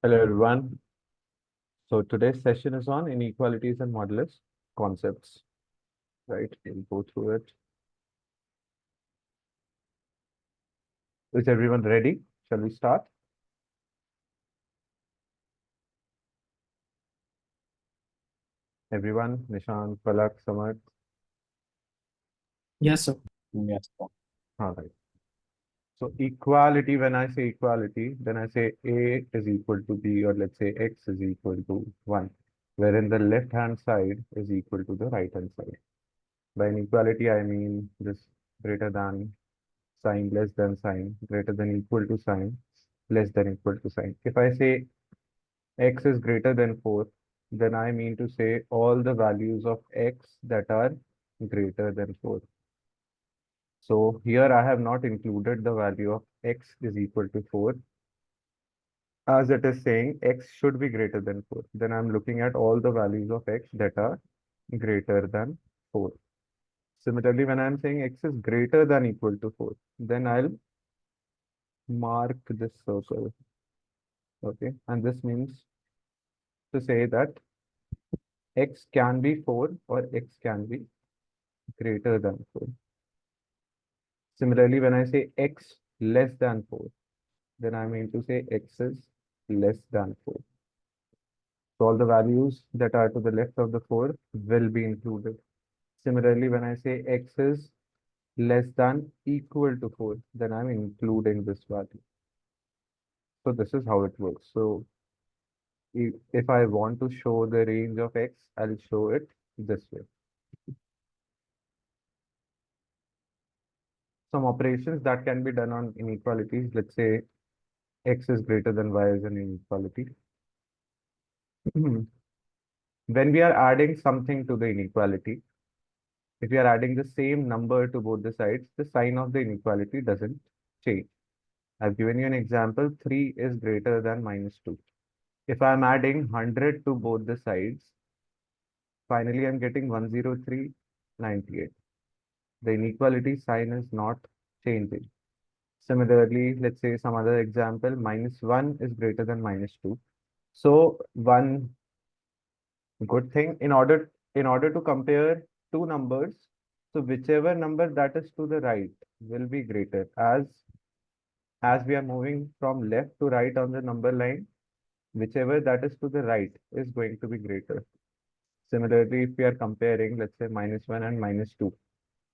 Hello everyone. So today's session is on inequalities and modulus concepts, right? We'll go through it. Is everyone ready? Shall we start? Everyone, Nishant, Palak, Samad. Yes, sir. Yes, sir. All right. So equality, when I say equality, then I say A is equal to B, or let's say X is equal to 1, wherein the left-hand side is equal to the right-hand side. By inequality, I mean this greater than sign, less than sign, greater than equal to sign, less than equal to sign. If I say x is greater than 4, then I mean to say all the values of x that are greater than 4. So here I have not included the value of x is equal to 4, as it is saying x should be greater than 4. Then I'm looking at all the values of x that are greater than 4. Similarly, when I'm saying x is greater than equal to 4, then I'll mark this circle. Okay, and this means to say that x can be 4 or x can be greater than 4. Similarly, when I say x less than 4, then I mean to say x is less than 4. So all the values that are to the left of the 4 will be included. Similarly, when I say x is less than equal to 4, then I'm including this value. So this is how it works. So if I want to show the range of x, I'll show it this way. Some operations that can be done on inequalities, let's say x is greater than y is an inequality. When we are adding something to the inequality, if we are adding the same number to both the sides, the sign of the inequality doesn't change. I've given you an example, 3 is greater than -2. If I'm adding 100 to both the sides, finally I'm getting 10398. The inequality sign is not changing. Similarly, let's say some other example, -1 is greater than -2. So one good thing, in order to compare two numbers, so whichever number that is to the right will be greater. As we are moving from left to right on the number line, whichever that is to the right is going to be greater. Similarly, if we are comparing, let's say -1 and -2,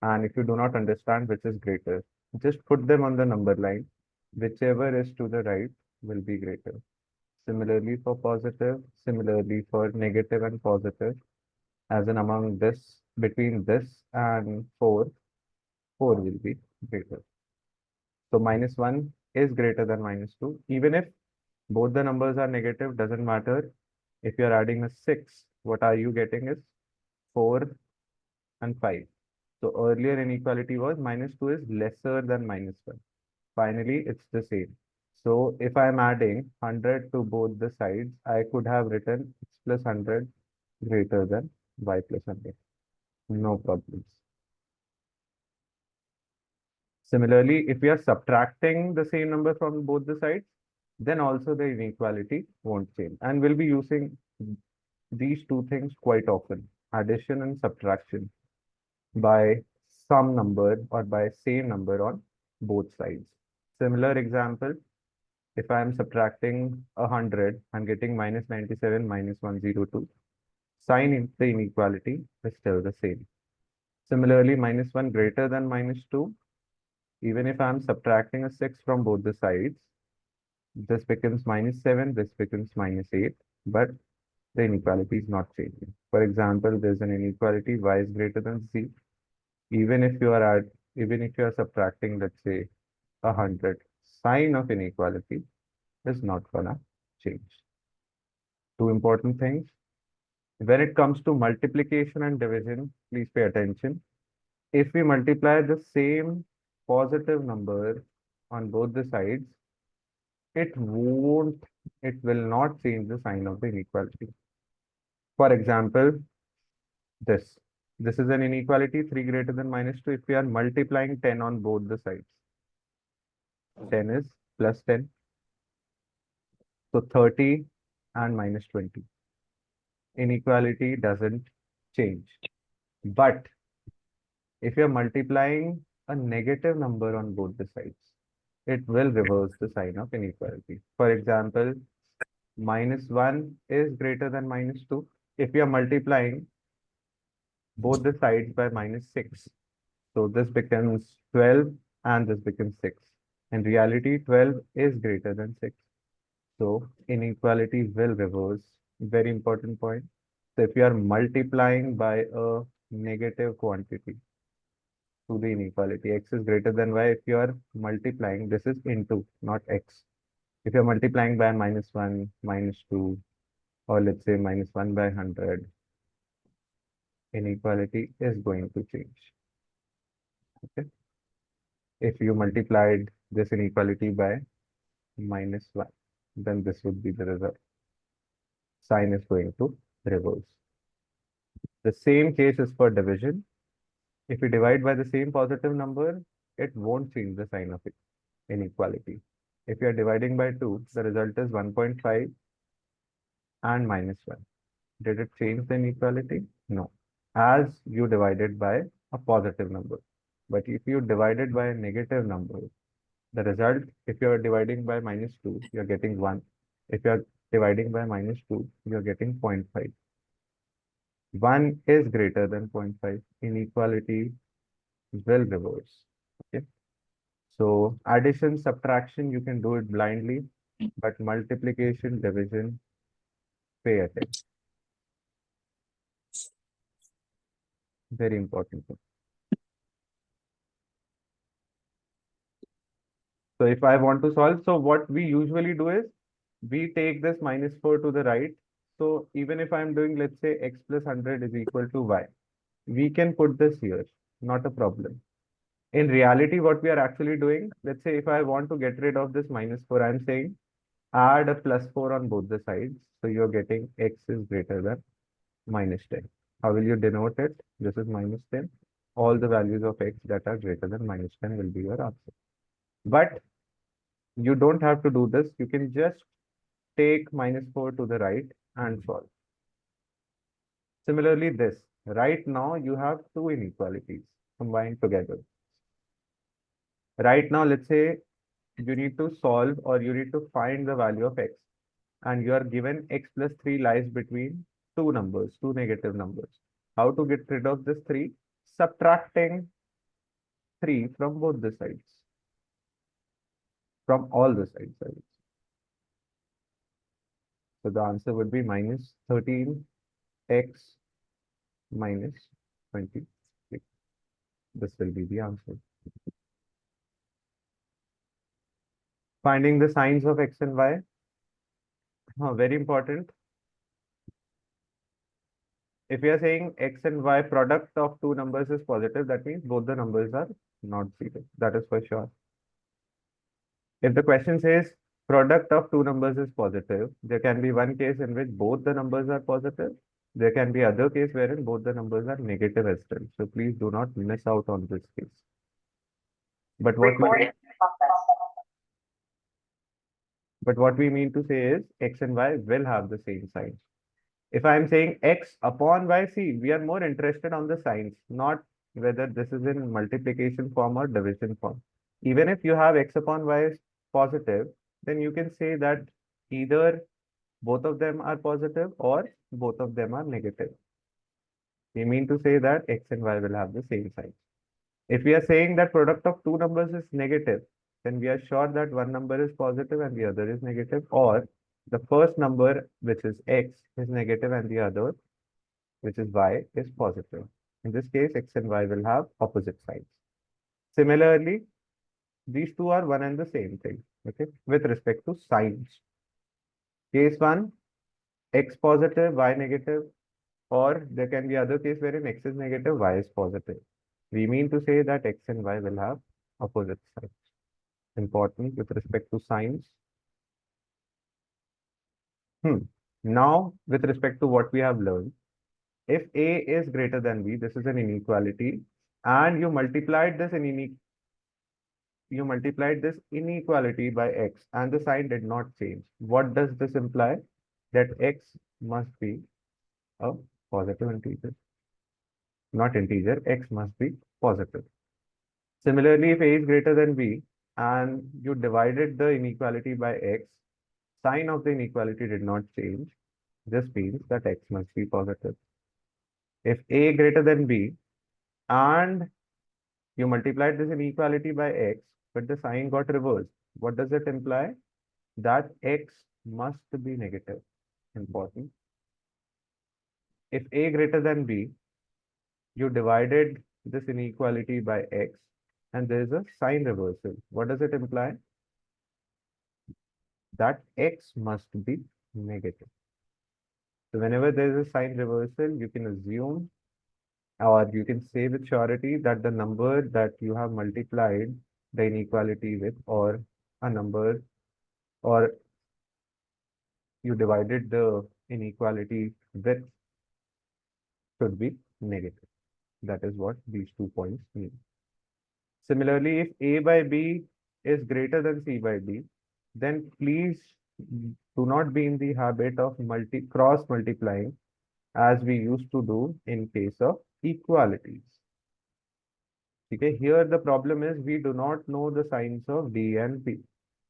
and if you do not understand which is greater, just put them on the number line. Whichever is to the right will be greater. Similarly for positive, similarly for negative and positive, as in among this, between this and 4, 4 will be greater. So -1 is greater than -2. Even if both the numbers are negative, doesn't matter. If you're adding a 6, what are you getting is 4 and 5. So earlier inequality was -2 is lesser than -1. Finally, it's the same. So if I'm adding 100 to both the sides, I could have written x plus 100 greater than y plus 100. No problems. Similarly, if we are subtracting the same number from both the sides, then also the inequality won't change. And we'll be using these two things quite often, addition and subtraction, by some number or by same number on both sides. Similar example, if I am subtracting 100, I'm getting -97 -102. Sign in the inequality is still the same. Similarly, -1 greater than -2, even if I'm subtracting a 6 from both the sides, this becomes -7, this becomes -8, but the inequality is not changing. For example, there's an inequality y is greater than z. Even if you are even if you are subtracting, let's say, 100, sign of inequality is not gonna change. Two important things. When it comes to multiplication and division, please pay attention. If we multiply the same positive number on both the sides, it won't, it will not change the sign of the inequality. For example, this. This is an inequality, 3 greater than -2. If we are multiplying 10 on both the sides, 10 is plus 10. So 30 and minus 20. Inequality doesn't change. But if you're multiplying a negative number on both the sides, it will reverse the sign of inequality. For example, minus 1 is greater than minus 2. If you are multiplying both the sides by minus 6, so this becomes 12 and this becomes 6. In reality, 12 is greater than 6. So inequality will reverse. Very important point. So if you are multiplying by a negative quantity to the inequality, x is greater than y. If you are multiplying, this is into, not x. If you're multiplying by minus 1, minus 2, or let's say minus 1 by 100, inequality is going to change. Okay. If you multiplied this inequality by minus 1, then this would be the result. Sign is going to reverse. The same case is for division. If you divide by the same positive number, it won't change the sign of inequality. If you are dividing by 2, the result is 1.5 and minus 1. Did it change the inequality? No, as you divided by a positive number. But if you divided by a negative number, the result, if you are dividing by minus 2, you are getting 1. If you are dividing by minus 2, you are getting 0.5. 1 is greater than 0.5. Inequality will reverse. Okay. So addition, subtraction, you can do it blindly, but multiplication, division, pay attention. Very important. So if I want to solve, so what we usually do is we take this minus 4 to the right. So even if I'm doing, let's say x plus 100 is equal to y, we can put this here, not a problem. In reality, what we are actually doing, let's say if I want to get rid of this minus 4, I'm saying add a plus 4 on both the sides. So you're getting x is greater than minus 10. How will you denote it? This is minus 10. All the values of x that are greater than minus 10 will be your answer. But you don't have to do this. You can just take minus 4 to the right and solve. Similarly, this. Right now, you have two inequalities combined together. Right now, let's say you need to solve or you need to find the value of x, and you are given x plus 3 lies between two numbers, two negative numbers. How to get rid of this 3? Subtracting 3 from both the sides, from all the sides, I would say. So the answer would be minus 13x minus 23. This will be the answer. Finding the signs of x and y. Very important. If we are saying x and y product of two numbers is positive, that means both the numbers are not zero. That is for sure. If the question says product of two numbers is positive, there can be one case in which both the numbers are positive. There can be other case wherein both the numbers are negative as well. So please do not miss out on this case. But what we mean to say is x and y will have the same sign. If I'm saying x upon y, see, we are more interested on the signs, not whether this is in multiplication form or division form. Even if you have x upon y is positive, then you can say that either both of them are positive or both of them are negative. We mean to say that x and y will have the same sign. If we are saying that product of two numbers is negative, then we are sure that one number is positive and the other is negative, or the first number, which is x, is negative and the other, which is y, is positive. In this case, x and y will have opposite signs. Similarly, these two are one and the same thing, okay, with respect to signs. Case 1, x positive, y negative, or there can be other case wherein x is negative, y is positive. We mean to say that x and y will have opposite signs. Important with respect to signs. Now, with respect to what we have learned, if A is greater than B, this is an inequality, and you multiplied this you multiplied this inequality by x and the sign did not change. What does this imply? That x must be a positive integer, not integer, x must be positive. Similarly, if a is greater than b and you divided the inequality by x, sign of the inequality did not change. This means that x must be positive. If a greater than b and you multiplied this inequality by x, but the sign got reversed, what does it imply? That x must be negative. Important. If a greater than b, you divided this inequality by x and there is a sign reversal. What does it imply? That x must be negative. So whenever there is a sign reversal, you can assume or you can say with surety that the number that you have multiplied the inequality with, or a number, or you divided the inequality with, should be negative. That is what these 2 points mean. Similarly, if a by b is greater than c by d, then please do not be in the habit of cross multiplying as we used to do in case of equalities. Okay, here the problem is we do not know the signs of d and p.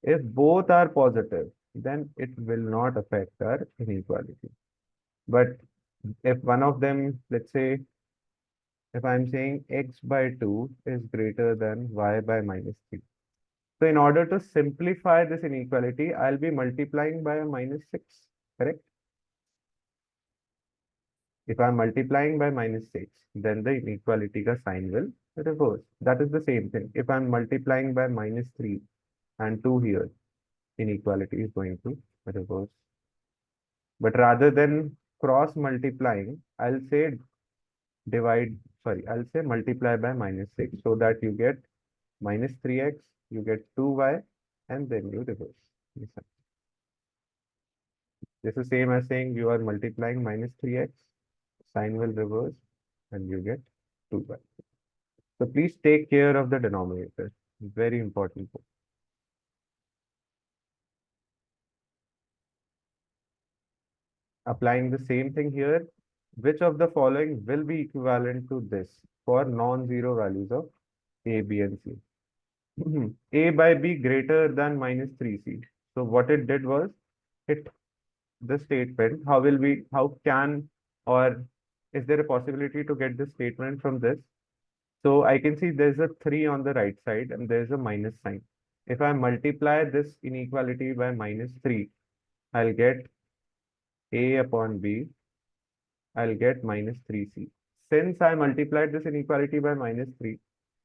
If both are positive, then it will not affect our inequality. But if one of them, let's say, if I'm saying x by 2 is greater than y by minus 3. So in order to simplify this inequality, I'll be multiplying by a minus 6, correct? If I'm multiplying by minus 6, then the inequality ka sign will reverse. That is the same thing. If I'm multiplying by minus 3 and 2 here, inequality is going to reverse. But rather than cross multiplying, I'll say I'll say multiply by minus 6 so that you get minus 3x, you get 2y, and then you reverse. This is same as saying you are multiplying minus 3x, sign will reverse, and you get 2y. So please take care of the denominator. Very important. Applying the same thing here, which of the following will be equivalent to this for non-zero values of a, b, and c? A by b greater than minus 3c. So what it did was, it the statement, how can, or is there a possibility to get this statement from this? So I can see there's a 3 on the right side and there's a minus sign. If I multiply this inequality by minus 3, I'll get a upon b, I'll get minus 3c. Since I multiplied this inequality by minus 3,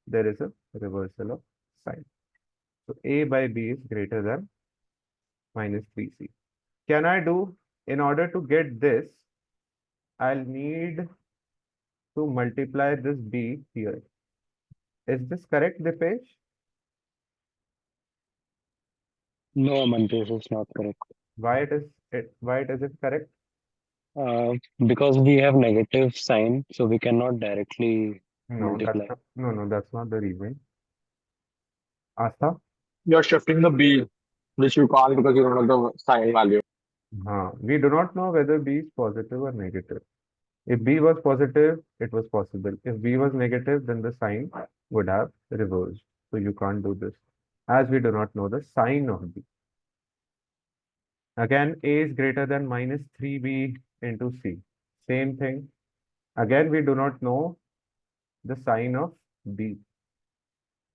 there is a reversal of sign. So a by b is greater than minus 3c. Can I do, in order to get this, I'll need to multiply this b here. Is this correct, Dipesh? No, Aman, this is not correct. Why it isn't correct? Uh, because we have negative sign, so we cannot directly No, that's multiply. not, no, that's not the reason. Asta? You're shifting the B, which you can't because you don't know the sign value. We do not know whether b is positive or negative. If b was positive, it was possible. If b was negative, then the sign would have reversed. So you can't do this, as we do not know the sign of b. Again, a is greater than minus 3b into c. Same thing. Again, we do not know the sign of b.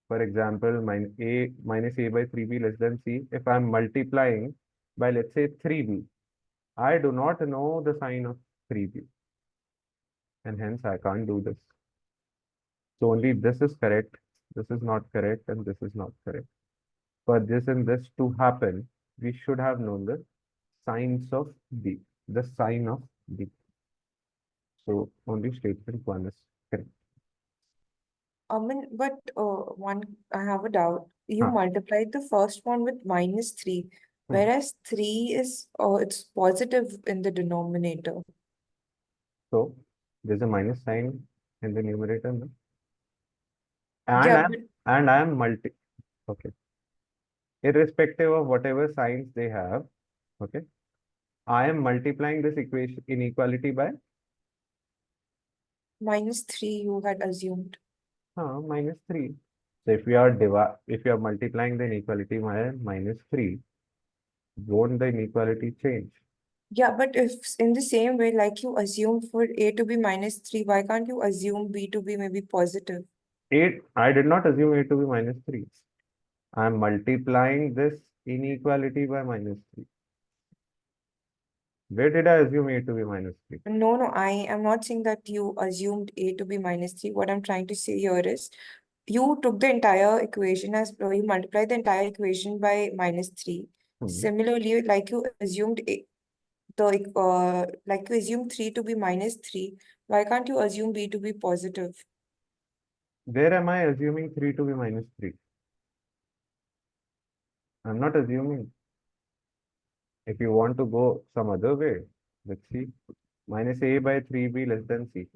For example, minus a by 3b less than c. If I'm multiplying by, let's say, 3b, I do not know the sign of 3b, and hence I can't do this. So only this is correct, this is not correct, and this is not correct. For this and this to happen, we should have known the signs of b, the sign of b. So only statement one is correct. But one, I have a doubt. You Huh. multiplied the first one with minus 3, Hmm. whereas 3 is it's positive in the denominator. So there's a minus sign in the numerator, no? Yeah, And I am multi. Okay. Irrespective of whatever signs they have, okay, I am multiplying this equation inequality by -3 you had assumed. -3. So if we are multiplying the inequality by -3, won't the inequality change? Yeah, but if in the same way, like you assumed for A to be -3, why can't you assume B to be maybe positive? 8, I did not assume A to be -3. I am multiplying this inequality by -3. Where did I assume A to be -3? No, I am not saying that you assumed A to be -3. What I'm trying to say here is you took the entire equation as you multiplied the entire equation by -3. Similarly, like you assumed like you assumed 3 to be -3, why can't you assume B to be positive? Where am I assuming 3 to be -3? I'm not assuming. If you want to go some other way, let's see. Minus A by 3B less than C.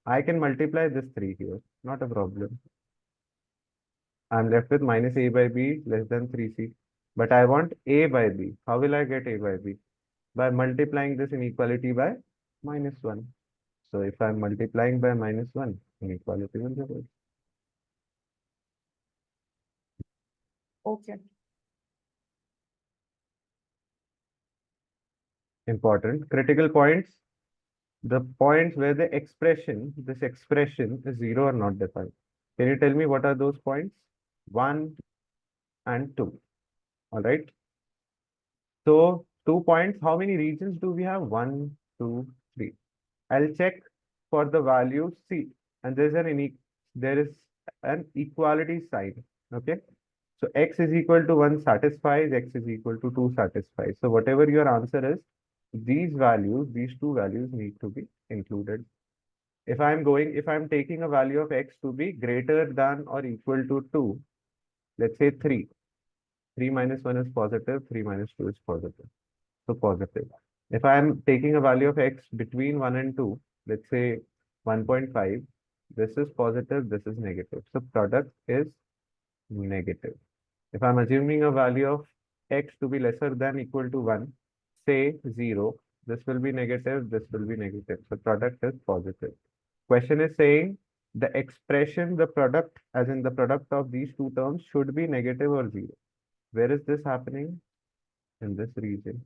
I can multiply this 3 here, not a problem. I'm left with minus A by B less than 3C. But I want A by B. How will I get A by B? By multiplying this inequality by -1. So if I'm multiplying by -1, inequality will reverse. Okay. Important. Critical points. The points where this expression is 0 or not defined. Can you tell me what are those points? 1 and 2. All right. So 2 points. How many regions do we have? 1, 2, 3. I'll check for the value C, and there is an equality sign. Okay. So x is equal to 1 satisfies, x is equal to 2 satisfies. So whatever your answer is, these two values need to be included. If I'm taking a value of x to be greater than or equal to 2, let's say 3. 3 minus 1 is positive, 3 minus 2 is positive. So positive. If I'm taking a value of x between 1 and 2, let's say 1.5, this is positive, this is negative. So product is negative. If I'm assuming a value of x to be lesser than equal to 1, say 0, this will be negative, this will be negative. So product is positive. Question is saying the expression, the product, as in the product of these two terms, should be negative or 0. Where is this happening? In this region.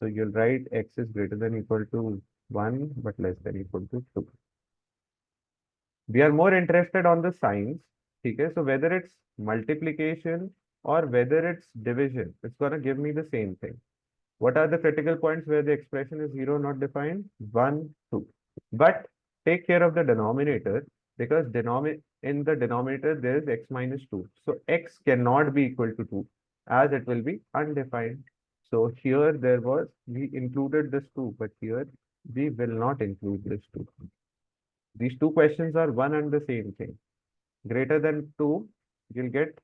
So you'll write x is greater than equal to 1 but less than equal to 2. We are more interested on the signs. Okay, so whether it's multiplication or whether it's division, it's going to give me the same thing. What are the critical points where the expression is 0 not defined? 1, 2. But take care of the denominator, because in the denominator there is x minus 2. So x cannot be equal to 2 as it will be undefined. So here we included this 2, but here we will not include this 2. These two questions are one and the same thing. Greater than 2, you'll get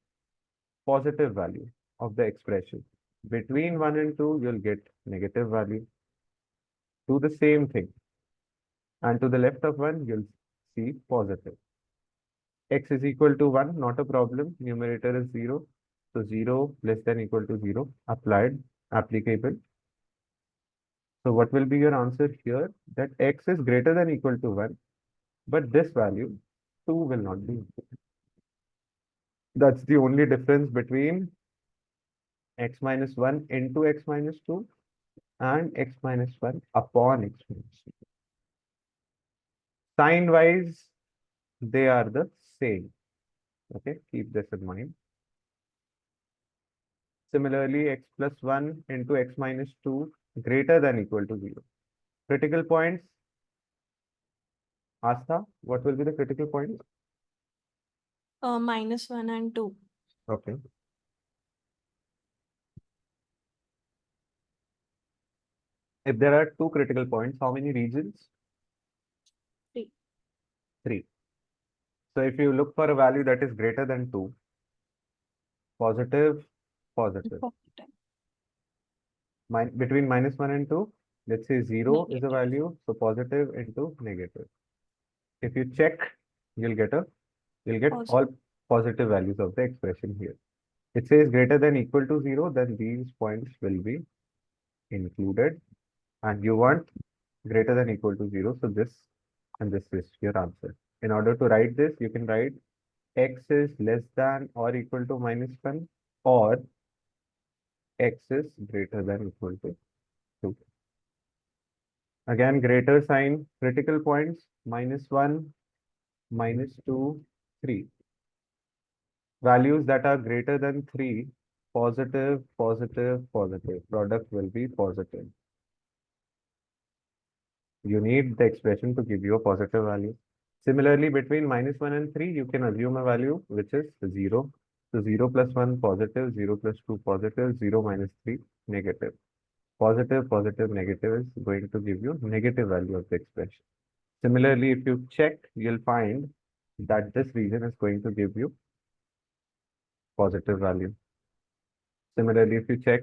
positive value of the expression. Between 1 and 2, you'll get negative value. Do the same thing. And to the left of 1, you'll see positive. X is equal to 1, not a problem. Numerator is 0. So 0 less than equal to 0, applicable. So what will be your answer here? That x is greater than equal to 1, but this value 2 will not be. That's the only difference between x minus 1 into x minus 2 and x minus 1 upon x minus 2. Sign wise, they are the same. Okay, keep this in mind. Similarly, x plus 1 into x minus 2 greater than equal to 0. Critical points. Astha, what will be the critical points? -1 and 2. Okay. If there are two critical points, how many regions? 3. 3. So if you look for a value that is greater than 2, positive, positive. Between -1 and 2, let's say 0 is a value, so positive into negative. If you check, you'll get all positive values of the expression here. it says greater than equal to 0, then these points will be included. And you want greater than equal to 0, so this and this is your answer. In order to write this, you can write x is less than or equal to -1 or x is greater than equal to 2. Again, greater sign, critical points, -1, -2, 3. Values that are greater than 3, positive, positive, positive. Product will be positive. You need the expression to give you a positive value. Similarly, between -1 and 3, you can assume a value which is 0. So 0 plus 1 positive, 0 plus 2 positive, 0 minus 3 negative. Positive, positive, negative is going to give you negative value of the expression. Similarly, if you check, you'll find that this region is going to give you positive value. Similarly, if you check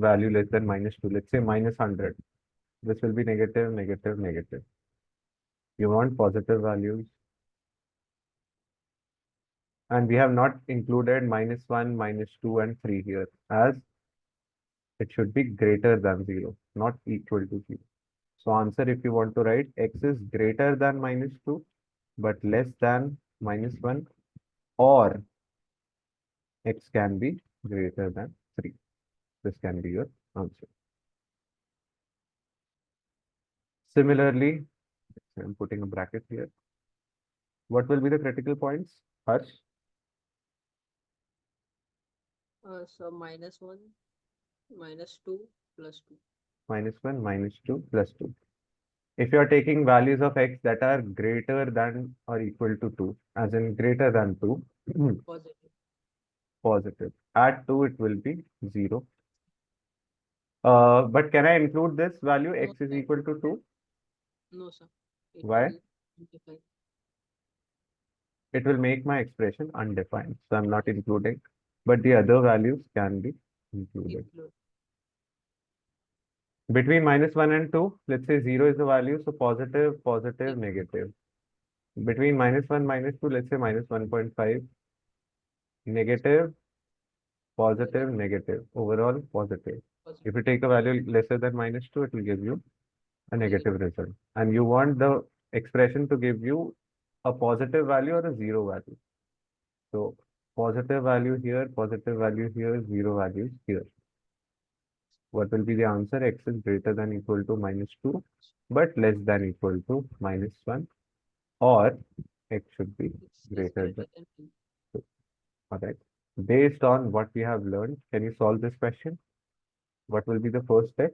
value less than -2, let's say -100, this will be negative, negative, negative. You want positive values. And we have not included -1, -2, and 3 here, as it should be greater than 0, not equal to 0. So answer, if you want to write, x is greater than -2, but less than -1, or x can be greater than 3. This can be your answer. Similarly, I'm putting a bracket here. What will be the critical points? Harsh? So -1, -2, +2. -1, -2, +2. If you are taking values of x that are greater than or equal to 2, as in greater than 2, Positive. positive. At 2, it will be 0. But can I include this value, No, x is sir. equal to 2? No, sir. It Why? will simplify. It will make my expression undefined, so I'm not including. But the other values can be included. Include. Between -1 and 2, let's say 0 is the value, so positive, positive, Negative. negative. Between -1, -2, let's say -1.5, negative, positive, negative. Overall, positive. If you Positive. take a value lesser than -2, it will give you a Negative. negative result. And you want the expression to give you a positive value or a 0 value. So positive value here, positive value here, 0 values here. What will be the answer? X is greater than equal to -2, but less than equal to -1, or x should be X is greater greater than than 2. 2. All right. Based on what we have learned, can you solve this question? What will be the first step?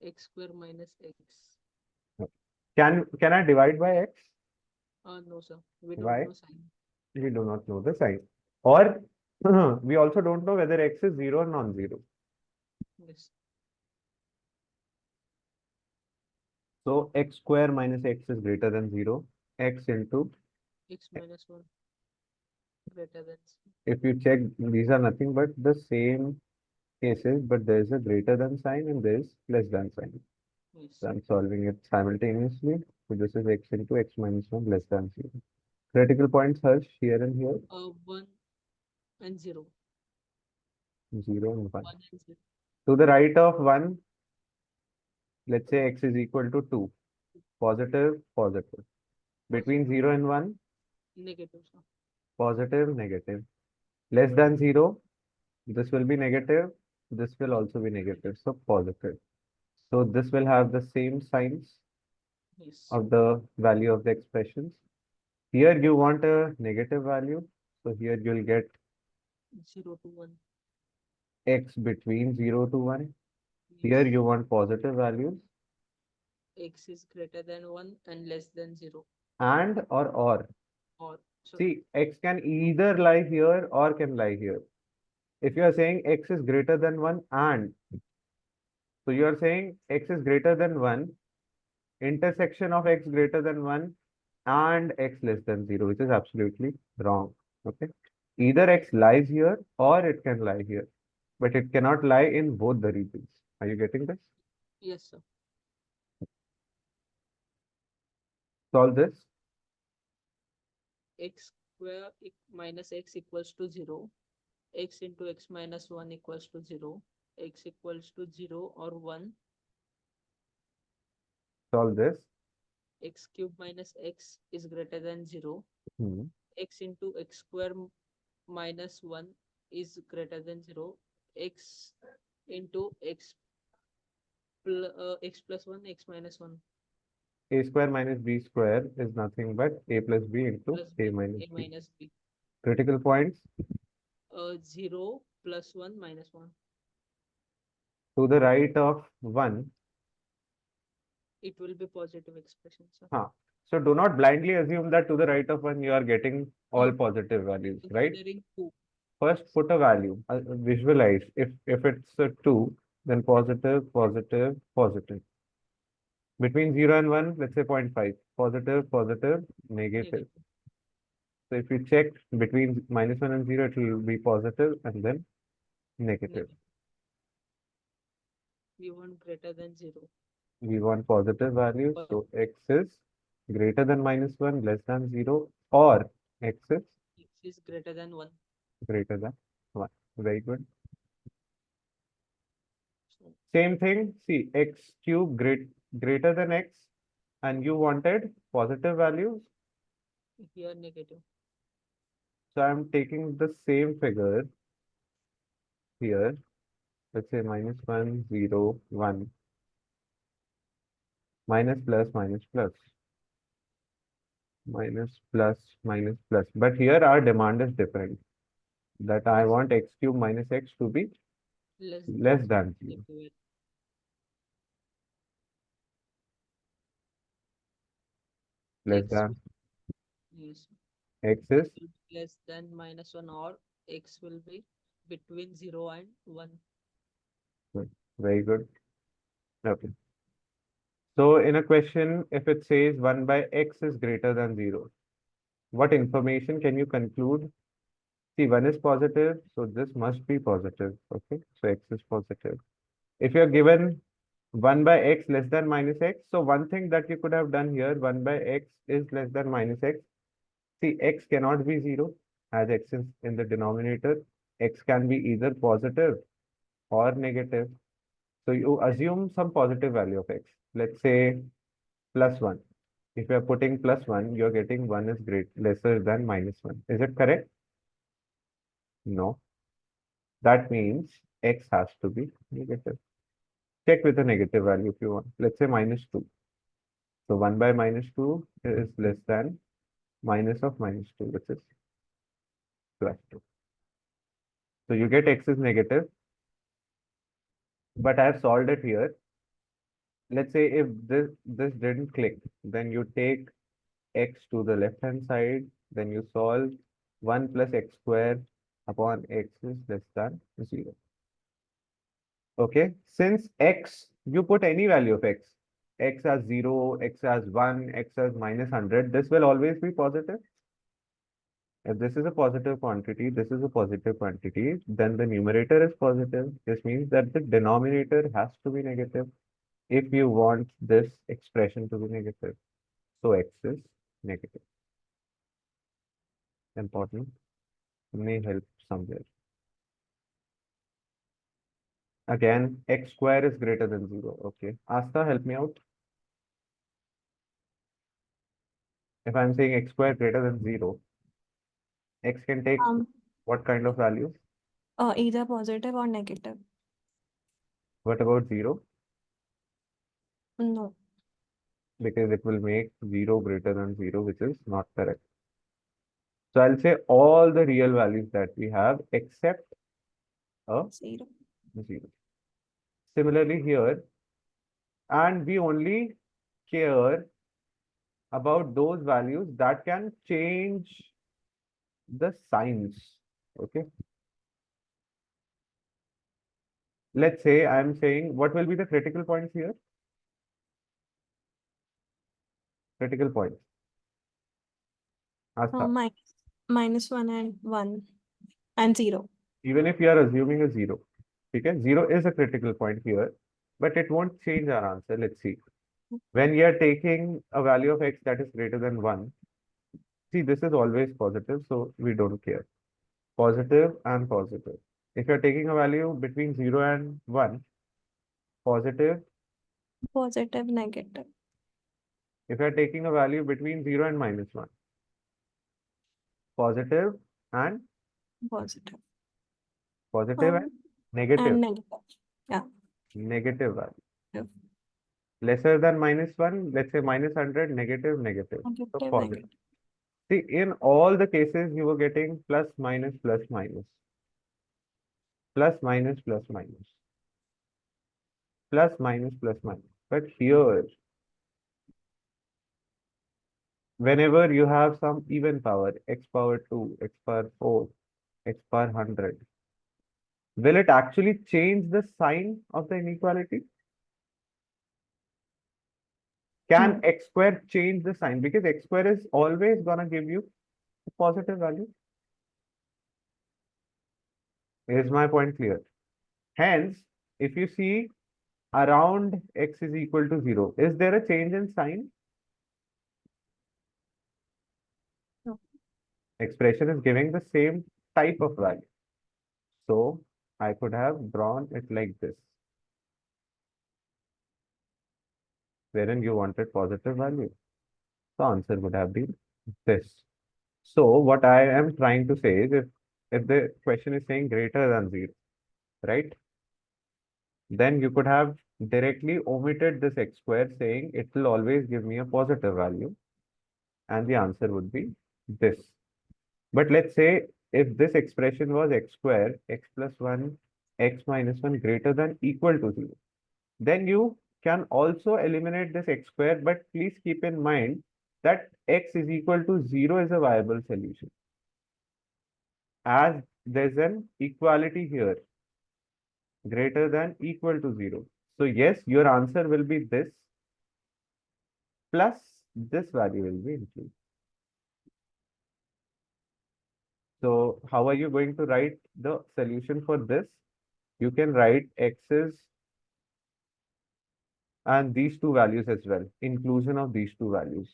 X square minus X. Can I divide by x? No, sir. We don't Why? know sign. We do not know the sign. Or we also don't know whether x is 0 or non-zero. Yes. So x square minus x is greater than 0. X into, X minus 1 greater than 0. if you check, these are nothing but the same cases, but there is a greater than sign and there is less than sign. Yes. So I'm solving it simultaneously. So this is x into x minus 1 less than 0. Critical points, Harsh, here and here, 1 and 0. 0 and 1. 1 and 0. To the right of 1, let's say x is equal to 2. Positive, positive. Between 0 and 1, Negative, sir. positive, negative. Less than 0, this will be negative. This will also be negative. So positive. So this will have the same signs Yes. of the value of the expressions. Here you want a negative value. So here you'll get 0 to 1. x between 0 to 1. Here Yes. you want positive values X is greater than 1 and less than 0. and or. Or, so See, x can either lie here or can lie here. If you are saying x is greater than 1 and, so you are saying x is greater than 1, intersection of x greater than 1 and x less than 0, which is absolutely wrong. Okay. Either x lies here or it can lie here, but it cannot lie in both the regions. Are you getting this? yes, sir. Solve this. X square minus X equals to 0. x into x minus 1 equals to 0, x equals to 0 or 1, Solve this. x cube minus x is greater than 0, Hmm. x into x square minus 1 is greater than 0, x into x plus 1, x minus 1 A square minus B square is nothing but A plus B into plus A b, minus a B. minus b. Critical points 0 plus 1 minus 1. to the right of 1. It will be positive expression, sir. Huh. So do not blindly assume that to the right of 1 you are getting all positive values, right? Considering 2. First put a value, visualize. If it's a 2, then positive, positive, positive. Between 0 and 1, let's say 0.5. Positive, positive, negative. Negative. So if you check between -1 and 0, it will be positive and then negative. We want greater than 0. We want positive values, so x is greater than -1, less than 0, or x is X is greater than 1. greater than 1. Very good. So Same thing, see, x cube greater than x, and you wanted positive values. here negative. So I'm taking the same figure here. Let's say -1, 0, 1, minus plus, minus plus, minus plus, minus plus. But here our demand is different. That I want x cube minus x to be less than 0. Negative. Less X than yes, x is will be less than -1 or x will be between 0 and 1. good. Very good. Okay. So in a question, if it says 1 by x is greater than 0, what information can you conclude? See, 1 is positive, so this must be positive. Okay, so x is positive. If you're given 1 by x less than minus x, so one thing that you could have done here, 1 by x is less than minus x. See, x cannot be 0 as x is in the denominator. X can be either positive or negative. So you assume some positive value of x. Let's say +1. If you are putting +1, you're getting 1 is lesser than -1. Is it correct? No. That means x has to be negative. Check with a negative value if you want. Let's say -2. So 1 by -2 is less than minus of -2, which is +2. So you get x is negative, but I have solved it here. Let's say if this didn't click, then you take x to the left hand side, then you solve 1 plus x square upon x is less than 0. Okay, since x, you put any value of x as 0, x as 1, x as -100, this will always be positive. If this is a positive quantity, this is a positive quantity, then the numerator is positive. This means that the denominator has to be negative if you want this expression to be negative. So x is negative. Important. May help somewhere. Again, x square is greater than 0. Okay. Asta, help me out. If I'm saying x square greater than 0, x can take what kind of value? Either positive or negative. What about 0? No. Because it will make 0 greater than 0, which is not correct. So I'll say all the real values that we have except a 0. 0. Similarly here, and we only care about those values that can change the signs. Okay. Let's say I'm saying what will be the critical points here? Critical points. Asta. -1 and 1 and 0. Even if you are assuming a 0, okay, 0 is a critical point here, but it won't change our answer. Let's see. When we are taking a value of x that is greater than 1, see, this is always positive, so we don't care. positive and positive. If you're taking a value between 0 and 1, positive. Positive, negative. If you're taking a value between 0 and -1, positive and Positive. positive and Um, negative. and negative. Yeah. Negative value. Yep. Lesser than -1, let's say -100, negative, negative. So Negative, positive. negative. See, in all the cases, you were getting plus, minus, plus, minus. Plus, minus, plus, minus. Plus, minus, plus, minus. But here, whenever you have some even power, x power 2, x power 4, x power 100, will it actually change the sign of the inequality? Can No. x square change the sign? Because x square is always gonna give you a positive value. Is my point clear? Hence, if you see around x is equal to 0, is there a change in sign? No. Expression is giving the same type of value. So I could have drawn it like this, wherein you wanted positive value. The answer would have been this. So what I am trying to say is if the question is saying greater than 0, right? Then you could have directly omitted this x square saying it will always give me a positive value, and the answer would be this. But let's say if this expression was x square, x plus 1, x minus 1 greater than equal to 0, then you can also eliminate this x square, but please keep in mind that x is equal to 0 is a viable solution, as there's an equality here, greater than equal to 0. So yes, your answer will be this, plus this value will be included. So how are you going to write the solution for this? You can write x's and these two values as well, inclusion of these two values.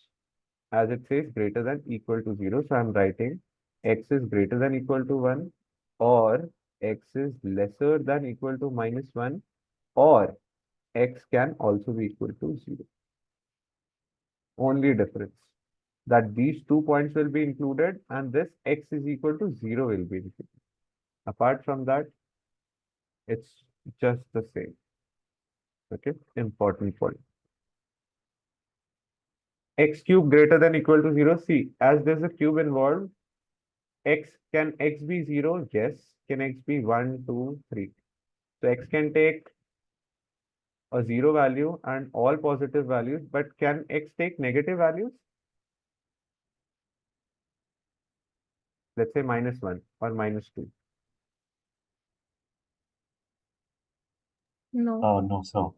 As it says greater than equal to 0, so I'm writing x is greater than equal to 1, or x is lesser than equal to -1, or x can also be equal to 0. Only difference that these 2 points will be included and this x is equal to 0 will be included. Apart from that, it's just the same. Okay, important point. X cube greater than equal to 0. See, as there's a cube involved, can x be 0? Yes. Can x be 1, 2, 3? So x can take a 0 value and all positive values, but can x take negative values? Let's say -1 or -2. No. No, sir.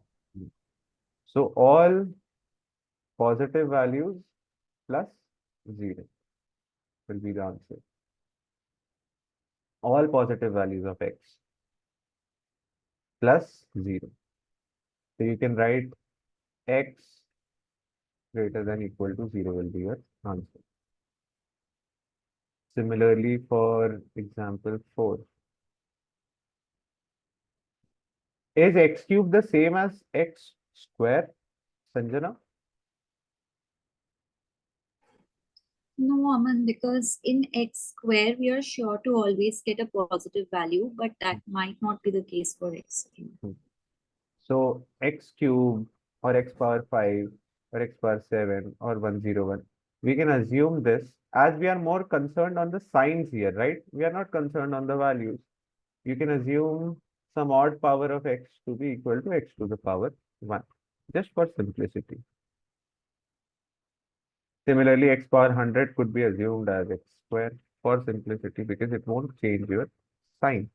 So all positive values plus 0 will be the answer. All positive values of x plus 0. So you can write x greater than equal to 0 will be your answer. Similarly, for example 4, is x cube the same as x square, Sanjana? No, Aman, because in x square, we are sure to always get a positive value, but that might not be the case for x cube. So x cube or x power 5 or x power 7 or 101, we can assume this as we are more concerned on the signs here, right? We are not concerned on the values. You can assume some odd power of x to be equal to x to the power 1, just for simplicity. Similarly, x power 100 could be assumed as x square for simplicity because it won't change your sign.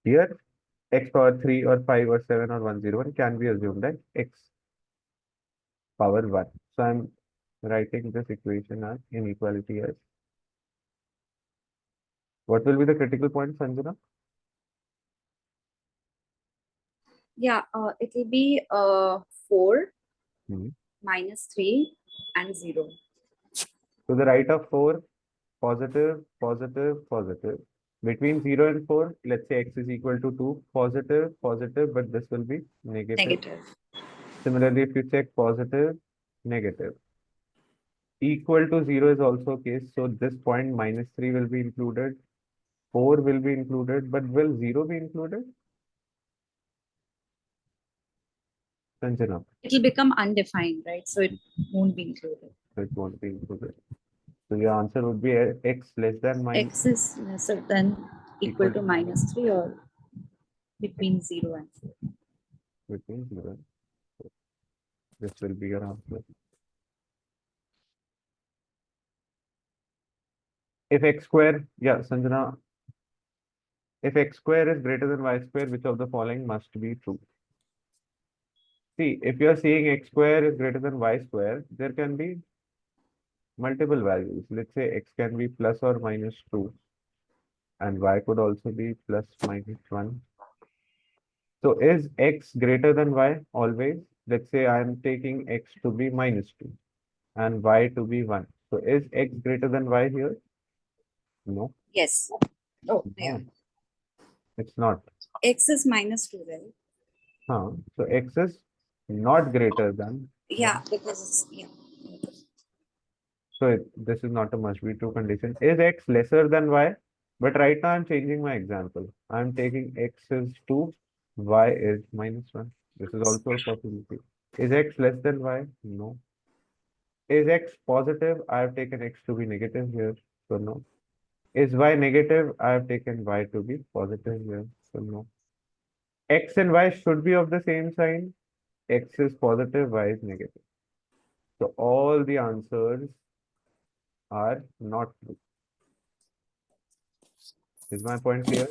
Here, x power 3 or 5 or 7 or 101 can be assumed as x power 1. So I'm writing this equation as inequality as. What will be the critical point, Sanjana? Yeah, it will be 4 Hmm. minus 3 and 0. To the right of 4, positive, positive, positive. Between 0 and 4, let's say x is equal to 2, positive, positive, but this will be negative. Negative. Similarly, if you check positive, negative. Equal to 0 is also case, so this point -3 will be included, 4 will be included, but will 0 be included? Sanjana, It will become undefined, right? So it won't be included. so it won't be included. So your answer would be x less than minus X is lesser than equal to -3 or between 0 and 4. between 0 and 4. This will be your answer. If x square, yeah, Sanjana, if x square is greater than y square, which of the following must be true? See, if you're saying x square is greater than y square, there can be multiple values. Let's say x can be plus or minus 2, and y could also be plus minus 1. So is x greater than y always? Let's say I'm taking x to be -2 and y to be 1. So is x greater than y here? No, Yes. Oh, yeah. no, it's not. X is -2, right? So x is not greater than Yeah, because it's, yeah. So this is not a must be true condition. Is x lesser than y? But right now I'm changing my example. I'm taking x is 2, y is -1. This is also a possibility. Is x less than y? No. Is x positive? I have taken x to be negative here. So no. Is y negative? I have taken y to be positive here. So no. X and y should be of the same sign. X is positive, y is negative. So all the answers are not true. Is my point clear?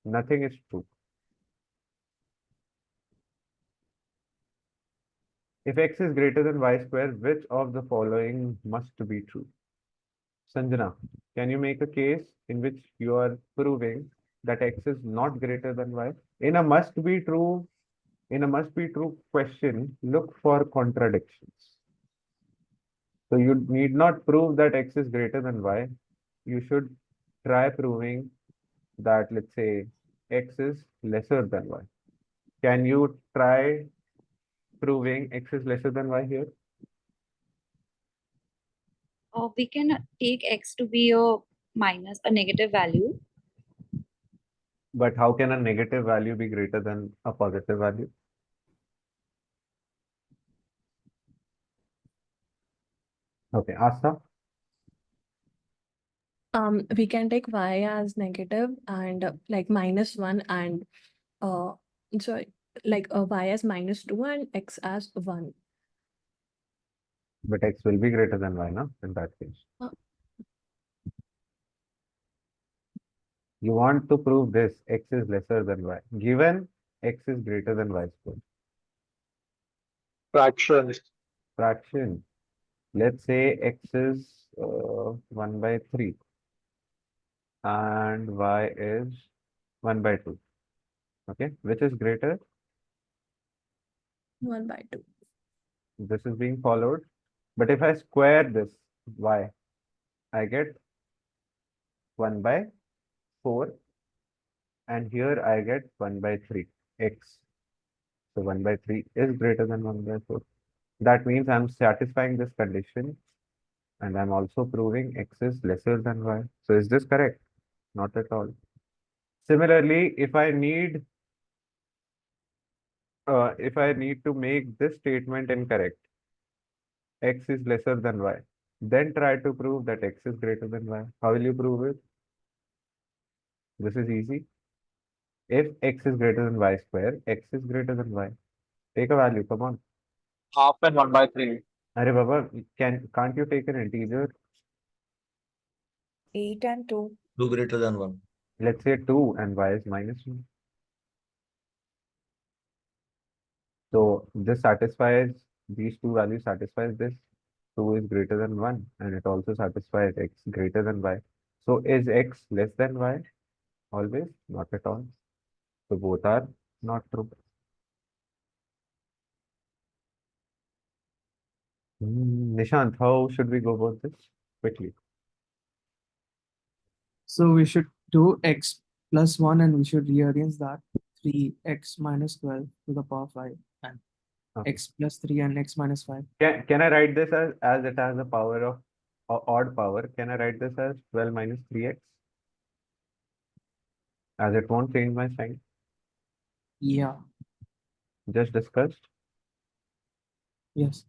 Nothing is true. If x is greater than y square, which of the following must be true? Sanjana, can you make a case in which you are proving that x is not greater than y? In a must be true question, look for contradictions. So you need not prove that x is greater than y. You should try proving that, let's say, x is lesser than y. Can you try proving x is lesser than y here? We can take X to be a negative value. But how can a negative value be greater than a positive value? Okay, Asta. We can take y as negative and like -1 and sorry, like y as -2 and x as 1. But x will be greater than y, no? In that case. Uh. You want to prove this, x is lesser than y. Given x is greater than y squared. Fraction. Fraction. Let's say x is 1 by 3 and y is 1 by 2. Okay, which is greater? 1/2. This is being followed. But if I square this y, I get 1 by 4 and here I get 1 by 3 x. So 1 by 3 is greater than 1 by 4. That means I'm satisfying this condition and I'm also proving x is lesser than y. So is this correct? Not at all. Similarly, if I need to make this statement incorrect, x is lesser than y, then try to prove that x is greater than y. How will you prove it? This is easy. If x is greater than y square, x is greater than y. Take a value, come on. Half and 1 by 3. Arey Baba, can't you take an integer? 8 and 2. 2 greater than 1. Let's say 2 and y is -1. So this satisfies, these two values satisfies this. 2 is greater than 1 and it also satisfies x greater than y. So is x less than y? Always? Not at all. So both are not true. Nishant, how should we go about this? Quickly. So we should do x plus 1 and we should rearrange that 3x minus 12 to the power 5 and Okay. x plus 3 and x minus 5. Can I write this as it has a power of odd power? Can I write this as 12 minus 3x? As it won't change my sign. Yeah, Just discussed. yes.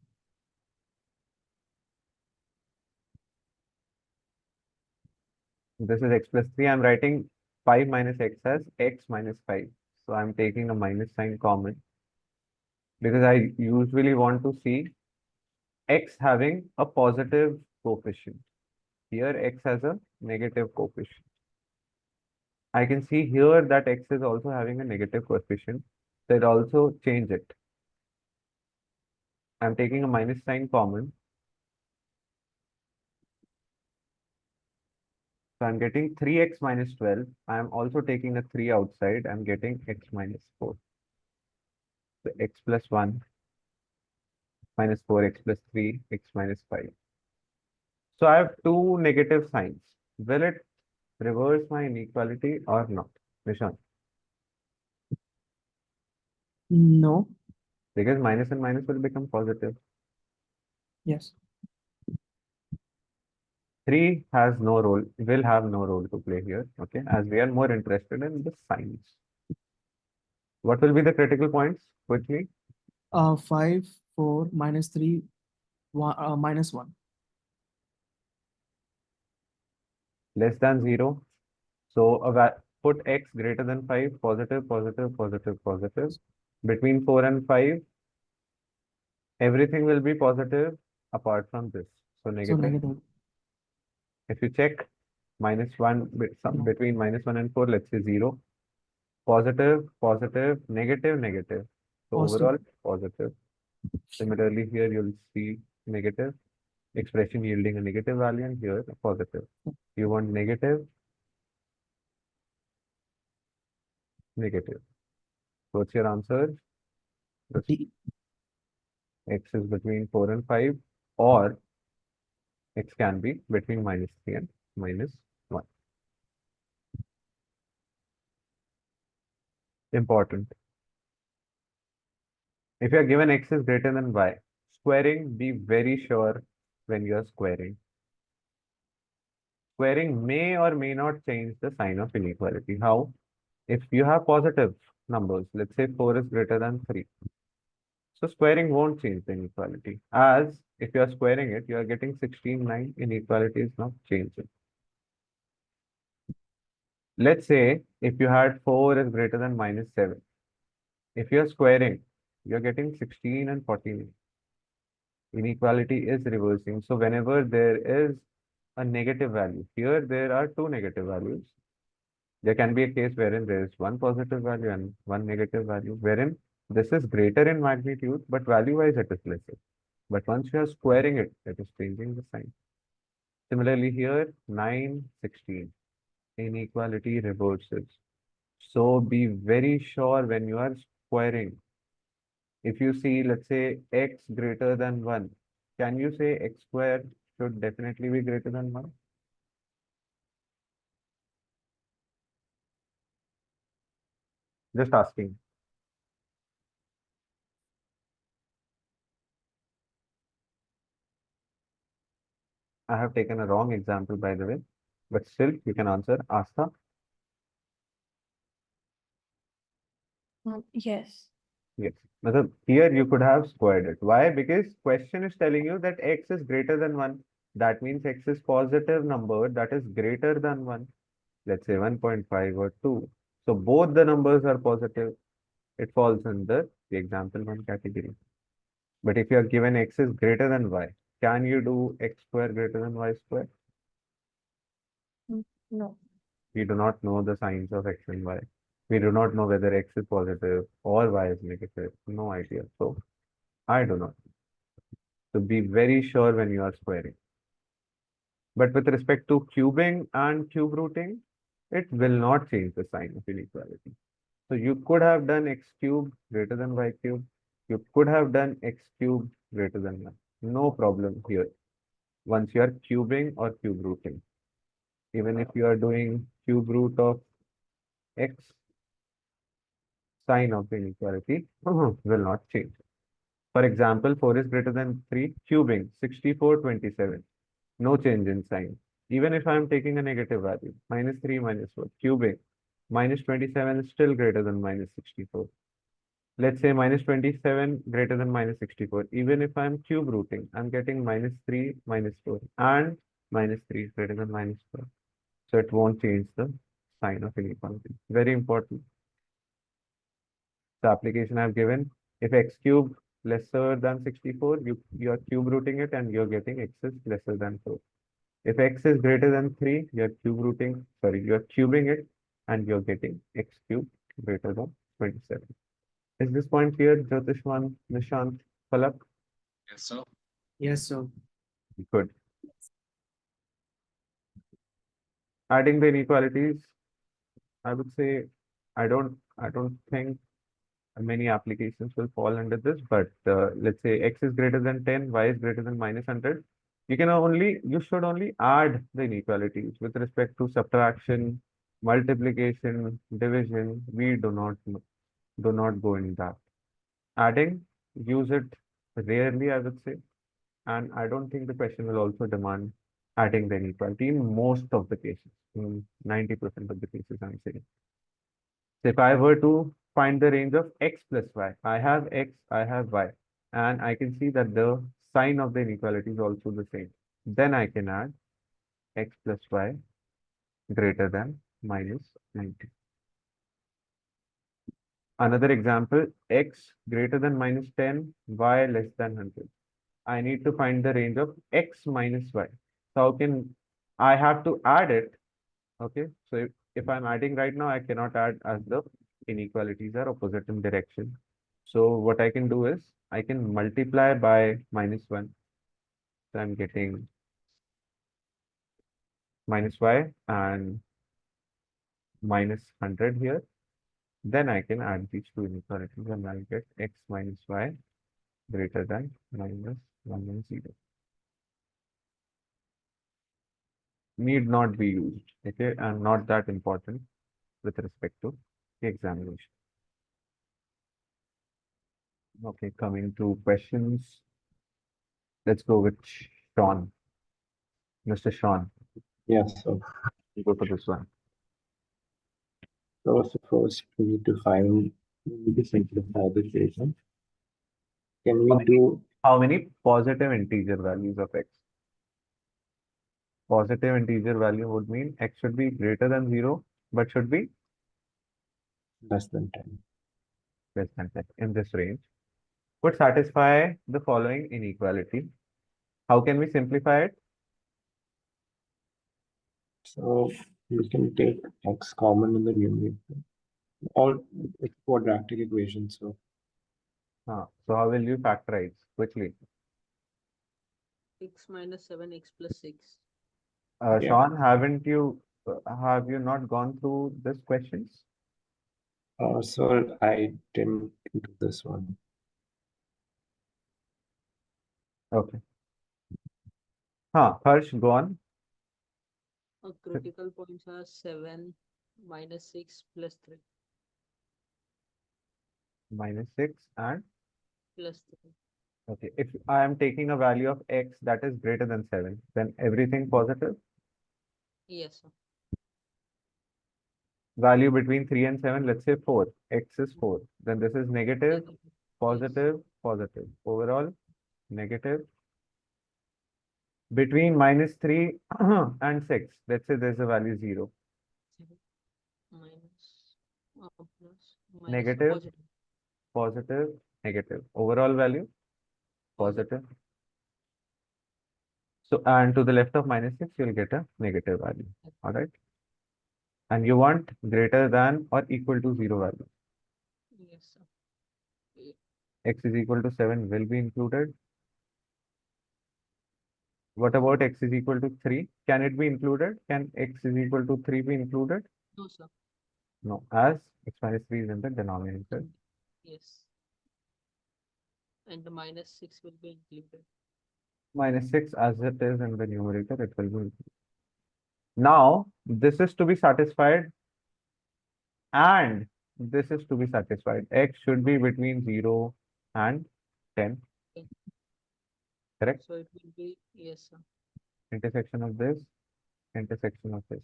This is x plus 3. I'm writing 5 minus x as x minus 5. So I'm taking a minus sign common because I usually want to see x having a positive coefficient. Here x has a negative coefficient. I can see here that x is also having a negative coefficient. So it also change it. I'm taking a minus sign common. So I'm getting 3x minus 12. I'm also taking a 3 outside. I'm getting x minus 4. So x plus 1 minus 4, x plus 3, x minus 5. So I have two negative signs. Will it reverse my inequality or not? Nishan, No, because minus and minus will become positive. yes. 3 has no role, will have no role to play here, okay, as we are more interested in the signs. What will be the critical points quickly? 5, 4, minus 3, 1, minus 1. Less than 0. So put x greater than 5, positive, positive, positive, positive. Between 4 and 5, everything will be positive apart from this. So So negative. negative. If you check minus 1, No. between minus 1 and 4, let's say 0. Positive, positive, negative, negative. So Positive. overall positive. Similarly, here you'll see negative expression yielding a negative value and here a positive. You want negative, negative. So what's your answer? This D. x is between 4 and 5 or x can be between minus 3 and minus 1. Important. If you are given x is greater than y, squaring, be very sure when you are squaring. Squaring may or may not change the sign of inequality. How? If you have positive numbers, let's say 4 is greater than 3. So squaring won't change the inequality. As if you are squaring it, you are getting 16, 9, inequality is not changing. Let's say if you had 4 is greater than minus 7. If you are squaring, you are getting 16 and 14. Inequality is reversing. So whenever there is a negative value, here there are two negative values. There can be a case wherein there is one positive value and one negative value, wherein this is greater in magnitude, but value-wise it is lesser. But once you are squaring it, it is changing the sign. Similarly here, 9, 16. Inequality reverses. So be very sure when you are squaring. If you see, let's say, x greater than 1, can you say x square should definitely be greater than 1? Just asking. I have taken a wrong example, by the way, but still you can answer. Asta? Yes. Yes. Matlab, here you could have squared it. Why? Because question is telling you that x is greater than 1. That means x is positive number that is greater than 1. Let's say 1.5 or 2. So both the numbers are positive. It falls under the example 1 category. But if you are given x is greater than y, can you do x square greater than y square? No. We do not know the signs of x and y. We do not know whether x is positive or y is negative. No idea. So I do not. So be very sure when you are squaring. But with respect to cubing and cube rooting, it will not change the sign of inequality. So you could have done x cube greater than y cube. You could have done x cube greater than y. No problem here once you are cubing or cube rooting. Even if you are doing cube root of x, sign of the inequality will not change. For example, 4 is greater than 3, cubing 64, 27. No change in sign. Even if I am taking a negative value, minus 3, minus 4, cubing, minus 27 is still greater than minus 64. Let's say minus 27 greater than minus 64. Even if I'm cube rooting, I'm getting minus 3, minus 4, and minus 3 is greater than minus 4. So it won't change the sign of inequality. Very important. The application I've given, if x cube lesser than 64, you're cube rooting it and you're getting x is lesser than 4. If x is greater than 3, you're you're cubing it and you're getting x cube greater than 27. Is this point clear, Jyotishman, Nishant, Palak? Yes, sir. Yes, sir. Good. Adding the inequalities, I would say I don't think many applications will fall under this, but let's say x is greater than 10, y is greater than minus 100. You should only add the inequalities with respect to subtraction, multiplication, division. We do not go in that. Adding, use it rarely, I would say, and I don't think the question will also demand adding the inequality in most of the cases, in 90% of the cases I'm saying. So if I were to find the range of x plus y, I have x, I have y, and I can see that the sign of the inequality is also the same. Then I can add x plus y greater than minus 90. Another example, x greater than minus 10, y less than 100. I need to find the range of x minus y. So how can I have to add it? Okay, so if I'm adding right now, I cannot add as the inequalities are opposite in direction. So what I can do is I can multiply by minus 1. So I'm getting minus y and minus 100 here. Then I can add these two inequalities and I'll get x minus y greater than minus 1 and 0. Need not be used, okay, and not that important with respect to the examination. Okay, coming to questions. Let's go with Sean. Mr. Sean, Yes, sir. go for this one. So first we need to simplify the equation. Can we do How many positive integer values of x? Positive integer value would mean x should be greater than 0, but should be less than 10? less than 10 in this range. Would satisfy the following inequality. How can we simplify it? So we can take x common in the numerator. Or it's quadratic equation, so So how will you factorize quickly? X minus 7, x plus 6. yeah. Sean, have you not gone through these questions? So I didn't do this one. Okay. Harsh, go on. Critical points are 7 minus 6 plus 3 Minus 6 and plus 3. okay. If I am taking a value of x that is greater than 7, then everything positive. Yes, sir. Value between 3 and 7, let's say 4. X is 4. Then this is negative, Negative. positive, positive. Overall, negative. Between minus 3 and 6, let's say there's a value 0. Yes. Minus plus minus Negative, positive. positive, negative. Overall value, positive. So, and to the left of minus 6, you'll get a negative value. All right. And you want greater than or equal to 0 value. Yes, sir. X is equal to 7 will be included. What about x is equal to 3? Can it be included? Can x is equal to 3 be included? No, sir. No, as x minus 3 is in the denominator. Yes. And the minus 6 will be included. Minus 6 as it is in the numerator, it will be included. Now, this is to be satisfied and this is to be satisfied. X should be between 0 and 10. Correct? So it will be, yes, sir. Intersection of this, intersection of this.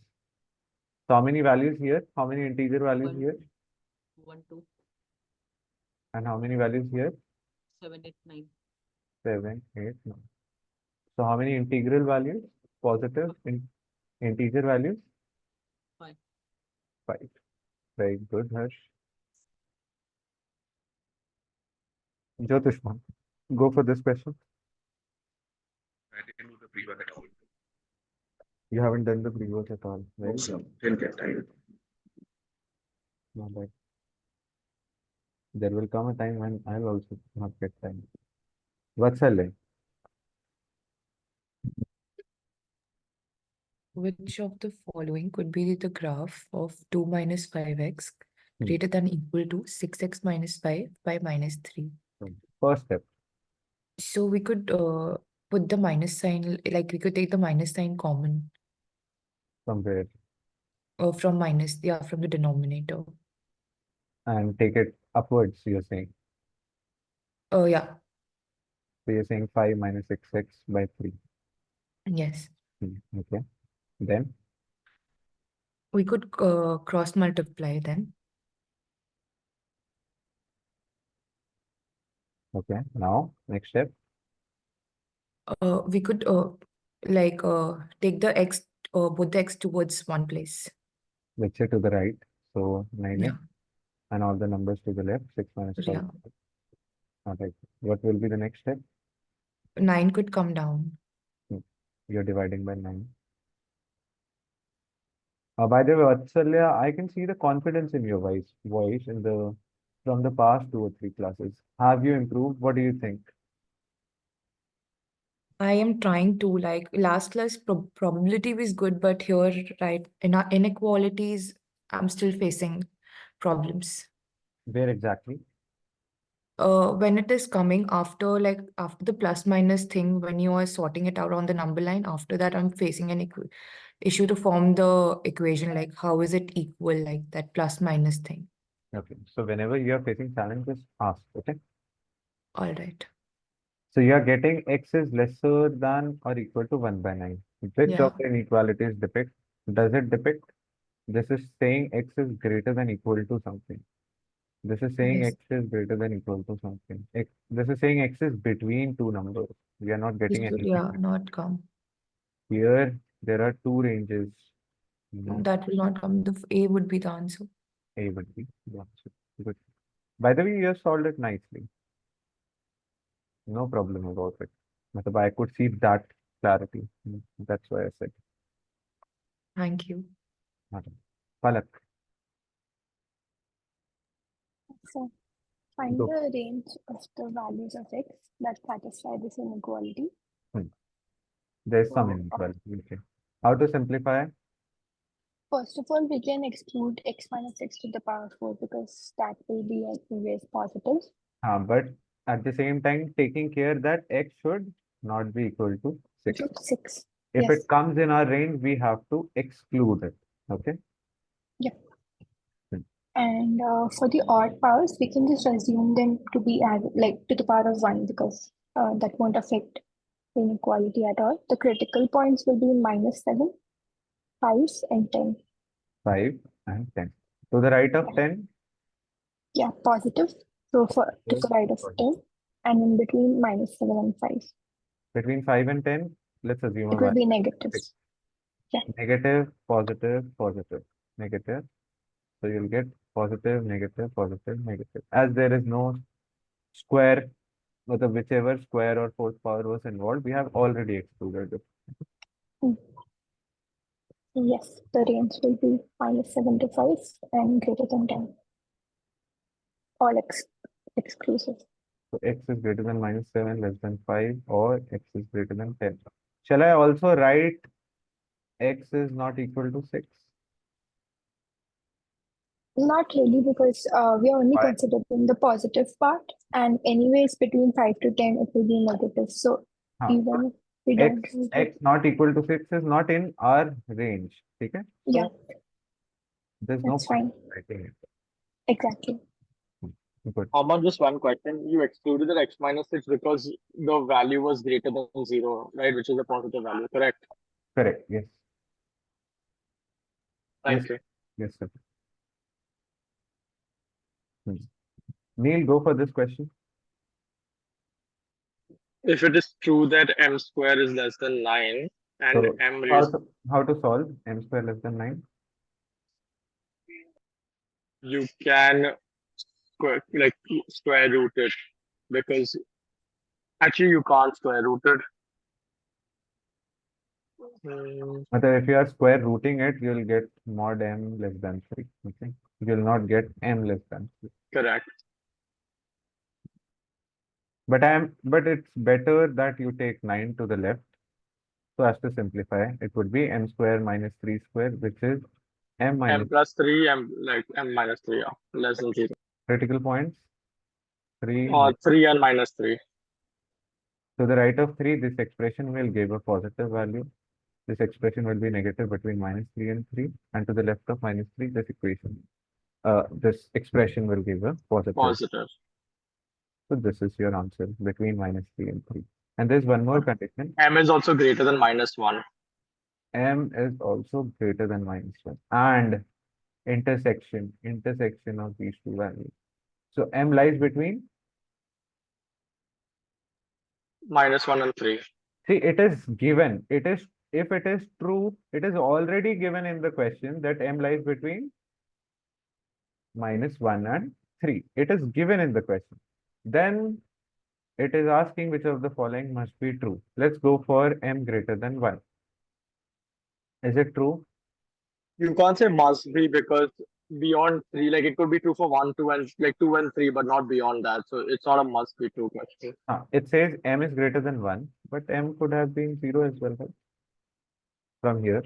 So how many values here? How many integer values One, here? 1, 2, And how many values here? 7, 8, 9. 7, 8, 9. So how many integral values? Positive integer values? 5. 5. Very good, Harsh. Jyotishman, go for this question. I didn't do the pre-work at all. You haven't done the pre-work at all, right? No, sir. Didn't get time. Not bad. There will come a time when I'll also not get time. Vatsalya, Which of the following could be the graph of 2 minus 5x Hmm. greater than equal to 6x minus 5 by minus 3? first step. So we could put the minus sign, like we could take the minus sign common From where? from minus, yeah, from the denominator. And take it upwards, you're saying. Oh, yeah, So you're saying 5 minus 6x by 3. yes. Okay. Then, We could cross multiply then. okay. Now, next step. We could like take the x, both the x towards one place. Let's say to the right. So 9x Yeah, and all the numbers to the left. 6 minus 5. yeah. All right. What will be the next step? 9 could come down. You're dividing by 9. By the way, Vatsalya, I can see the confidence in your voice in the from the past 2 or 3 classes. Have you improved? What do you think? I am trying to, like, last class probability was good, but here, right, in our inequalities, I'm still facing problems. Where exactly? When it is coming after, like, after the plus minus thing, when you are sorting it out on the number line, after that, I'm facing an issue to form the equation, like, how is it equal, like that plus minus thing. Okay. So whenever you are facing challenges, ask. Okay. All right. So you are getting x is lesser than or equal to 1 by 9. Which Yeah. of the inequalities depict? Does it depict? This is saying x is greater than equal to something. This is saying Yes. x is greater than equal to something. This is saying x is between two numbers. We are not This getting will, anything. yeah, not come. Here, there are two ranges. No, That will not come. The A would be the answer. A would be. Yeah, so good. By the way, you have solved it nicely. No problem about it. Matlab, I could see that clarity. That's why I said. Thank you. Palak, So find go. the range of the values of x that satisfy this inequality. There's some So, inequality. Okay. How to simplify? first of all, we can exclude x minus x to the power 4 because that will be always positive. But at the same time, taking care that x should not be equal to 6. 6. If Yes. it comes in our range, we have to exclude it. Okay. And for the odd powers, we can just assume them to be added, like to the power of 1 because that won't affect the inequality at all. The critical points will be -7, 5, and 10. 5 and 10. To the right of 10, Yeah, positive. So to Yes, the right of positive. 10, and in between -7 and 5. Between 5 and 10, let's assume a It will value. be negative. 6. Yeah. Negative, positive, positive, negative. So you'll get positive, negative, positive, negative. As there is no square, whichever square or fourth power was involved, we have already excluded it. Yes, the range will be -75 and greater than 10. All exclusive. So x is greater than -7, less than 5, or x is greater than 10. Shall I also write x is not equal to 6? Not really, because we are only Why? considering the positive part, and anyways, between 5 to 10, it will be negative. So Huh. even We x don't use x it. not equal to 6 is not in our range. Okay? Yeah, There's no that's point fine. writing it. Exactly. Good. Aman, just one question. You excluded the x minus 6 because the value was greater than 0, right? Which is a positive value, correct? Correct. Yes. Thank Yes. you. Yes, sir. Neil, go for this question. If it is true that m square is less than 9 and So m raised, how to solve m square less than 9? you can square root it because actually you can't square root it. But if you are square rooting it, you'll get mod m less than 3. Okay. You'll not get m less than 3. Correct. But it's better that you take 9 to the left. So as to simplify, it would be m square minus 3 square, which is m minus M plus 3, m minus 3, yeah, less than 0. critical points. 3 Or 3 and minus 3. to the right of 3, this expression will give a positive value. This expression will be negative between minus 3 and 3. And to the left of minus 3, this expression will give a positive. Positive. So this is your answer between minus 3 and 3. And there's one more condition. M is also greater than minus 1. M is also greater than minus 1. And intersection of these two values. So M lies between? Minus 1 and 3. See, it is given. If it is true, it is already given in the question that M lies between minus 1 and 3. It is given in the question. Then it is asking which of the following must be true. Let's go for M greater than 1. Is it true? You can't say must be because beyond 3, like it could be true for 1, 2, and 2 and 3, but not beyond that. So it's not a must be true question. It says M is greater than 1, but M could have been 0 as well, right? From here.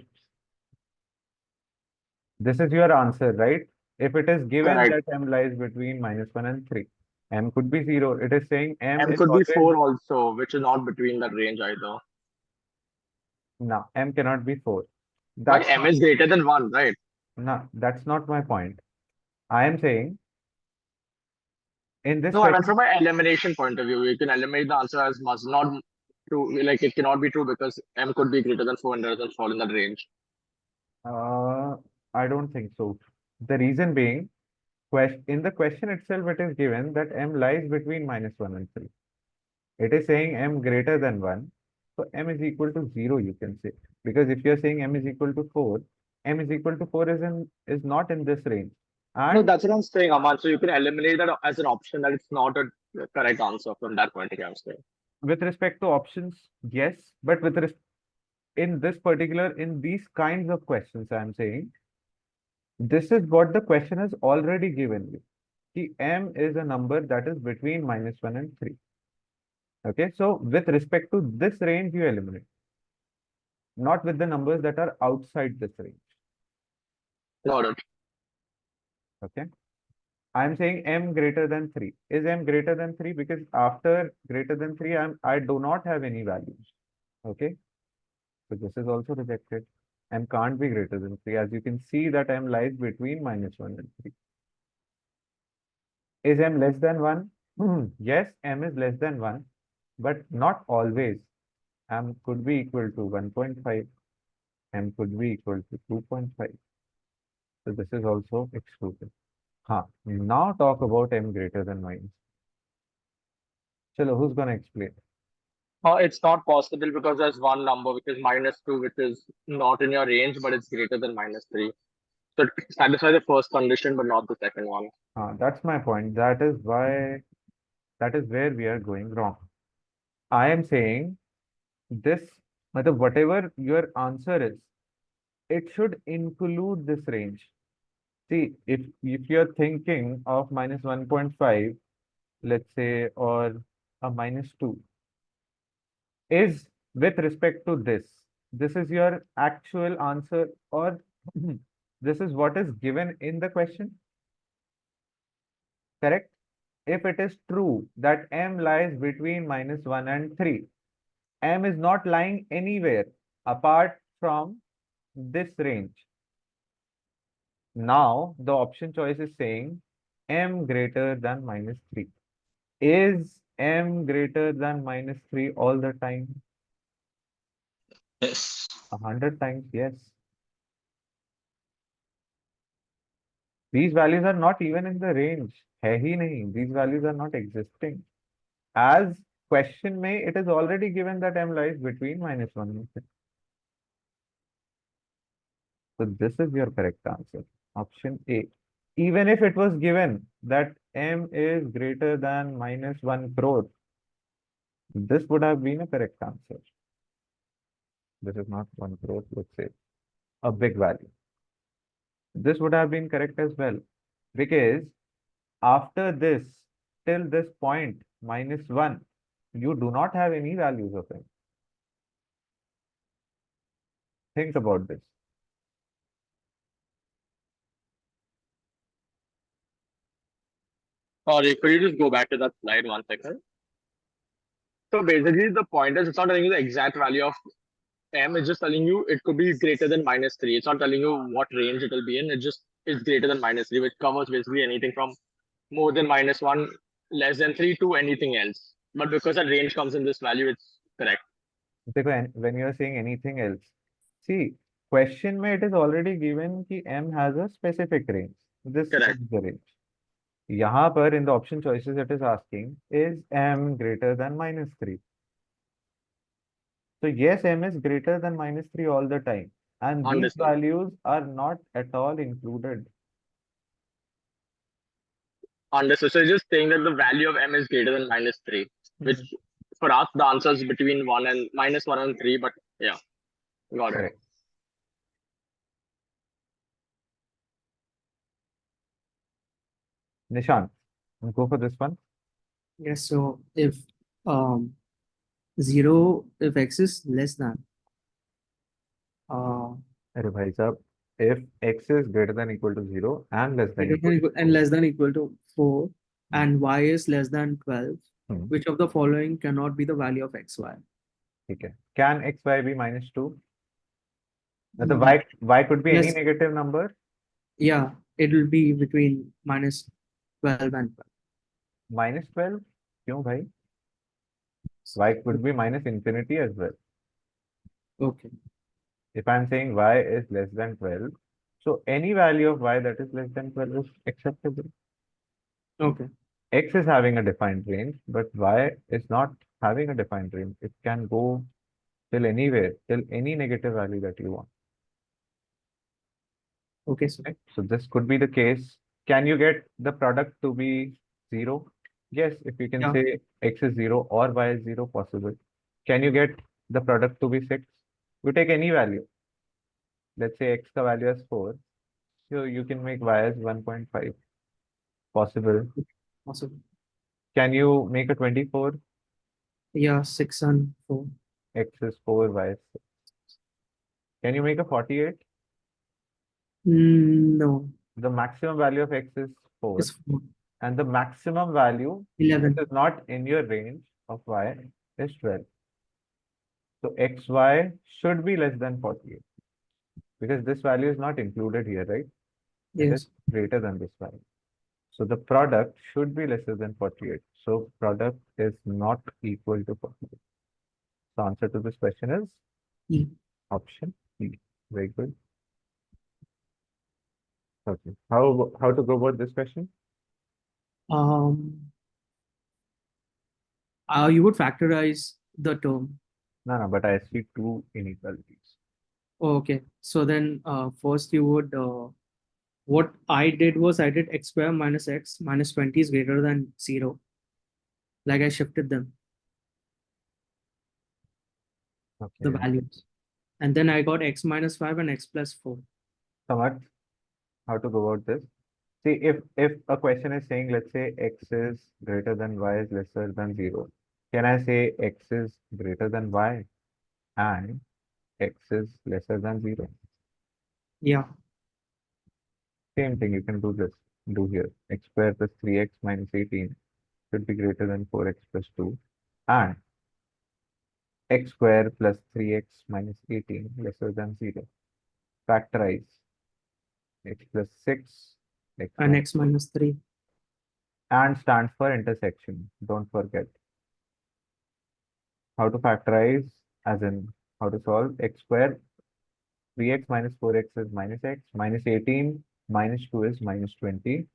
This is your answer, right? If it is given Correct. that M lies between minus 1 and 3, M could be 0. It is saying M M is could be always 4 also, which is not between that range either. no, M cannot be 4. But That's M not, is greater than 1, right? no, that's not my point. I am saying in this No, I meant question, from an elimination point of view. You can eliminate the answer as must not true. Like it cannot be true because M could be greater than 4 and doesn't fall in that range. I don't think so. The reason being, in the question itself, it is given that M lies between minus 1 and 3. It is saying M greater than 1. So M is equal to 0, you can say. Because if you're saying M is equal to 4, M is equal to 4 is not in this range. No, And that's what I'm saying, Aman. So you can eliminate that as an option that it's not a correct answer from that point of view, I'm saying. with respect to options, yes. But in this particular, in these kinds of questions, I'm saying, this is what the question has already given you. The M is a number that is between minus 1 and 3. Okay, so with respect to this range, you eliminate, not with the numbers that are outside this range. Got it. Okay, I'm saying M greater than 3. Is M greater than 3? Because after greater than 3, I do not have any values. Okay, so this is also rejected. M can't be greater than 3. As you can see that M lies between minus 1 and 3. Is M less than 1? Yes, M is less than 1, but not always. M could be equal to 1.5. M could be equal to 2.5. So this is also excluded. Now talk about M greater than minus. Chalo, who's going to explain? It's not possible because there's one number which is minus 2, which is not in your range, but it's greater than minus 3. So it satisfies the first condition, but not the second one. That's my point. That is where we are going wrong. I am saying this, whatever your answer is, it should include this range. See, if you're thinking of minus 1.5, let's say, or a minus 2, is with respect to this is your actual answer, or this is what is given in the question? Correct? If it is true that M lies between minus 1 and 3, M is not lying anywhere apart from this range. Now the option choice is saying M greater than -3. Is M greater than -3 all the time? Yes. 100 times, yes. These values are not even in the range. है ही नहीं. These values are not existing. As question में, it is already given that M lies between -1 and 6. So this is your correct answer. Option A. Even if it was given that M is greater than -1 crore, this would have been a correct answer. This is not 1 crore, let's say a big value. This would have been correct as well, because after this, till this point, -1, you do not have any values of M. Think about this. Sorry, could you just go back to that slide 1 second? So basically, the point is it's not telling you the exact value of M. It's just telling you it could be greater than -3. It's not telling you what range it will be in. It just is greater than -3, which covers basically anything from more than -1, less than 3 to anything else. But because that range comes in this value, it's correct. When you are saying anything else, see, question में it is already given कि M has a specific range. This Correct. is the range. यहाँ पर in the option choices it is asking, is M greater than -3? So yes, M is greater than -3 all the time. And these Understood. values are not at all included. Understood. So it's just saying that the value of M is greater than -3, which for us the answer is between -1 and 3. But yeah, got it. Correct. Nishant, go for this one. Yes, so if um if x is less than अरे भाई साहब, if x is greater than equal to 0 and less than equal to and less than equal to 4 and y is less than 12, Hmm. which of the following cannot be the value of xy? ठीक है. Can xy be -2? The Mm, y could be any yes. negative number. Yeah, it will be between -12 and 12. -12? क्यों भाई? Y could be -infinity as well. Okay. If I'm saying y is less than 12, so any value of y that is less than 12 is acceptable. Okay. X is having a defined range, but y is not having a defined range. It can go till anywhere, till any negative value that you want. Okay, so Right? So this could be the case. Can you get the product to be 0? Yes, if you can Yeah. say x is 0 or y is 0, possible. Can you get the product to be 6? You take any value. Let's say x ka value is 4. So you can make y as 1.5. Possible. possible. Can you make a 24? Yeah, 6 and 4. X is 4, y is 6. Can you make a 48? No, The maximum value of x is 4. it's 4. And the maximum value 11. that is not in your range of y is 12. So xy should be less than 48, because this value is not included here, right? It is Yes. greater than this value. So the product should be lesser than 48. So product is not equal to 48. The answer to this question is E. option E. Very good. Okay. How to go about this question? You would factorize the term. No, but I see two inequalities. Okay, so then first you would what I did was I did x square minus x minus 20 is greater than 0. Like I shifted them, the Okay. values. And then I got x minus 5 and x plus 4. Samarth, how to go about this? See, if a question is saying, let's say x is greater than y is lesser than 0, can I say x is greater than y and x is lesser than 0? Yeah. Same thing, you can do here. X square plus 3x minus 18 should be greater than 4x plus 2. And x square plus 3x minus 18 lesser than 0. Factorize x plus 6, x And minus x minus 3. and stands for intersection. Don't forget. How to factorize, as in how to solve x square. 3x minus 4x is minus x, minus 18, minus 2 is minus 20.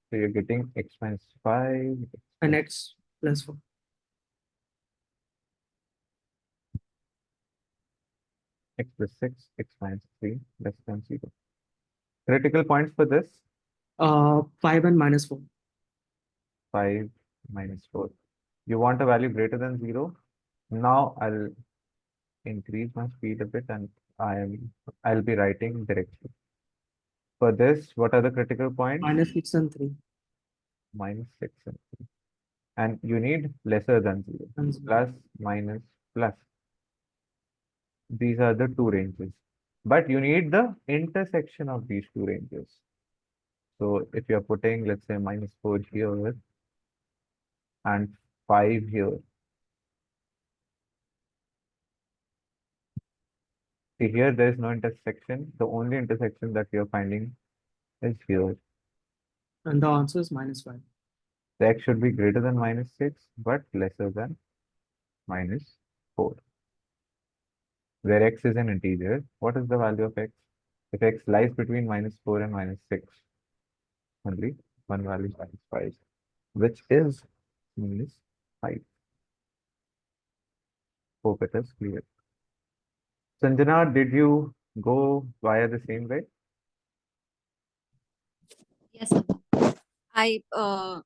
So you're getting x minus 5, And x plus 4. x plus 6, x minus 3, less than 0. Critical points for this, 5 and minus 4. 5 minus 4. You want a value greater than 0. Now I'll increase my speed a bit and I'll be writing directly. For this, what are the critical points? Minus 6 and 3. Minus 6 and 3. And you need lesser than 0. And 0. Plus, minus, plus. These are the two ranges. But you need the intersection of these two ranges. So if you're putting, let's say, minus 4 here and 5 here. See, here there is no intersection. The only intersection that you're finding is here. And the answer is minus 5. The x should be greater than minus 6, but lesser than minus 4. Where x is an integer, what is the value of x? If x lies between minus 4 and minus 6, only one value is minus 5, which is minus 5. Hope it is clear. Sanjana, did you go via the same way? Yes, Aman.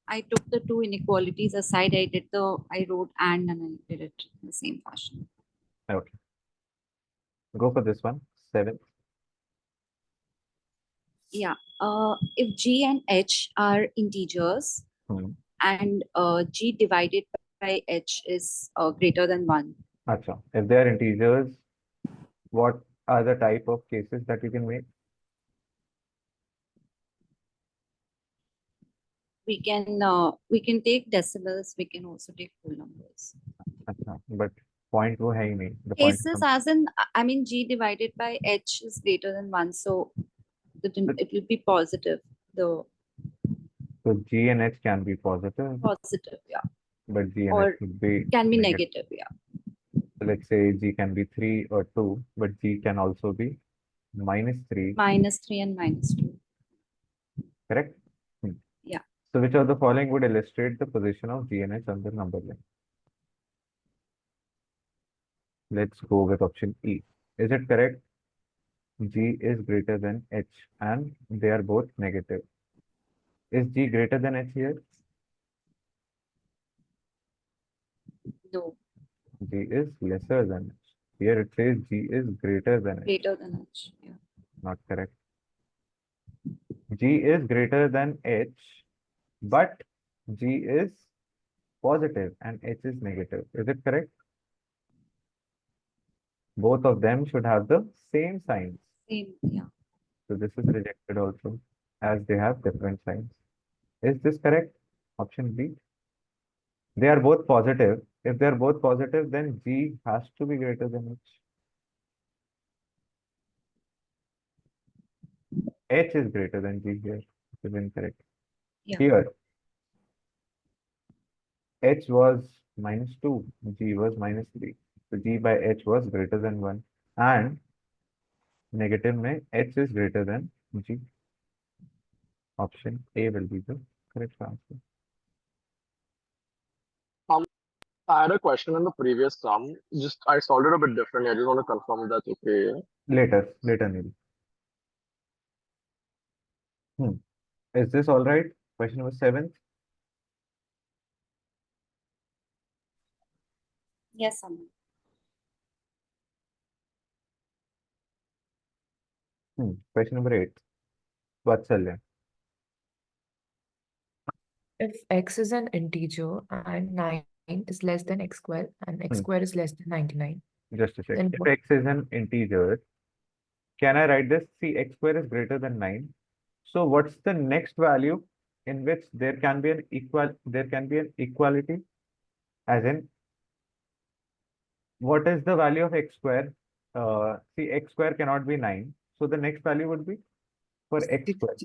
I took the two inequalities aside. I wrote and I did it in the same fashion. Okay. Go for this one. 7. Yeah. If G and H are integers and G divided by H is greater than 1. Acha. If they are integers, what are the type of cases that you can make? We can take decimals. We can also take whole numbers. Acha. But point wo hai hi nahi. The point Cases as in, I mean, G divided by H is greater than 1. So it will be positive. So G and H can be positive. Positive, yeah. But G and Or H could be can be negative, yeah. So let's say G can be 3 or 2, but G can also be minus 3. Minus 3 and minus 2. Correct? Yeah. So which of the following would illustrate the position of G and H on the number line? Let's go with option E. Is it correct? G is greater than H and they are both negative. Is G greater than H here? No. G is lesser than H. Here it says G is greater than H. Greater than H, yeah. Not correct. G is greater than H, but G is positive and H is negative. Is it correct? Both of them should have the same signs. Same, yeah. So this is rejected also as they have different signs. Is this correct? Option B. They are both positive. If they are both positive, then G has to be greater than H. H is greater than G here. This is incorrect. Yeah. Here, H was minus 2, G was minus 3. So G by H was greater than 1. And negative mein H is greater than G. Option A will be the correct answer. I had a question on the previous sum. Just I solved it a bit differently. I just want to confirm that's okay. Later, Neil. Is this all right? Question number 7. Yes, Aman. Question number 8. Vatsalya. If x is an integer and 9 is less than x square and x square is less than 99, Just a check. then If what? x is an integer, can I write this? See, x square is greater than 9. So what's the next value in which there can be an equality? As in, what is the value of x square? See, x square cannot be 9. So the next value would be for x square,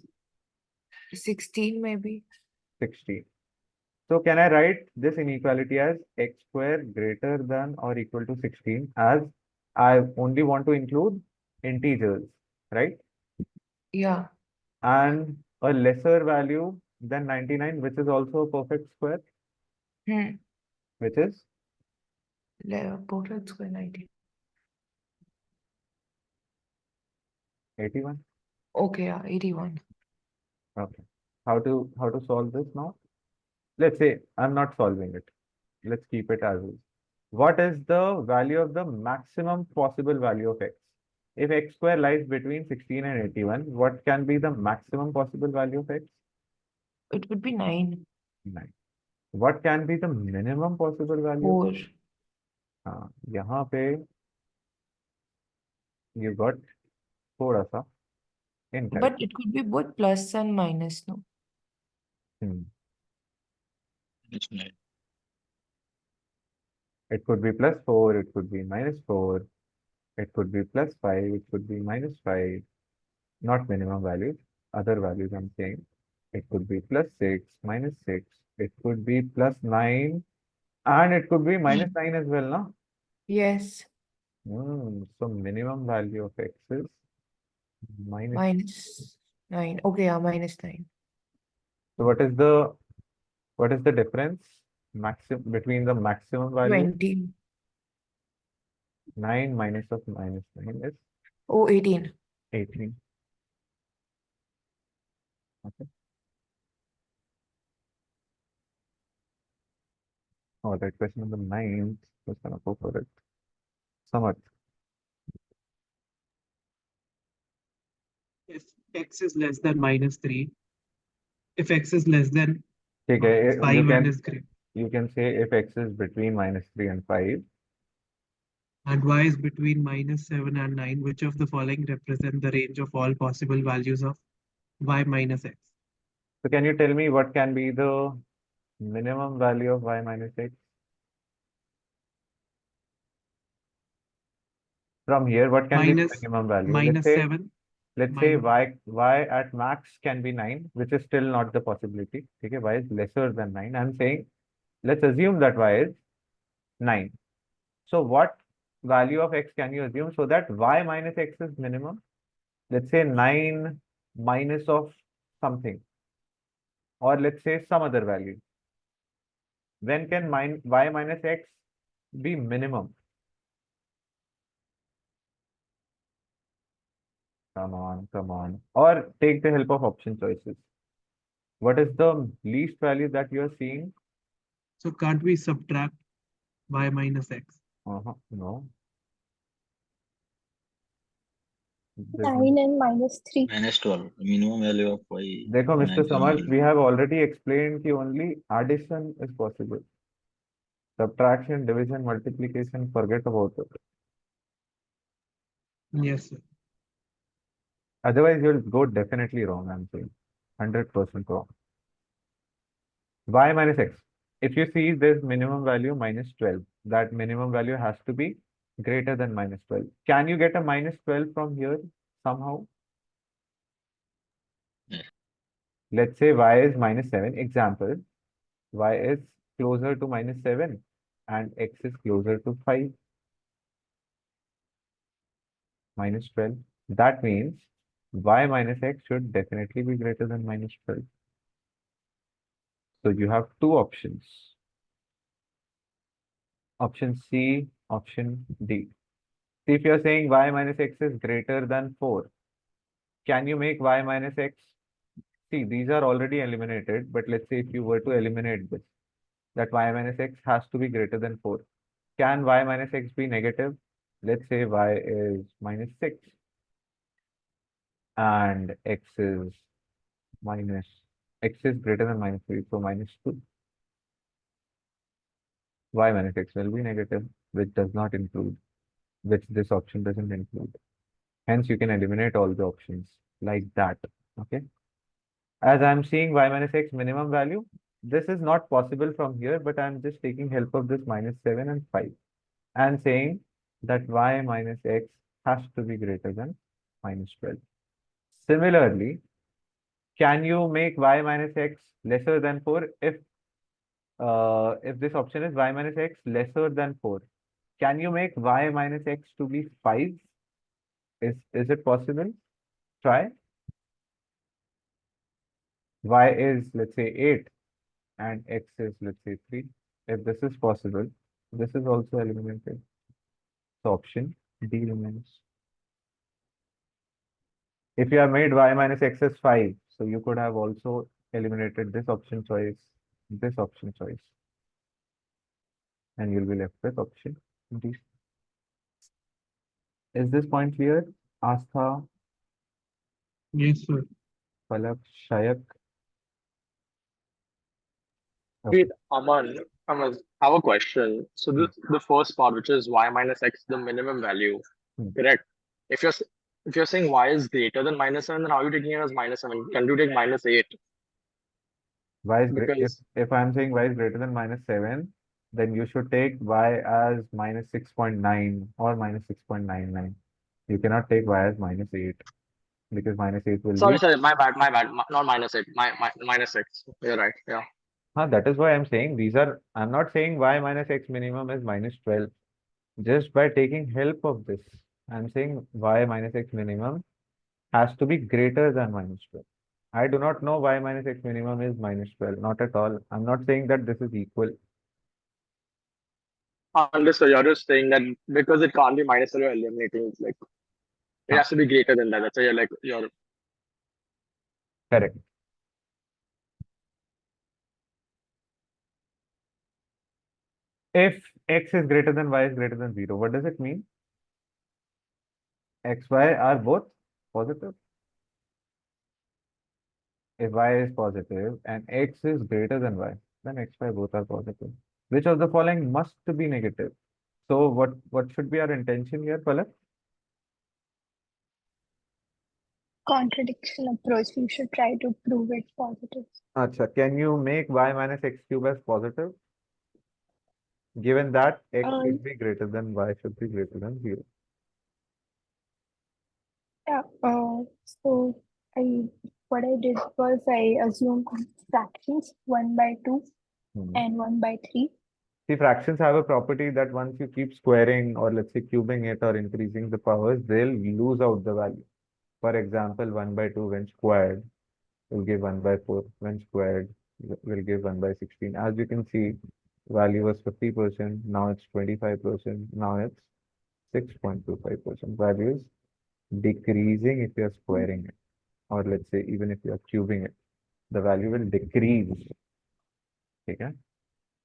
16 maybe. 16. So can I write this inequality as x square greater than or equal to 16, as I only want to include integers, right? Yeah. And a lesser value than 99, which is also a perfect square, which is Perfect square 90. 81. Okay, yeah, 81. Okay. How to solve this now? Let's say I'm not solving it. Let's keep it as is. What is the value of the maximum possible value of x? If x square lies between 16 and 81, what can be the maximum possible value of x? It would be 9. 9. What can be the minimum possible value? 4. हाँ, यहाँ पे you got थोड़ा सा incorrect. But it could be both plus and minus, no? Hmm. It's nine. It could be +4, it could be -4, it could be +5, it could be -5. Not minimum values, other values I'm saying. It could be +6, -6, it could be +9, and it could be -9 as well, no? Yes. So minimum value of x is minus. Minus 9. Okay, yeah, minus 9. So what is the difference maximum between the maximum value? 20. 9 minus of -9 is Oh, 18. 18. Okay. All right, question number 9. Just gonna go for it. Samarth. If x is less than -3, if x is less than ठीक है, 5 and is greater, you can say if x is between -3 and 5. and y is between -7 and 9, which of the following represent the range of all possible values of y minus x? So can you tell me what can be the minimum value of y minus x? From here, what can be the Minus minimum value? -7. Let's say minus- y at max can be 9, which is still not the possibility. Okay, y is lesser than 9. I'm saying, let's assume that y is 9. So what value of x can you assume so that y minus x is minimum? Let's say 9 minus of something, or let's say some other value. When can y minus x be minimum? Come on. Or take the help of option choices. What is the least value that you are seeing? So can't we subtract y minus x? No. 9 and -3. -12. Minimum value of y. देखो, Mr. 9 Samarth, we have already explained that only addition is possible. Subtraction, division, multiplication, forget about it. Yes, sir. Otherwise, you'll go definitely wrong, I'm saying. 100% wrong. Y minus x. If you see this minimum value -12, that minimum value has to be greater than -12. Can you get a -12 from here somehow? Yes. Let's say y is -7. Example, y is closer to -7 and x is closer to 5. -12. That means y minus x should definitely be greater than -12. So you have two options. Option C, option D. See, if you're saying y minus x is greater than 4, can you make y minus x? See, these are already eliminated, but let's say if you were to eliminate this, that y minus x has to be greater than 4. Can y minus x be negative? Let's say y is -6 and x is greater than -3, so -2. Y minus x will be negative, which does not include, which this option doesn't include. Hence, you can eliminate all the options like that. Okay. As I'm seeing y minus x minimum value, this is not possible from here, but I'm just taking help of this -7 and 5. and saying that y minus x has to be greater than minus 12. Similarly, can you make y minus x lesser than 4 if this option is y minus x lesser than 4? Can you make y minus x to be 5? Is it possible? Try. Y is, let's say, 8 and x is, let's say, 3. If this is possible, this is also eliminated. So option D remains. If you have made y minus x as 5, so you could have also eliminated this option choice, this option choice, and you'll be left with option D. Is this point clear? Astha, Yes, sir. Palak, Shayak? Wait, Aman, I have a question. So this the first part, which is y minus x, the minimum value, Hmm. correct? If you're if you're saying y is greater than -7, then how are you taking it as -7? Can you take -8? Y is great. Because If I'm saying y is greater than -7, then you should take y as -6.9 or -6.99. You cannot take y as -8 because -8 will be. sorry, my bad, not -8, my -6. You're right, yeah. That is why I'm saying I'm not saying y minus x minimum is -12. Just by taking help of this, I'm saying y minus x minimum has to be greater than -12. I do not know y minus x minimum is -12. Not at all. I'm not saying that this is equal. Understood. You're just saying that because it can't be -12, you're eliminating it, like it has to be greater than that. That's why you're Correct. If x is greater than y is greater than 0, what does it mean? X, y are both positive. If y is positive and x is greater than y, then x, y both are positive. Which of the following must be negative? So what should be our intention here, Palak? Contradiction approach. We should try to prove it positive. Acha, can you make y minus x cube as positive? Given that x Uh, should be greater than y should be greater than 0. yeah. So what I did was I assumed fractions 1/2 and 1/3. See, fractions have a property that once you keep squaring or let's say cubing it or increasing the powers, they'll lose out the value. For example, 1/2 when squared will give 1/4. When squared will give 1/16. As you can see, value was 50%. Now it's 25%. Now it's 6.25%. Value is decreasing if you're squaring it, or let's say even if you're cubing it, the value will decrease. Okay.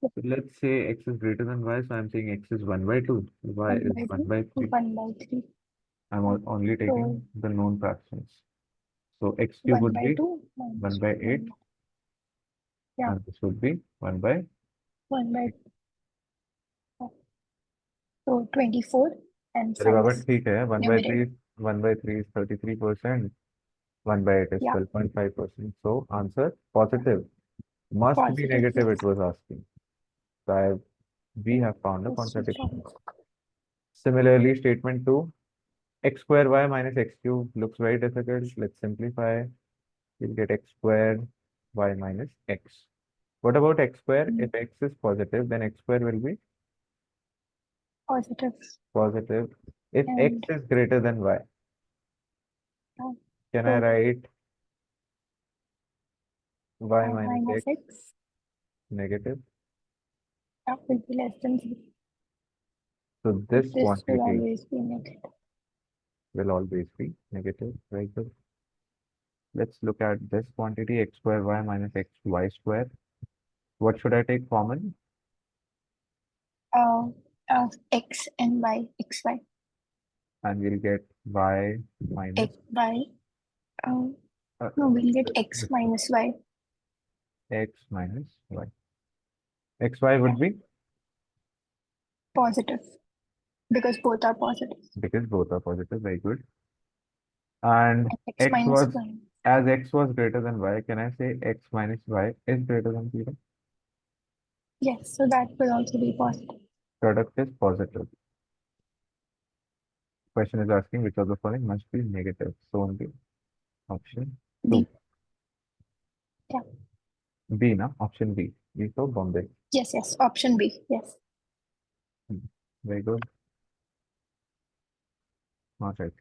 So let's say x is greater than y, so I'm saying x is 1/2, y is 1/3. 1/3. I'm only taking the known fractions. So x cube would be 1/8, Yeah. and this would be 1/. 1/. So 24 and अरे बाबा 5 ठीक है 1/3 numerator. 1/3 is 33%, 1/8 is 12.5%. So answer positive. Must be Positive, negative, yes. it was asking. So we have found a contradiction. Similarly, statement 2, x square y minus x cube looks very difficult. Let's simplify. We'll get x squared y minus x. What about x square? If x is positive, then x square will be Positive. positive. If x And is greater than y, can I so write y minus minus x x negative? that will be less than 0. So this This will quantity always be negative. will always be negative. Very good. Let's look at this quantity x square y minus x y square. What should I take common? X and y, xy. And we'll get y minus Y. No, we'll get x minus y. x minus y. xy would be Positive. Because both are positive. because both are positive. Very good. And X minus y. as x was greater than y, can I say x minus y is greater than 0? Yes, so that will also be positive. product is positive. Question is asking which of the following must be negative. So only option B. 2. Yeah. B, na? Option B. B for Bombay. Yes. Option B. Yes. Very good. Not right.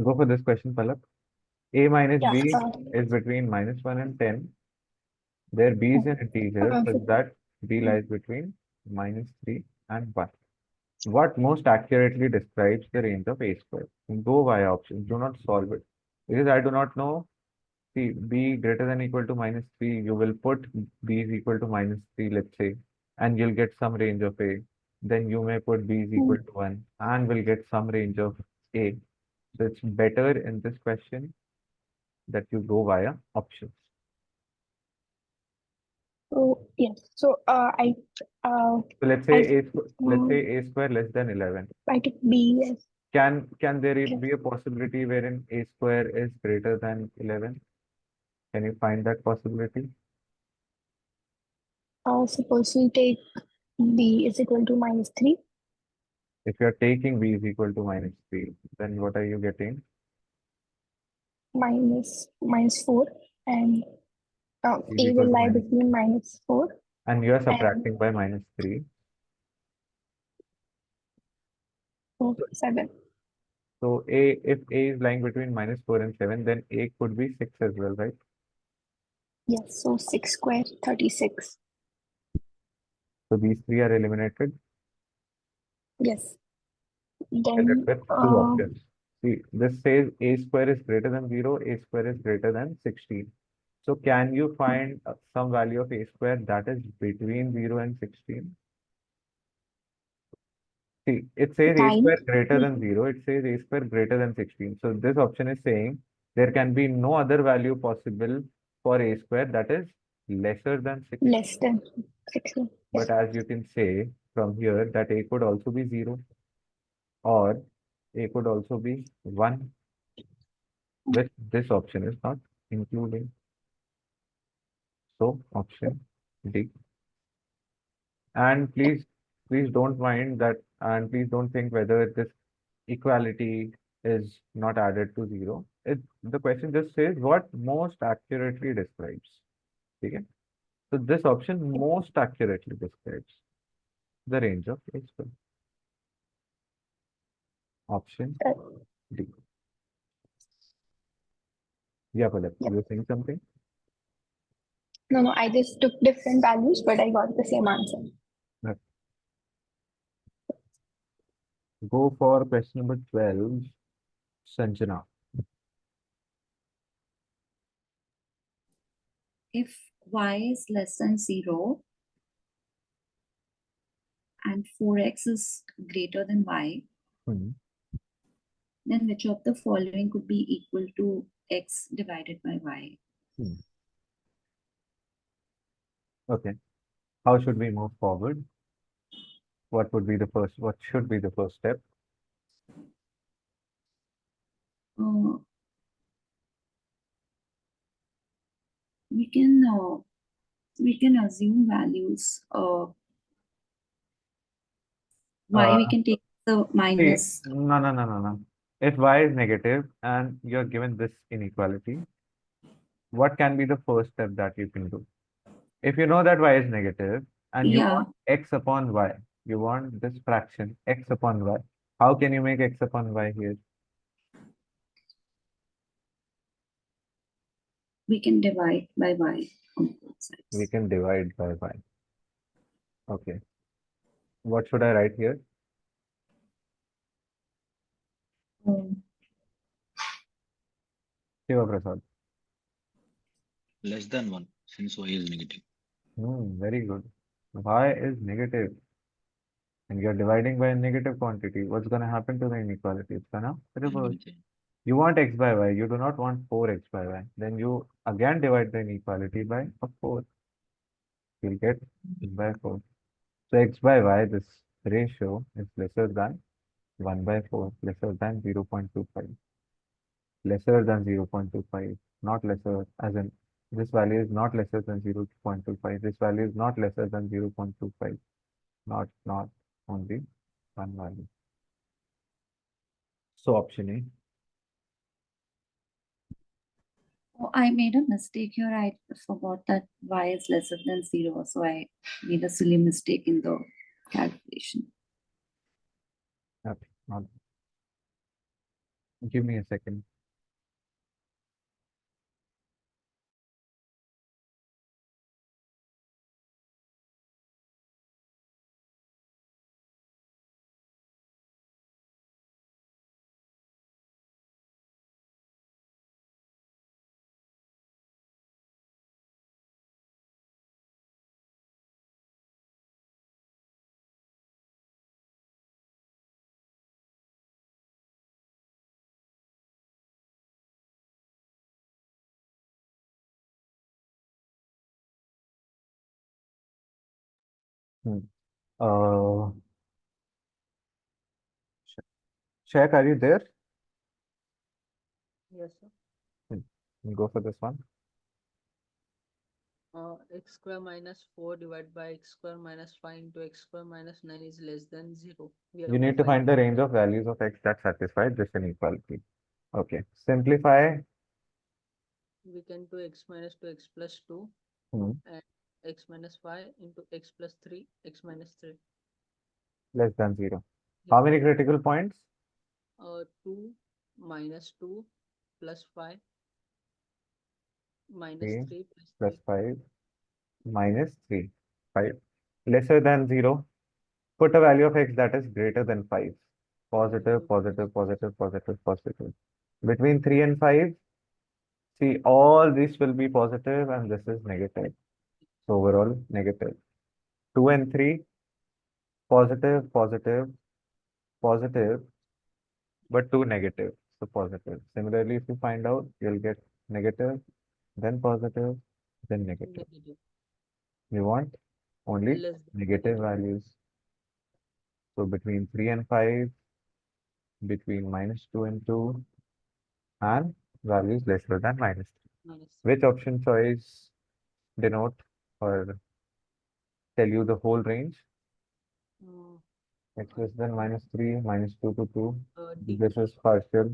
Go for this question, Palak. A minus Yeah. B is between -1 and 10. There B is an integer such that B lies between -3 and 1. What most accurately describes the range of A square? Go via options. Do not solve it. Because I do not know. See, B greater than equal to -3, you will put B is equal to -3, let's say, and you'll get some range of A. Then you may put B is equal to 1 and will get some range of A. So it's better in this question that you go via options. Oh, yes. So So let's say A square less than 11. I took B. Yes. Can there Okay. be a possibility wherein A square is greater than 11? Can you find that possibility? Suppose we take B is equal to -3. If you're taking B is equal to -3, then what are you getting? -4, and B is A equal will to lie -3. between -4 And you are and subtracting by -3. 7. So if A is lying between -4 and 7, then A could be 6 as well, right? Yes. So 6 square 36. So these three are eliminated. Yes. Left Then with two options. See, this says A square is greater than 0, A square is greater than 16. So can you find some value of A square that is between 0 and 16? See, it says A 9. square greater than 0, it says A square greater than 16. So this option is saying there can be no other value possible for A square that is lesser than 16. Less than 16. But as you can say from here that A could also be 0 or A could also be 1, which this option is not including. So option D. And please don't mind that, and please don't think whether this equality is not added to 0. The question just says what most accurately describes. Okay? So this option most accurately describes the range of A square. Option D. Yeah, Palak, Yep. you're saying something? No, I just took different values, but I got the same answer. No. Go for question number 12, Sanjana. If y is less than 0 and 4x is greater than y, Hmm. then which of the following could be equal to x divided by y? Okay. How should we move forward? What should be the first step? Uh, we can assume values. Y we can take the minus. No. If y is negative and you're given this inequality, what can be the first step that you can do? If you know that y is negative and you Yeah, want x upon y, you want this fraction x upon y. How can you make x upon y here? we can divide by y on both sides. We can divide by y. Okay. What should I write here? Shiva Prasad. Less than 1, since y is negative. Very good. Y is negative and you're dividing by a negative quantity. What's going to happen to the inequality? It's going to reverse. You want x by y, you do not want 4x by y. Then you again divide the inequality by a 4. You'll get x by 4. So x by y, this ratio is lesser than 1 by 4, lesser than 0.25. Lesser than 0.25, not lesser as in This value is not lesser than 0.25. This value is not lesser than 0.25. Not only one value. So option A. Oh, I made a mistake here. I forgot that y is lesser than 0. So I made a silly mistake in the calculation. Okay. Give me a second. Uh, Shaq, are you there? Yes, sir. Go for this one. X square minus 4 divided by x square minus 5 into x square minus 9 is less than 0. You need to find the range of values of x that satisfy this inequality. Okay. Simplify. We can do x minus 2 x plus 2 and x minus 5 into x plus 3 x minus 3. Less than 0. How many critical points? 2 minus 2 plus 5 minus 3 3 plus 5 minus 3. 5. Lesser than 0. Put a value of x that is greater than 5. Positive, positive, positive, positive, positive. Between 3 and 5, see, all these will be positive and this is negative. So overall, negative. 2 and 3, positive, positive, positive, but 2 negative. So positive. Similarly, if you find out, you'll get negative, then positive, then negative. We want only less than negative values. So between 3 and 5, between minus 2 and 2, and values lesser than minus 3. minus 3. Which option choice denote or tell you the whole range? X less than minus 3, minus 2 to 2. D. This is partial.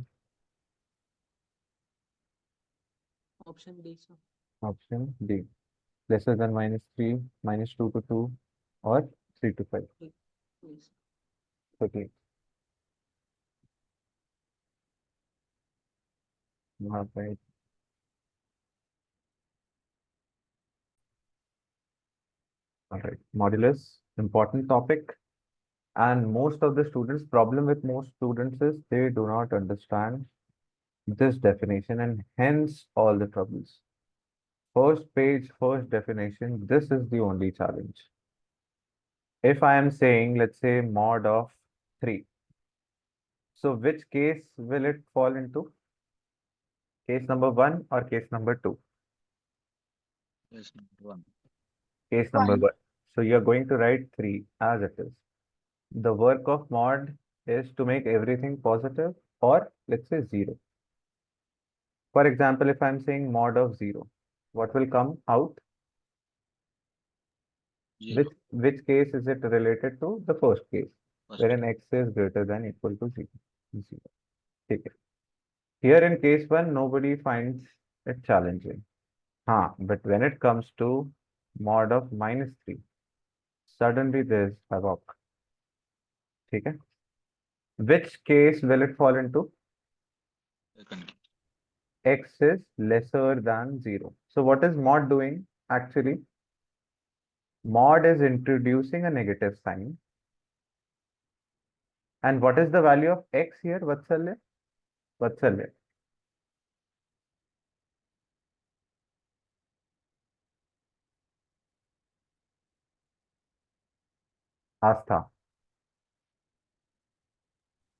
Option D, sir. Option D. Lesser than minus 3, minus 2 to 2, or 3 to 5. Yes. Okay. Not right. All right. Modulus, important topic. And most of the students, problem with most students is they do not understand this definition and hence all the troubles. First page, first definition, this is the only challenge. If I am saying, let's say mod of 3. So which case will it fall into? Case number 1 or case number 2? Yes, 1. Case number 1. So you're going to write 3 as it is. The work of mod is to make everything positive or let's say 0. For example, if I'm saying mod of 0, what will come out? 0. Which case is it related to? The first case, First. wherein x is greater than equal to 0. 0. Okay. Here in case 1, nobody finds it challenging. But when it comes to mod of minus 3, suddenly there's havoc. Okay. Which case will it fall into? Second. X is lesser than 0. So what is mod doing actually? Mod is introducing a negative sign. And what is the value of x here, Vatsalya? Vatsalya. Astha.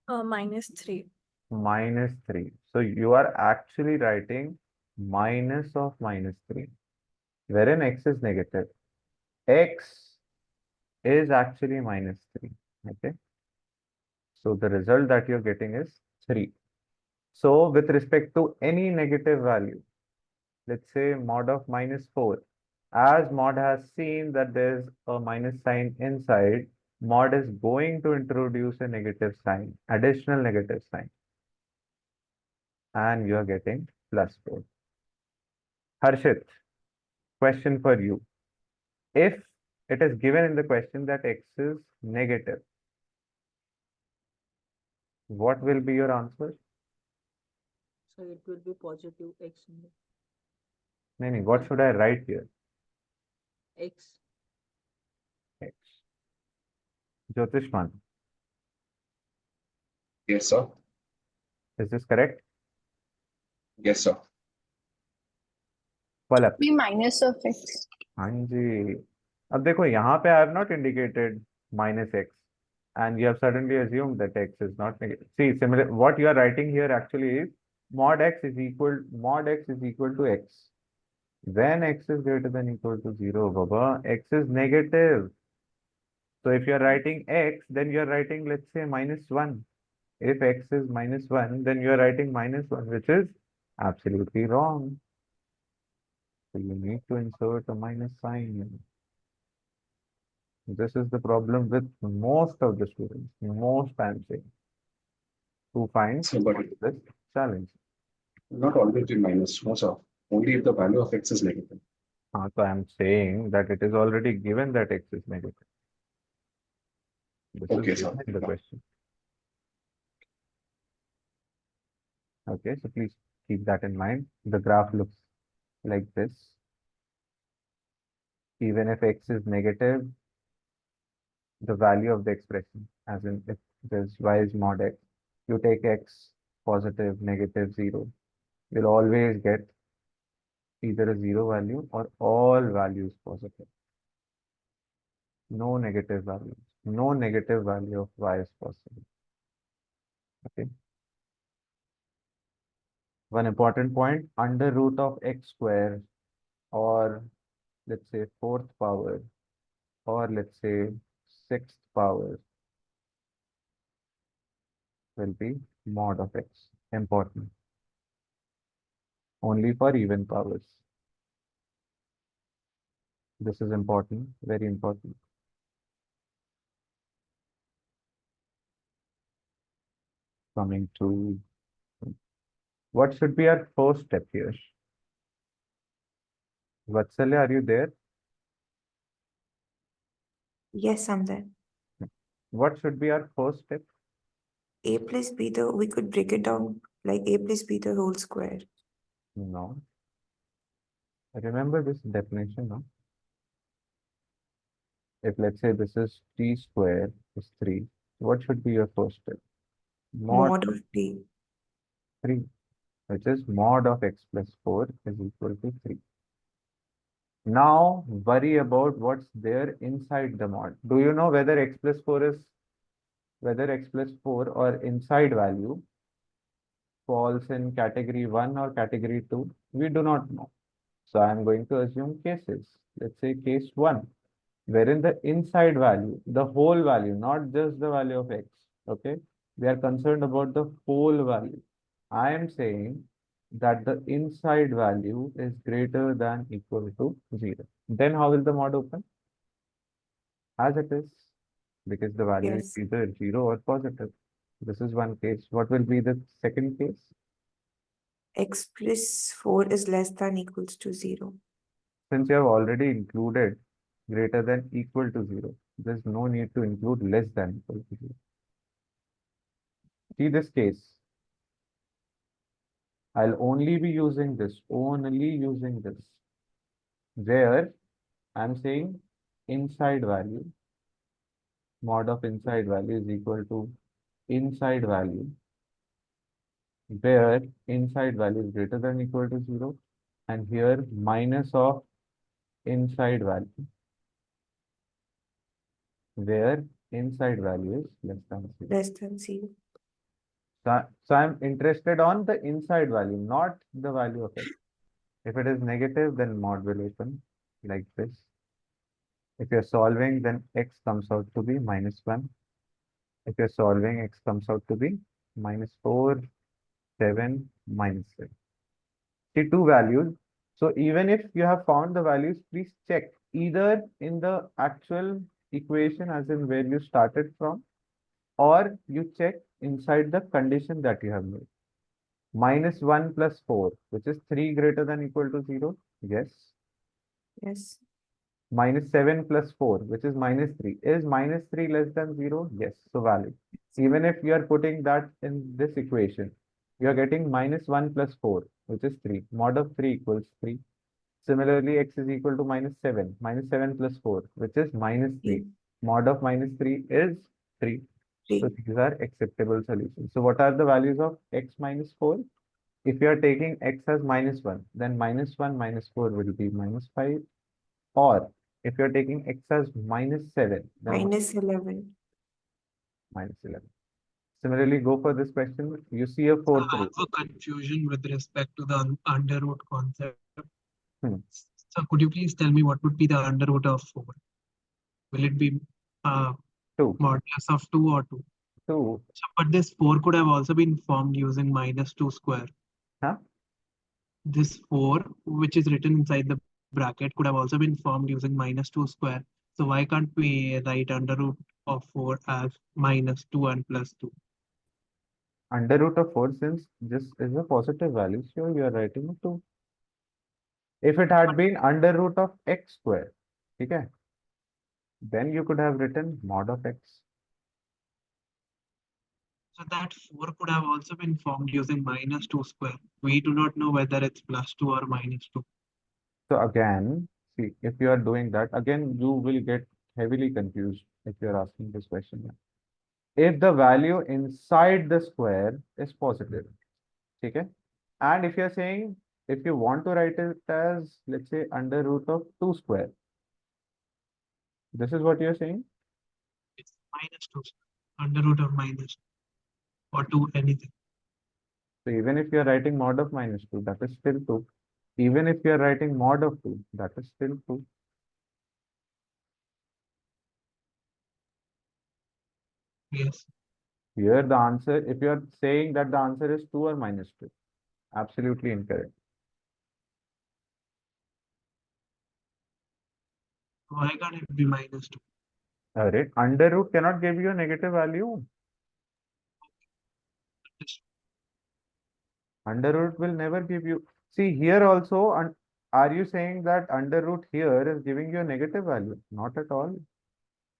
-3. Minus 3. So you are actually writing minus of minus 3, wherein x is negative. X is actually minus 3. Okay. So the result that you're getting is 3. So with respect to any negative value, let's say mod of -4. As mod has seen that there's a minus sign inside, mod is going to introduce a negative sign, additional negative sign, and you're getting +4. Harshit, question for you. If it is given in the question that x is negative, what will be your answer? So it will be positive x in Meaning, what should I write here? x. X. Jyotishman, Yes, sir. is this correct? Yes, sir. Palak. Be minus of x. हाँ जी. अब देखो यहाँ पे I have not indicated -x, and you have suddenly assumed that x is not negative. See, similar, what you are writing here actually is mod x is equal to x. When x is greater than equal to 0, Baba, x is negative. So if you are writing x, then you are writing, let's say, -1. If x is -1, then you are writing -1, which is absolutely wrong. So you need to insert a minus sign. This is the problem with most of the students, most I'm saying, who find So, but this challenge. not always be minus, no, sir. Only if the value of x is negative. So I'm saying that it is already given that x is negative. This Okay, is sir. given in the question. Okay, so please keep that in mind. The graph looks like this. Even if x is negative, the value of the expression, as in if this y is mod x, you take x positive, negative, 0, you'll always get either a 0 value or all values positive. No negative values. No negative value of y is possible. Okay. One important point, under root of x square, or let's say 4th power, or let's say 6th power, will be mod of x. Important. Only for even powers. This is important, very important. Coming to what should be our first step here? Vatsalya, are you there? Yes, I'm there. What should be our first step? A plus b, we could break it down like a plus b the whole square. No. Remember this definition, no? If let's say this is t square is 3, what should be your first step? Mod of t. 3, which is mod of x plus 4 is equal to 3. Now worry about what's there inside the mod. Do you know whether x plus 4 or inside value falls in category 1 or category 2? We do not know. So I'm going to assume cases. Let's say case 1, wherein the inside value, the whole value, not just the value of x, okay? We are concerned about the whole value. I am saying that the inside value is greater than equal to 0. Then how will the mod open? As it is, because the value is either 0 or positive. This is one case. What will be the second case? X plus 4 is less than equals to 0. Since you have already included greater than equal to 0, there's no need to include less than equal to 0. See this case. I'll only be using this, where I'm saying inside value, mod of inside value is equal to inside value, where inside value is greater than equal to 0, and here minus of inside value, where inside value is less than 0. Less than 0. So I'm interested on the inside value, not the value of x. If it is negative, then mod will open like this. If you're solving, then x comes out to be -1. If you're solving, x comes out to be -4, 7, -6. See two values. So even if you have found the values, please check either in the actual equation as in where you started from, or you check inside the condition that you have made. -1 plus 4, which is 3 greater than equal to 0. Yes. Yes. -7 plus 4, which is -3. Is -3 less than 0? Yes. So valid. Even if you are putting that in this equation, you are getting -1 plus 4, which is 3. Mod of 3 equals 3. Similarly, x is equal to -7. -7 plus 4, which is -3. Mod of -3 is 3. So these are acceptable solutions. So what are the values of x minus 4? If you are taking x as -1, then -1 minus 4 will be -5. Or if you're taking x as -7, then -11. -11. Similarly, go for this question. You see a I fourth have root. a confusion with respect to the under root concept. Hmm. So could you please tell me what would be the under root of 4? Will it be 2. modulus of 2 or 2? 2. So, but this 4 could have also been formed using -2 square. Huh? This 4, which is written inside the bracket, could have also been formed using -2 square. So why can't we write under root of 4 as -2 and +2? Under root of 4, since this is a positive value, so you are writing a 2. If it had been under root of x square, okay, then you could have written mod of x. So that 4 could have also been formed using -2 square. We do not know whether it's +2 or -2. So again, see, if you are doing that, again, you will get heavily confused if you are asking this question. If the value inside the square is positive, okay, and if you're saying, if you want to write it as, let's say, under root of 2 square, this is what you're saying. It's -2 square, under root of -2 or 2 anything. So even if you're writing mod of -2, that is still 2. Even if you're writing mod of 2, that is still 2. Yes. Here the answer, if you're saying that the answer is 2 or -2, absolutely incorrect. Why can't it be -2? Alright, under root cannot give you a negative value. Under root will never give you. See here also, are you saying that under root here is giving you a negative value? Not at all.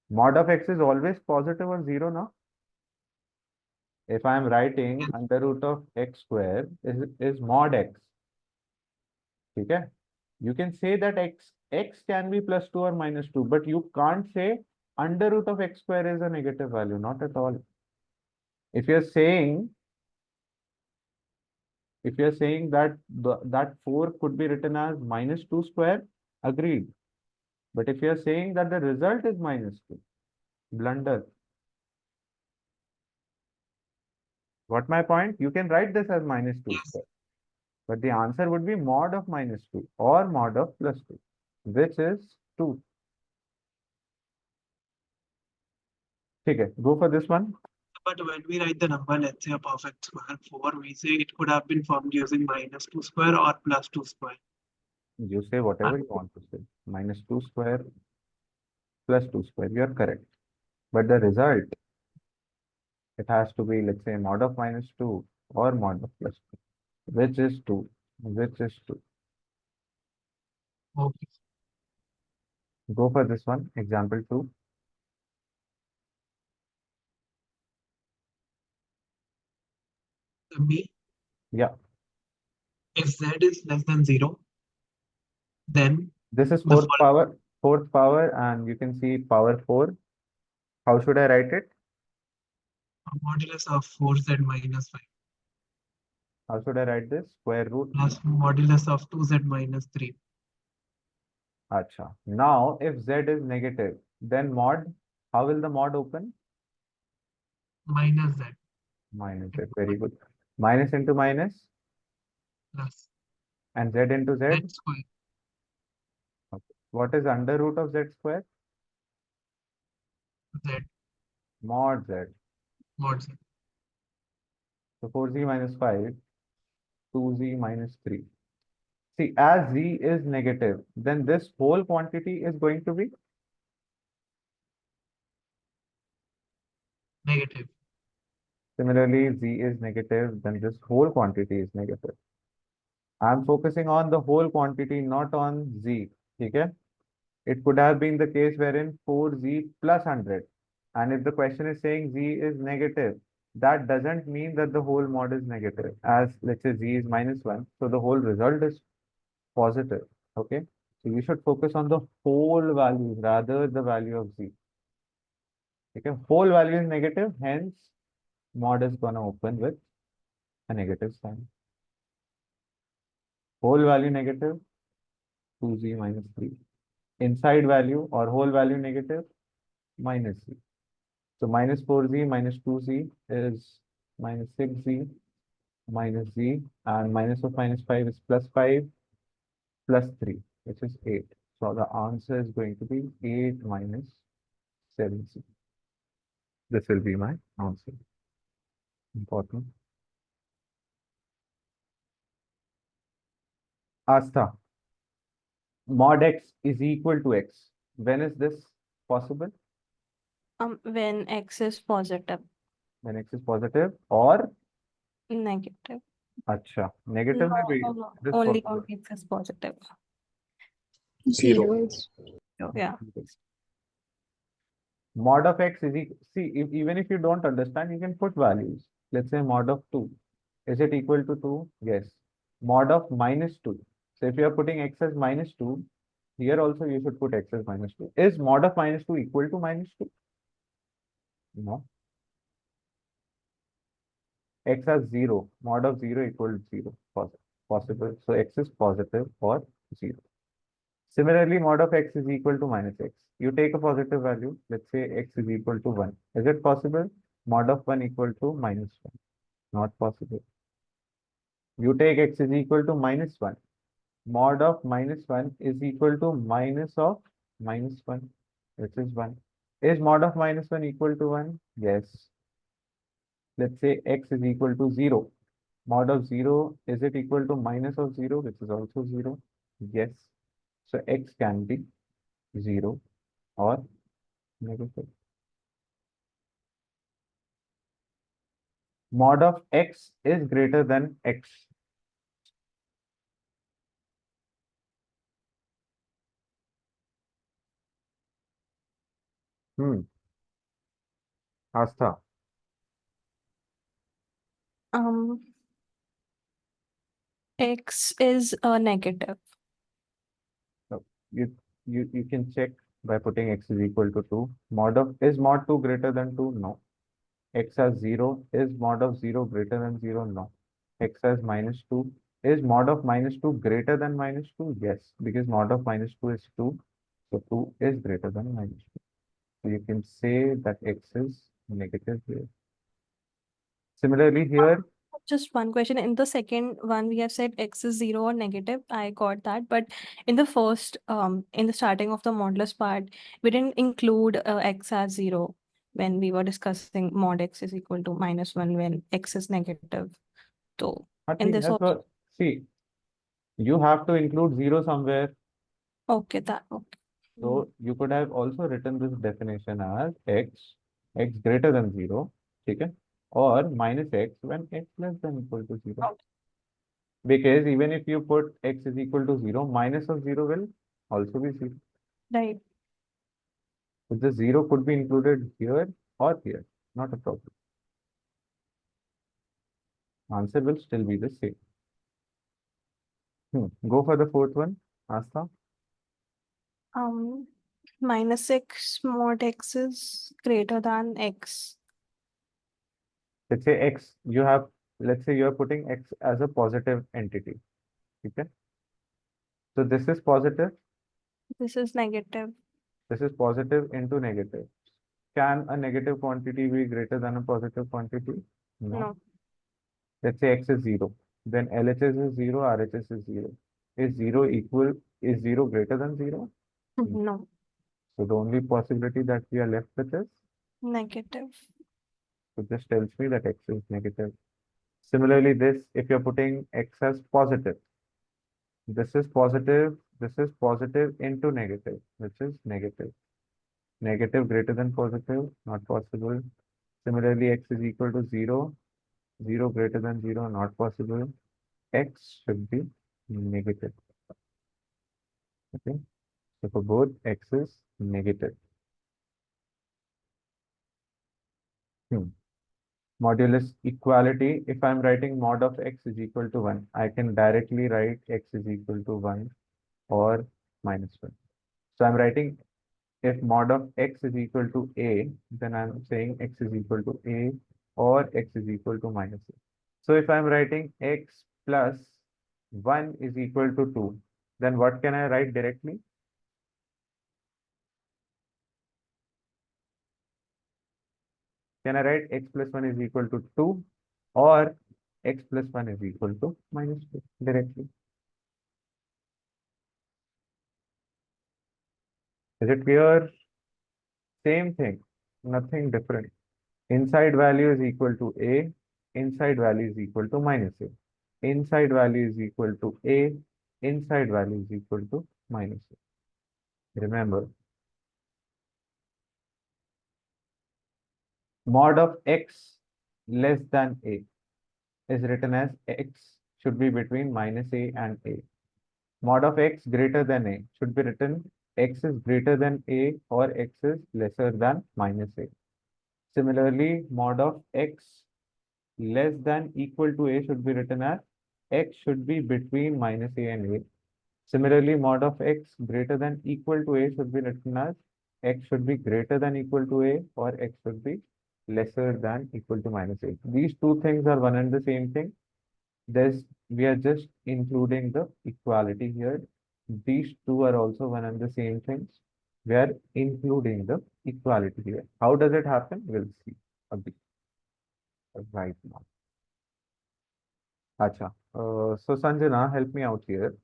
Mod of x is always positive or 0 now. If I am writing under root of x square is mod x. Okay? You can say that x can be +2 or -2, but you can't say under root of x square is a negative value. Not at all. If you're saying that that 4 could be written as -2 square, agreed. But if you're saying that the result is -2, blunder. Got my point? You can write this as -2 square, but the answer would be mod of -2 or mod of +2, which is 2. Okay, go for this one. But when we write the number, let's say a perfect square 4, we say it could have been formed using -2 square or +2 square. You say whatever you want to say. -2 square +2 square. You are correct. But the result, it has to be, let's say, mod of -2 or mod of +2, which is 2. Which is 2. Okay. Go for this one. Example 2. B, Yeah. if z is less than 0, then This is the fourth power, and you can see power 4. How should I write it? modulus of 4z minus 5 How should I write this? Square root. plus modulus of 2z minus 3. Acha. Now, if z is negative, then mod, how will the mod open? Minus z Minus z. Very good. Minus into minus plus and z into z. z square. Okay. What is under root of z square? Z Mod z. mod z. So 4z minus 5, 2z minus 3. See, as z is negative, then this whole quantity is going to be Negative. similarly, z is negative, then this whole quantity is negative. I'm focusing on the whole quantity, not on z. Okay? It could have been the case wherein 4z plus 100. And if the question is saying z is negative, that doesn't mean that the whole mod is negative. As let's say z is -1, so the whole result is positive. Okay? So you should focus on the whole value rather the value of z. Okay? Whole value is negative, hence mod is gonna open with a negative sign. Whole value negative, 2z minus 3. Inside value or whole value negative, minus z. So minus 4z minus 2z is minus 6z minus z, and minus of minus 5 is plus 5 plus 3, which is 8. So the answer is going to be 8 minus 7z. This will be my answer. Important. Asta, mod x is equal to x. When is this possible? When x is positive. When x is positive or Negative. अच्छा negative No, में भी no, no. this Only possible. when x is positive. Zeros. Yeah. Mod of x is equal, see, even if you don't understand, you can put values. Let's say mod of 2. Is it equal to 2? Yes. Mod of minus 2. So if you are putting x as minus 2, here also you should put x as minus 2. Is mod of minus 2 equal to minus 2? No. X as 0. Mod of 0 equal to 0. Possible. So x is positive or 0. Similarly, mod of x is equal to minus x. You take a positive value, let's say x is equal to 1. Is it possible? Mod of 1 equal to minus 1. Not possible. You take x is equal to minus 1. Mod of minus 1 is equal to minus of minus 1, which is 1. Is mod of minus 1 equal to 1? Yes. Let's say x is equal to 0. Mod of 0, is it equal to minus of 0, which is also 0? Yes. So x can be 0 or negative. Mod of x is greater than x. Astha. X is a negative. So you can check by putting x is equal to 2. Mod of is mod 2 greater than 2? No. X as 0. Is mod of 0 greater than 0? No. X as minus 2. Is mod of minus 2 greater than minus 2? Yes, because mod of minus 2 is 2. So 2 is greater than minus 2. So you can say that x is negative here. Similarly here, Just one question. In the second one, we have said x is 0 or negative. I got that. But in the first, in the starting of the modulus part, we didn't include x as 0 when we were discussing mod x is equal to -1 when x is negative. So in this also, see, you have to include 0 somewhere. okay, that okay. So you could have also written this definition as x greater than 0, okay, or minus x when x less than equal to 0. Okay. Because even if you put x is equal to 0, minus of 0 will also be 0. Right. So the 0 could be included here or here, not a problem. Answer will still be the same. Go for the fourth one, Asta. -x mod x is greater than x. Let's say x, let's say you're putting x as a positive entity. Okay. So this is positive. This is negative. This is positive into negative. Can a negative quantity be greater than a positive quantity? No. Let's say x is 0. Then LHS is 0, RHS is 0. Is 0 greater than 0? No. So the only possibility that we are left with is Negative. so this tells me that x is negative. Similarly, this, if you're putting x as positive, This is positive into negative, which is negative. Negative greater than positive, not possible. Similarly, x is equal to 0, 0 greater than 0, not possible. X should be negative. Okay, so for both x is negative. Modulus equality, if I'm writing mod of x is equal to 1, I can directly write x is equal to 1 or minus 1. So I'm writing if mod of x is equal to a, then I'm saying x is equal to a or x is equal to minus a. So if I'm writing x plus 1 is equal to 2, then what can I write directly? Can I write x plus 1 is equal to 2 or x plus 1 is equal to minus 2 directly? Is it clear? Same thing, nothing different. Inside value is equal to a, inside value is equal to minus a. Inside value is equal to a, inside value is equal to minus a. Remember, mod of x less than a is written as x should be between minus a and a. Mod of x greater than a should be written x is greater than a or x is lesser than minus a. Similarly, mod of x less than equal to a should be written as x should be between minus a and a. Similarly, mod of x greater than equal to a should be written as x should be greater than equal to a or x should be lesser than equal to minus a. These two things are one and the same thing. We are just including the equality here. These two are also one and the same things. We are including the equality here. How does it happen? We'll see a bit right now. Acha. So Sanjana, help me out here.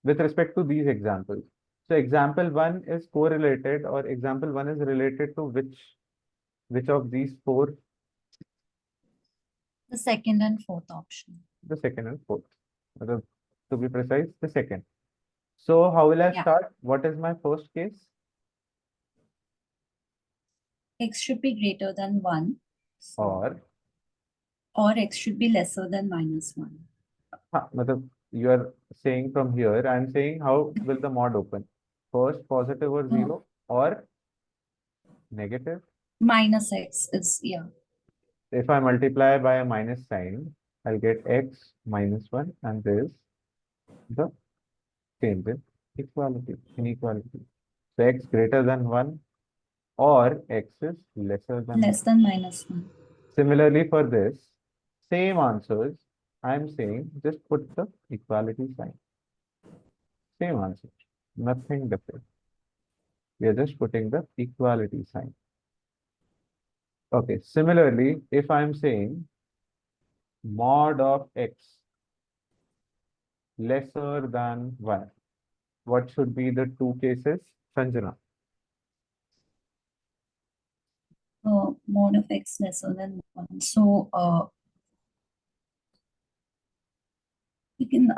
With respect to these examples. So example 1 is correlated or example 1 is related to which of these four? The second and fourth option. The second and fourth. To be precise, the second. So how will I Yeah. start? What is my first case? X should be greater than 1. Or X should be lesser than minus 1. You are saying from here, I am saying how will the mod open? First positive or 0 or negative? Minus x is, yeah. If I multiply by a minus sign, I'll get x minus 1 and this the change in inequality. So x greater than 1 or x is lesser than 1. Less than minus 1. Similarly for this, same answers, I'm saying just put the equality sign. Same answer, nothing different. We are just putting the equality sign. Okay, similarly, if I'm saying mod of x lesser than 1, what should be the two cases? Sanjana. Mod of x lesser than 1. So we can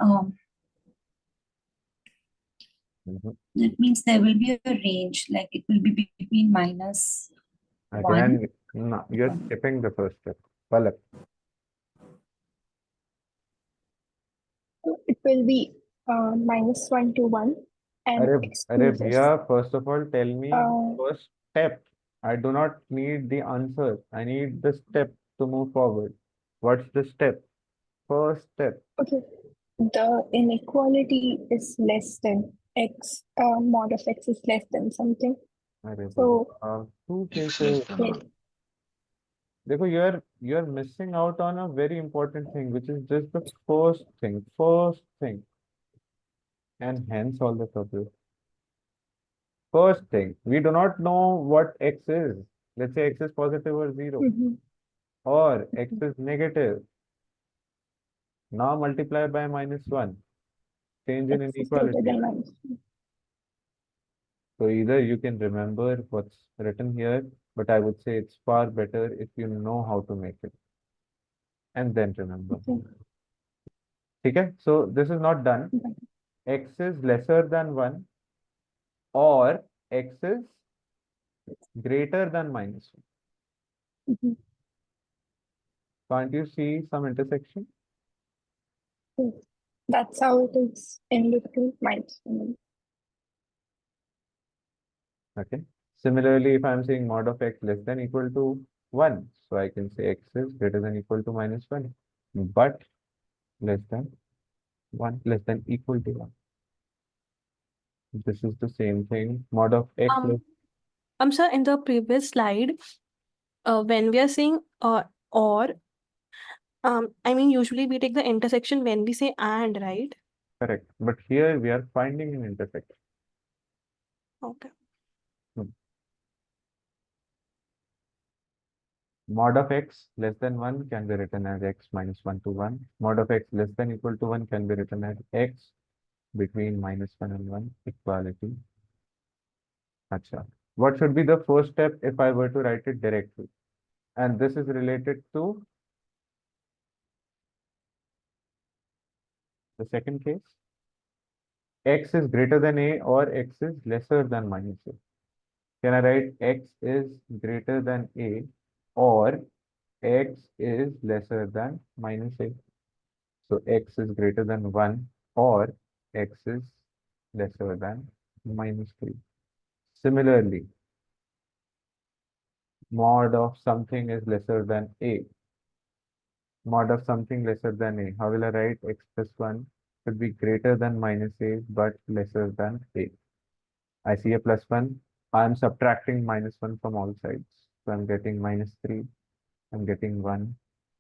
that means there will be a range, like it will be between minus 1. Again, no, you're skipping the first step. Palak. It will be -1 to 1 and x Bhaiya, first of all, tell me Uh, first step. I do not need the answer. I need the step to move forward. What's the step? First step. okay. The inequality is less than x. Mod of x is less than something. So Two X cases. less than 1. देखो, you're missing out on a very important thing, which is just the first thing, and hence all the trouble. First thing, we do not know what x is. Let's say x is positive or 0, or x is negative. Now multiply by -1. Change in x is greater inequality. than minus 1. So either you can remember what's written here, but I would say it's far better if you know how to make it. and then remember. Okay. Okay, so this is not done. X is lesser than 1 or X is greater than minus 1. Mhm. Can't you see some intersection? Yes. That's how it is in between minus one. Okay. Similarly, if I'm saying mod of X less than equal to 1, so I can say X is greater than equal to minus 1, but less than 1, less than equal to 1. This is the same thing. Mod of X less. Sir, in the previous slide, when we are saying or, I mean, usually we take the intersection when we say and, right? Correct. But here we are finding an intersection. Okay. Mod of X less than 1 can be written as X minus 1 to 1. Mod of X less than equal to 1 can be written as X between minus 1 and 1, equality. Acha. What should be the first step if I were to write it directly? And this is related to the second case. X is greater than A or X is lesser than minus A. Can I write X is greater than A or X is lesser than minus A? So X is greater than 1 or X is lesser than minus 3. Similarly, mod of something is lesser than A. Mod of something lesser than A. How will I write X plus 1 should be greater than minus A but lesser than A. I see a plus 1. I'm subtracting minus 1 from all sides. So I'm getting minus 3. I'm getting 1.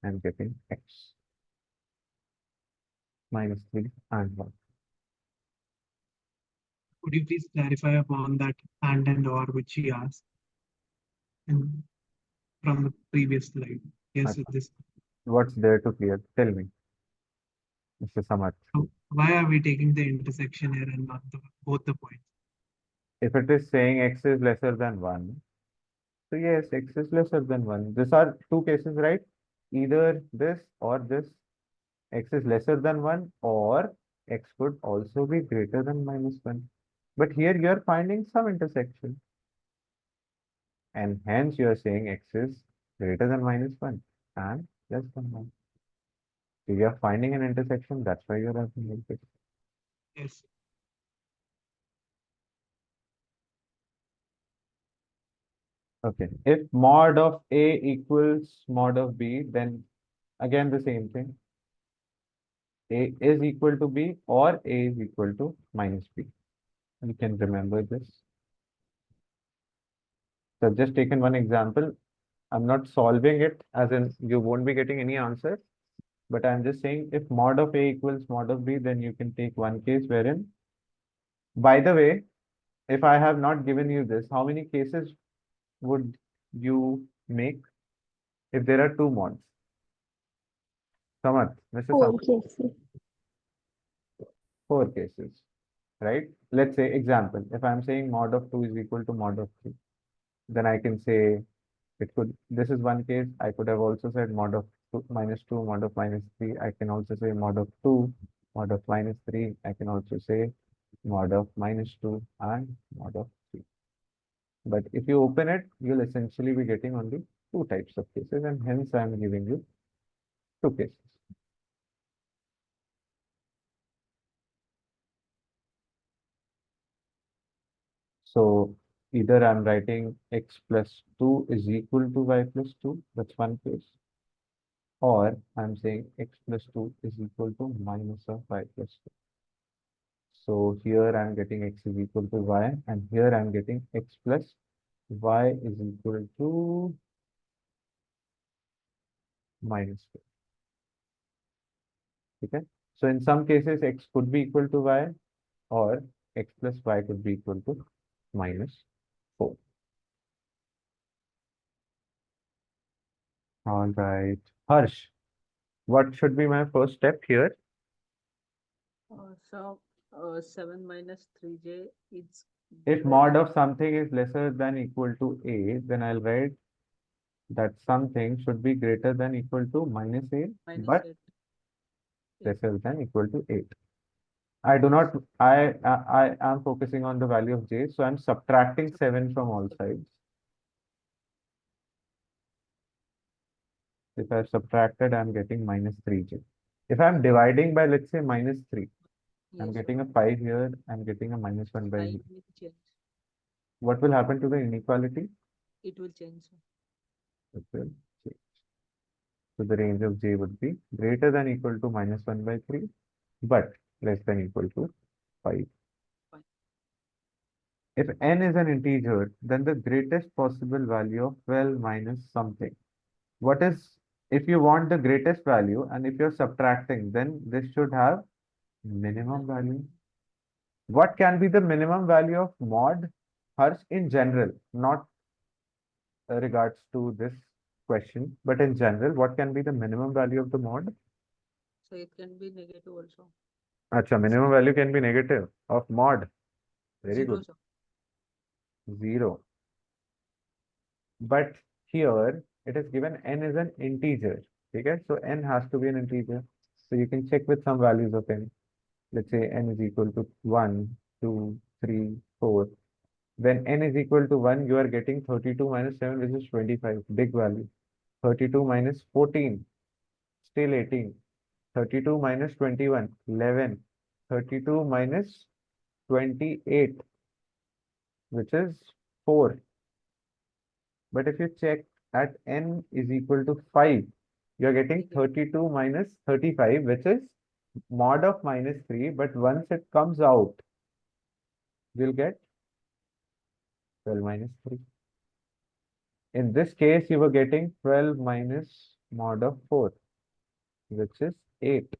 I'm getting X. Minus 3 and 1. Could you please clarify upon that and or which he asked from the previous slide? Yes, this. What's there to clear? Tell me, Mr. Samarth. Why are we taking the intersection here and not both the points? If it is saying X is lesser than 1, so yes, X is lesser than 1. These are two cases, right? Either this or this. X is lesser than 1 or X could also be greater than minus 1. But here you are finding some intersection. And hence you are saying X is greater than minus 1 and less than 1. So you are finding an intersection, that's why you are asking like this. Yes. Okay, if mod of A equals mod of B, then again the same thing. A is equal to B or A is equal to minus B. You can remember this. So I've just taken one example. I'm not solving it as in you won't be getting any answer, but I'm just saying if mod of A equals mod of B, then you can take one case wherein, by the way, if I have not given you this, how many cases would you make if there are two mods? Samarth, Mr. 4 Samarth. cases. 4 cases, right? Let's say example, if I'm saying mod of 2 is equal to mod of 3, then I can say it could, this is one case. I could have also said mod of minus 2, mod of minus 3. I can also say mod of 2, mod of minus 3. I can also say mod of minus 2 and mod of 3. But if you open it, you'll essentially be getting only two types of cases, and hence I am giving you two cases. So either I'm writing x plus 2 is equal to y plus 2, that's one case, or I'm saying x plus 2 is equal to minus of y plus 2. So here I'm getting x is equal to y, and here I'm getting x plus y is equal to minus 2. Okay. So in some cases, x could be equal to y, or x plus y could be equal to minus 4. All right. Harsh, what should be my first step here? So 7 minus 3j is If greater mod than of something is lesser than equal to a, then I'll write that something should be greater than equal to -8, minus but 8. lesser than equal to 8. I do not, I am focusing on the value of j, so I'm subtracting 7 from all sides. If I've subtracted, I'm getting -3j. If I'm dividing by, let's say, -3, I'm Yes, getting a 5 here, I'm getting a -1 by sign here. will change. What will happen to the inequality? It will change. It will change. So the range of j would be greater than equal to -1 by 3, but less than equal to 5. Fine. If n is an integer, then the greatest possible value of 12 minus something. What is, if you want the greatest value and if you're subtracting, then this should have minimum value. What can be the minimum value of mod? Harsh, in general, not regards to this question, but in general, what can be the minimum value of the mod? So it can be negative also. Acha, minimum value can be negative of mod. Very 0, good. sir. 0. But here it is given n is an integer. Okay, so n has to be an integer. So you can check with some values of n. Let's say n is equal to 1, 2, 3, 4. When n is equal to 1, you are getting 32 minus 7, which is 25. Big value. 32 minus 14, still 18. 32 minus 21, 11. 32 minus 28, which is 4. But if you check at n is equal to 5, you're getting 32 minus 35, which is mod of -3. But once it comes out, you'll get 12 minus 3. In this case, you were getting 12 minus mod of 4, which is 8.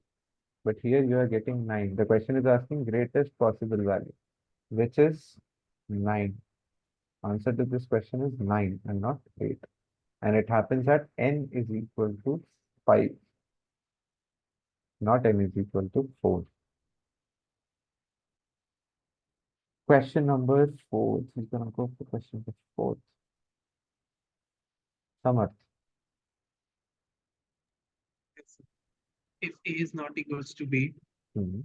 But here you are getting 9. The question is asking greatest possible value, which is 9. Answer to this question is 9 and not 8. And it happens at n is equal to 5, not n is equal to 4. Question number 4. We're going to go for question number 4. Samarth. If A is not equals to B Hmm.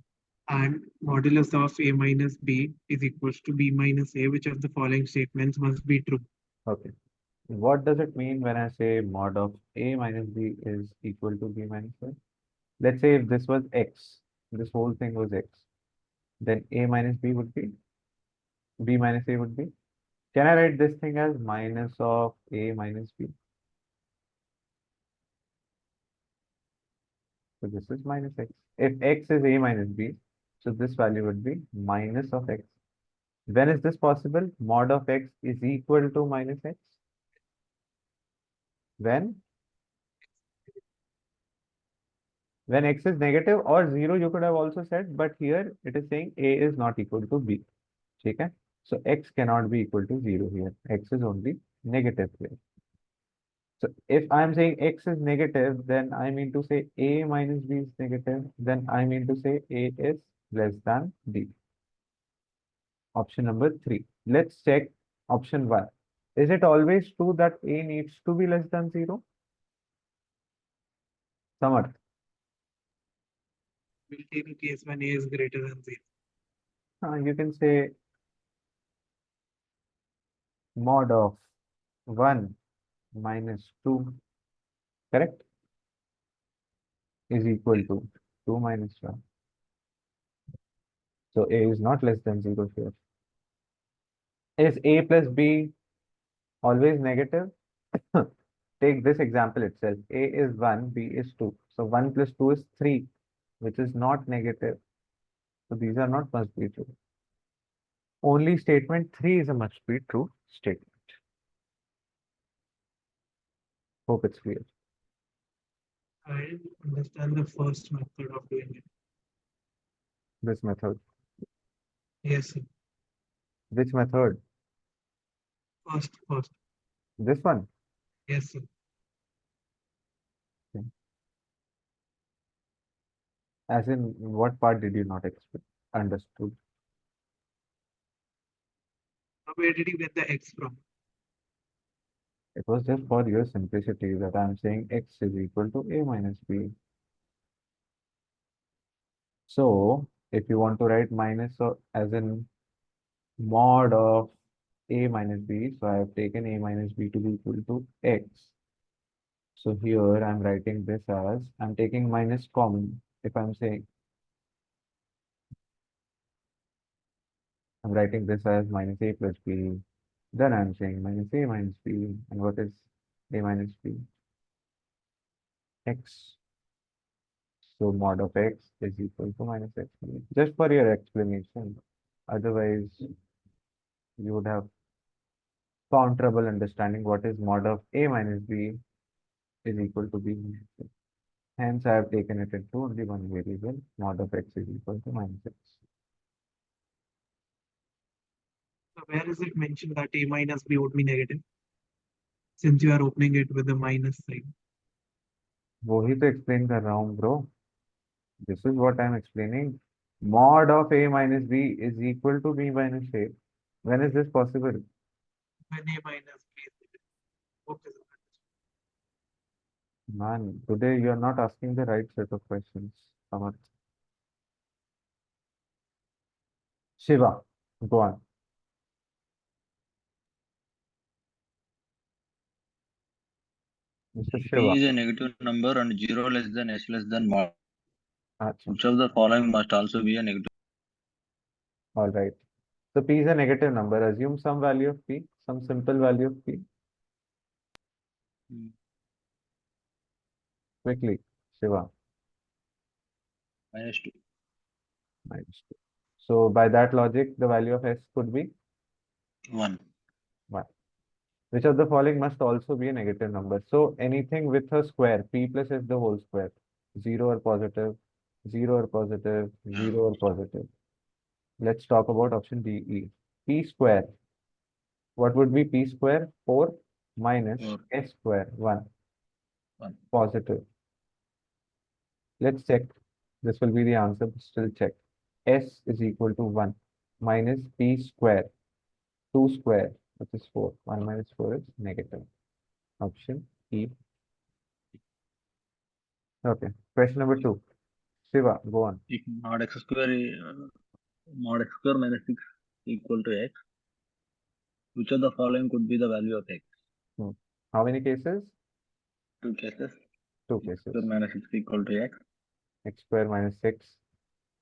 and modulus of A minus B is equals to B minus A, which of the following statements must be true? Okay. What does it mean when I say mod of A minus B is equal to B minus A? Let's say if this was X, this whole thing was X, then A minus B would be, B minus A would be. Can I write this thing as minus of A minus B? So this is minus X. If X is A minus B, so this value would be minus of X. When is this possible? Mod of X is equal to minus X. When? When X is negative or 0, you could have also said, but here it is saying A is not equal to B. Okay? So X cannot be equal to 0 here. X is only negative here. So if I'm saying X is negative, then I mean to say A minus B is negative. Then I mean to say A is less than B. Option number 3. Let's check option 1. Is it always true that A needs to be less than 0? Samarth. We'll take a case when A is greater than 0. You can say mod of 1 minus 2, correct, is equal to 2 minus 1. So A is not less than 0 here. Is A plus B always negative? Take this example itself. A is 1, B is 2. So 1 plus 2 is 3, which is not negative. So these are not must be true. Only statement 3 is a must be true statement. Hope it's clear. I understand the first method of doing it. This method. Yes, sir. Which method? First. This one? Yes, sir. Okay. As in, what part did you not expect? Understood. Where did you get the X from? It was just for your simplicity that I'm saying x is equal to a minus b. So if you want to write minus or as in mod of a minus b, so I have taken a minus b to be equal to x. So here I'm writing this as, I'm taking minus common. If I'm saying, I'm writing this as minus a plus b, then I'm saying minus a minus b. And what is a minus b? X. So mod of x is equal to minus x. Just for your explanation. Otherwise, you would have found trouble understanding what is mod of a minus b is equal to b minus x. Hence, I have taken it into only one variable. Mod of x is equal to minus x. So where is it mentioned that a minus b would be negative? Since you are opening it with the minus sign. वो ही तो explain कर रहा हूँ bro. This is what I am explaining. Mod of a minus b is equal to b minus a. When is this possible? When a minus b is negative. Okay, sir. Man, today you are not asking the right set of questions. Samarth. Shiva, go on. Mr. P Shiva. is a negative number and 0 less than s less than mod. Achha. Which of the following must also be a negative? All right. So p is a negative number. Assume some value of p, some simple value of p. Quickly, Shiva. -2. -2. So by that logic, the value of s could be 1. 1. Which of the following must also be a negative number? So anything with a square, p plus s the whole square, 0 or positive, 0 or positive, 0 or positive. Let's talk about option D, E. P square. What would be p square? 4 minus 4. s square, 1. 1. Positive. Let's check. This will be the answer, but still check. S is equal to 1 minus p square, 2 square, which is 4. 1 minus 4 is negative. Option E. Okay. Question number 2. Shiva, go on. If mod x square minus 6 equal to x, which of the following could be the value of x? How many cases? 2 cases. 2 X cases. square minus 6 equal to x. X square minus 6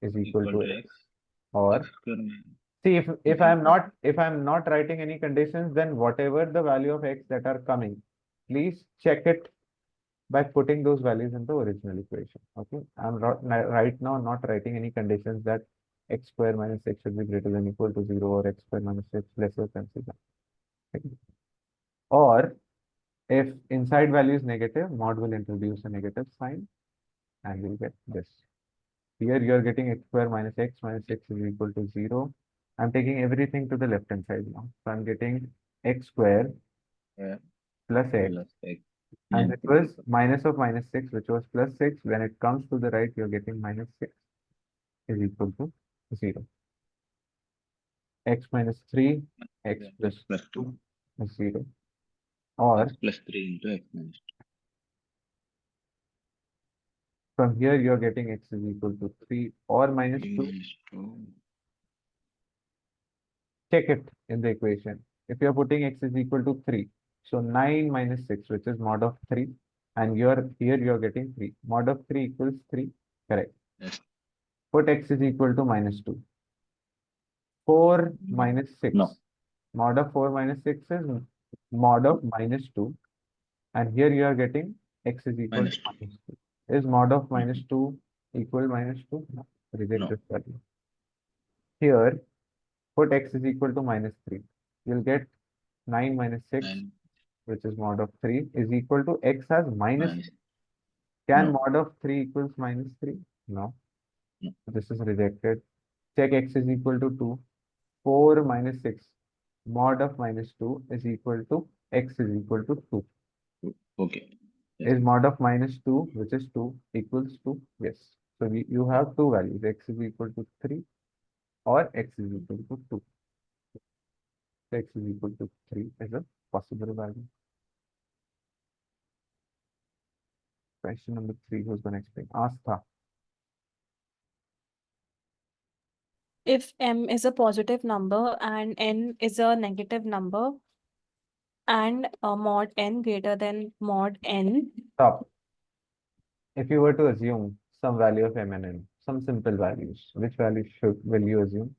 is equal to x. X. Or X square minus. see, if I'm not writing any conditions, then whatever the value of x that are coming, please check it by putting those values in the original equation. Okay, I'm right now not writing any conditions that x square minus 6 should be greater than equal to 0 or x square minus 6 lesser than 0. Okay. Or if inside value is negative, mod will introduce a negative sign and you'll get this. Here you are getting x square minus 6 is equal to 0. I'm taking everything to the left hand side now. So I'm getting x square plus x. Plus x. And it was minus of minus 6, which was plus 6. When it comes to the right, you're getting minus 6 is equal to 0. X minus 3, x plus 2 is 0. Or X plus 3 into x minus 2. from here, you're getting x is equal to 3 or minus 2. Minus 2. Check it in the equation. If you're putting x is equal to 3, so 9 minus 6, which is mod of 3, and here you're getting 3. Mod of 3 equals 3, correct. Yes. Put x is equal to minus 2. 4 minus 6. No. Mod of 4 minus 6 is mod of minus 2. And here you are getting x is equal Minus to 2. minus 2. Is mod of minus 2 equal minus 2? No. Reject No. this value. Here, put x is equal to minus 3. You'll get 9 minus 6, 9. which is mod of 3, is equal to x as minus. Minus. Can No. mod of 3 equals minus 3? No. No. This is rejected. Check x is equal to 2. 4 minus 6. Mod of minus 2 is equal to x is equal to 2. Okay. Yes. Is mod of minus 2, which is 2, equals to? Yes. So you have two values, x is equal to 3 or x is equal to 2. So x is equal to 3 is a possible value. Question number 3, who's going to explain? Astha. If m is a positive number and n is a negative number and mod n greater than mod n. Stop. If you were to assume some value of m and n, some simple values, which value will you assume?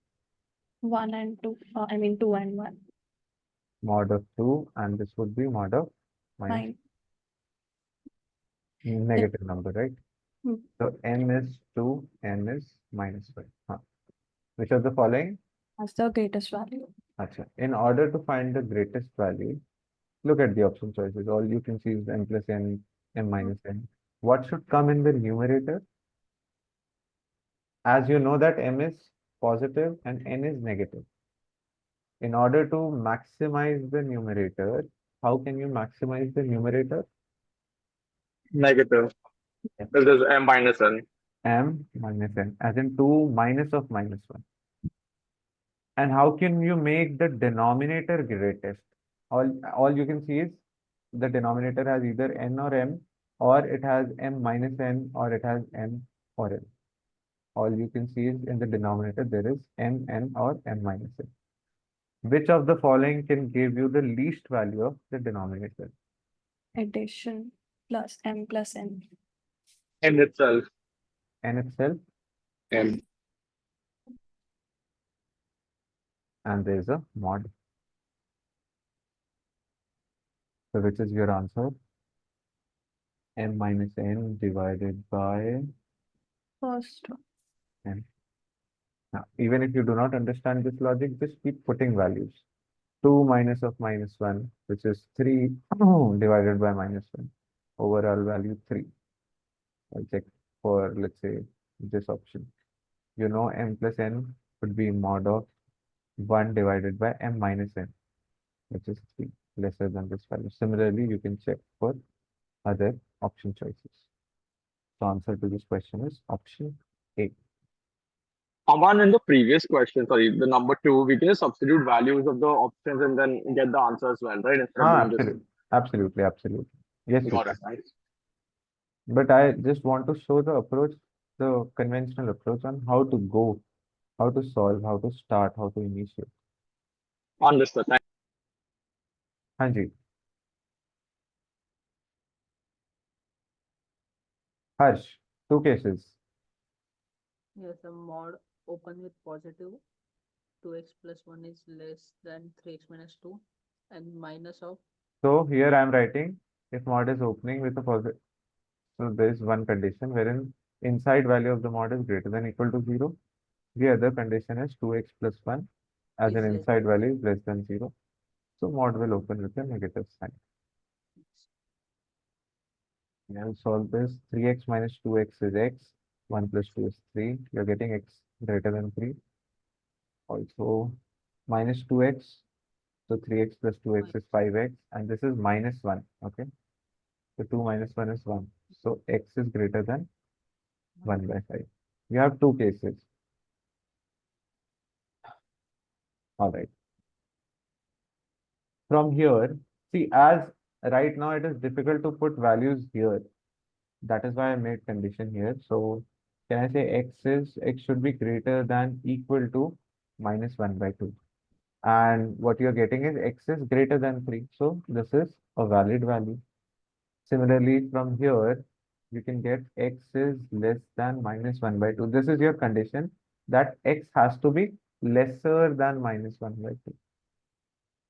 1 and 2, I mean 2 and 1. Mod of 2, and this would be mod of minus 9. negative number, right? Hmm. So m is 2, n is minus 5. Huh. Which of the following? That's the greatest value. Achha. In order to find the greatest value, look at the option choices. All you can see is m plus n, m minus n. What should come in the numerator? As you know that m is positive and n is negative. In order to maximize the numerator, how can you maximize the numerator? Negative. This is m minus n. M minus n, as in 2 minus of minus 1. And how can you make the denominator greatest? All you can see is the denominator has either n or m, or it has m minus n, or it has m or n. All you can see is in the denominator there is m, n, or m minus n. Which of the following can give you the least value of the denominator? Addition plus m plus n. n itself. N itself, m. and there is a mod. So which is your answer? M minus n divided by First. n. Now, even if you do not understand this logic, just keep putting values. 2 minus of minus 1, which is 3 divided by minus 1. Overall value 3. I'll check for, let's say, this option. You know m plus n would be mod of 1 divided by m minus n, which is 3, lesser than this value. Similarly, you can check for other option choices. So answer to this question is option A. Aman, in the previous question, sorry, the number 2, we can just substitute values of the options and then get the answer as well, right? Instead of doing this. Absolutely, absolutely. Yes, Got you it, can. nice. But I just want to show the approach, the conventional approach on how to go, how to solve, how to start, how to initiate. Understood. Thank Hanji. Harsh, 2 cases. Yes, a mod open with positive 2x plus 1 is less than 3x minus 2 and minus of. So here I am writing if mod is opening with a positive. So there is one condition wherein inside value of the mod is greater than equal to 0. The other condition is 2x plus 1 as an Is less inside value is less than 0. So mod will open with a negative sign. Now solve this. 3x minus 2x is x. 1 plus 2 is 3. You're getting x greater than 3. Also minus 2x. So 3x plus 2x is 5x. And this is minus 1. Okay. So 2 minus 1 is 1. So x is greater than 1 by 5. You have 2 cases. All right. From here, see, as right now it is difficult to put values here. That is why I made condition here. So can I say x should be greater than equal to minus 1 by 2. And what you're getting is x is greater than 3. So this is a valid value. Similarly, from here, you can get x is less than minus 1 by 2. This is your condition that x has to be lesser than minus 1 by 2.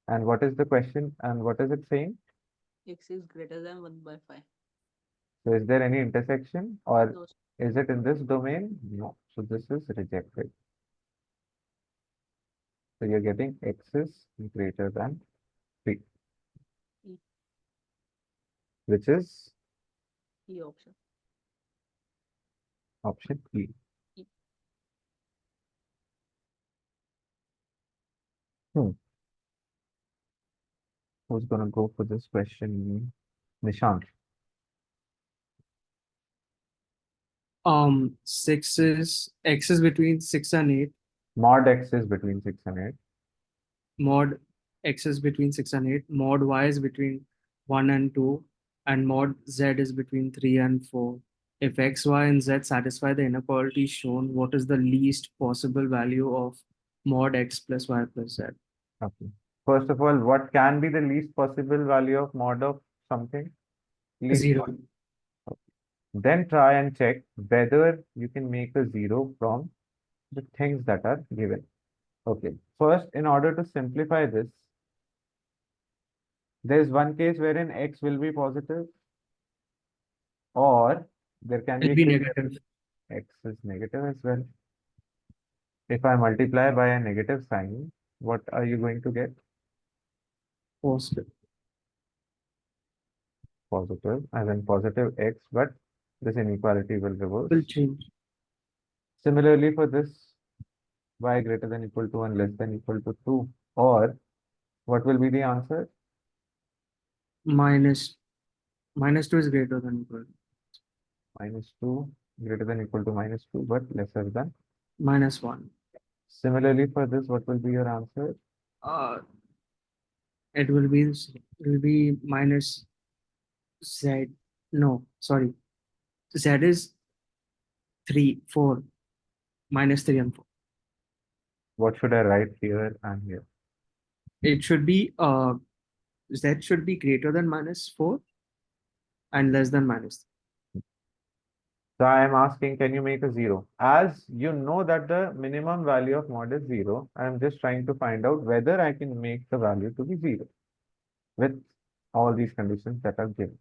And what is the question and what is it saying? X is greater than 1 by 5. So is there any intersection or No, is it in this domain? No. So this is rejected. So you're getting x is greater than 3, E. which is E option. option E. E. Who's going to go for this question? Nishant. 6 is x is between 6 and 8. Mod x is between 6 and 8. Mod x is between 6 and 8. Mod y is between 1 and 2. and mod z is between 3 and 4. If x, y, and z satisfy the inequality shown, what is the least possible value of mod x plus y plus z? Okay. First of all, what can be the least possible value of mod of something? Least. 0. Then try and check whether you can make a 0 from the things that are given. Okay. First, in order to simplify this, there is one case wherein x will be positive, or there can be It'll a be case negative. x is negative as well. If I multiply by a negative sign, what are you going to get? Positive. Positive, as in positive x, but this inequality will reverse. Will change. Similarly, for this y greater than equal to 1 less than equal to 2, or what will be the answer? Minus 2 is greater than equal to Minus 2 greater than equal to minus 2, but lesser than. -1. Similarly, for this, what will be your answer? It will be minus z. No, sorry. Z is 3, 4, -3 and 4. What should I write here and here? It should be z should be greater than -4 and less than -3. So I am asking, can you make a 0? As you know that the minimum value of mod is 0, I am just trying to find out whether I can make the value to be 0 with all these conditions that are given.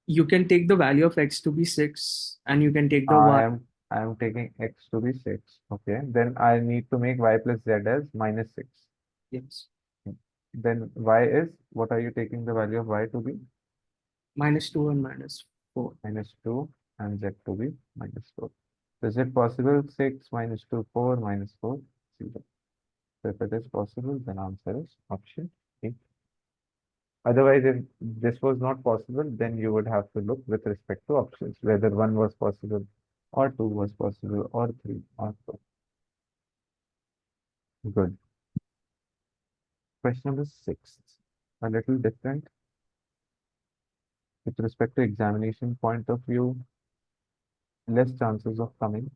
You can take the value of x to be 6 and you can take the I y. am taking x to be 6. Okay. Then I need to make y plus z as -6. Yes. Then y is, what are you taking the value of y to be? -2 and -4. -2 and z to be -4. So is it possible? 6 minus 2, 4 minus 4, 0. So if it is possible, then answer is option A. Otherwise, if this was not possible, then you would have to look with respect to options, whether 1 was possible, or 2 was possible, or 3, or 4. Good. Question number 6. A little different. With respect to examination point of view, less chances of coming.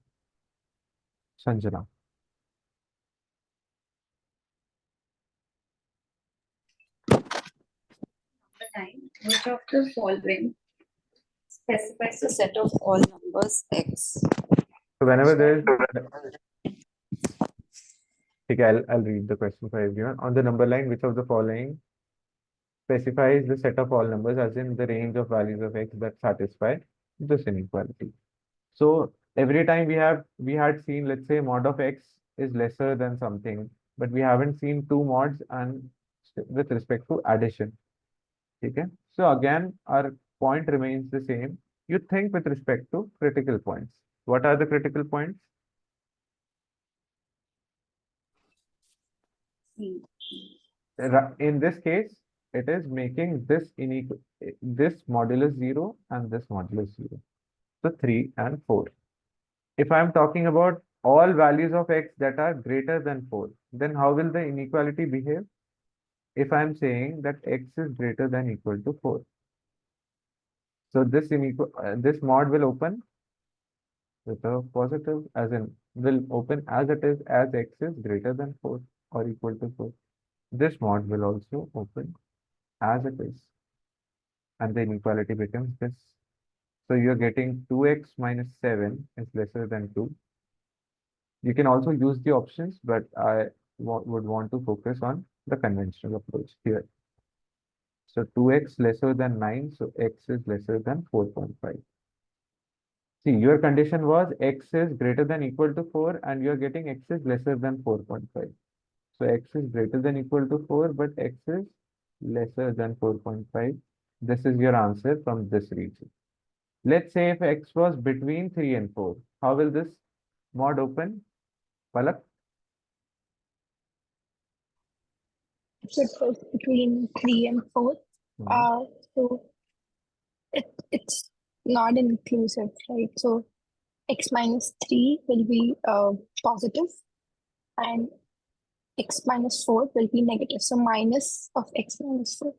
Sanjana. Number 9, which of the following specifies a set of all numbers x? So whenever there is, okay, I'll read the question for everyone. On the number line, which of the following specifies the set of all numbers, as in the range of values of x that satisfy this inequality? So every time we had seen, let's say, mod of x is lesser than something, but we haven't seen two mods and with respect to addition. Okay. So again, our point remains the same. You think with respect to critical points. What are the critical points? In this case, it is making this this modulus 0 and this modulus 0. So 3 and 4. If I'm talking about all values of x that are greater than 4, then how will the inequality behave? If I'm saying that x is greater than equal to 4. So this mod will open with a positive, as in will open as it is as x is greater than 4 or equal to 4. This mod will also open as it is, and the inequality becomes this. So you're getting 2x minus 7 is lesser than 2. You can also use the options, but I would want to focus on the conventional approach here. So 2x lesser than 9, so x is lesser than 4.5. See, your condition was x is greater than equal to 4 and you're getting x is lesser than 4.5. So x is greater than equal to 4, but x is lesser than 4.5. This is your answer from this region. Let's say if x was between 3 and 4, how will this mod open? Palak? If it was between 3 and 4, so it's not inclusive, right? So x minus 3 will be positive and x minus 4 will be negative. So minus of x minus 4.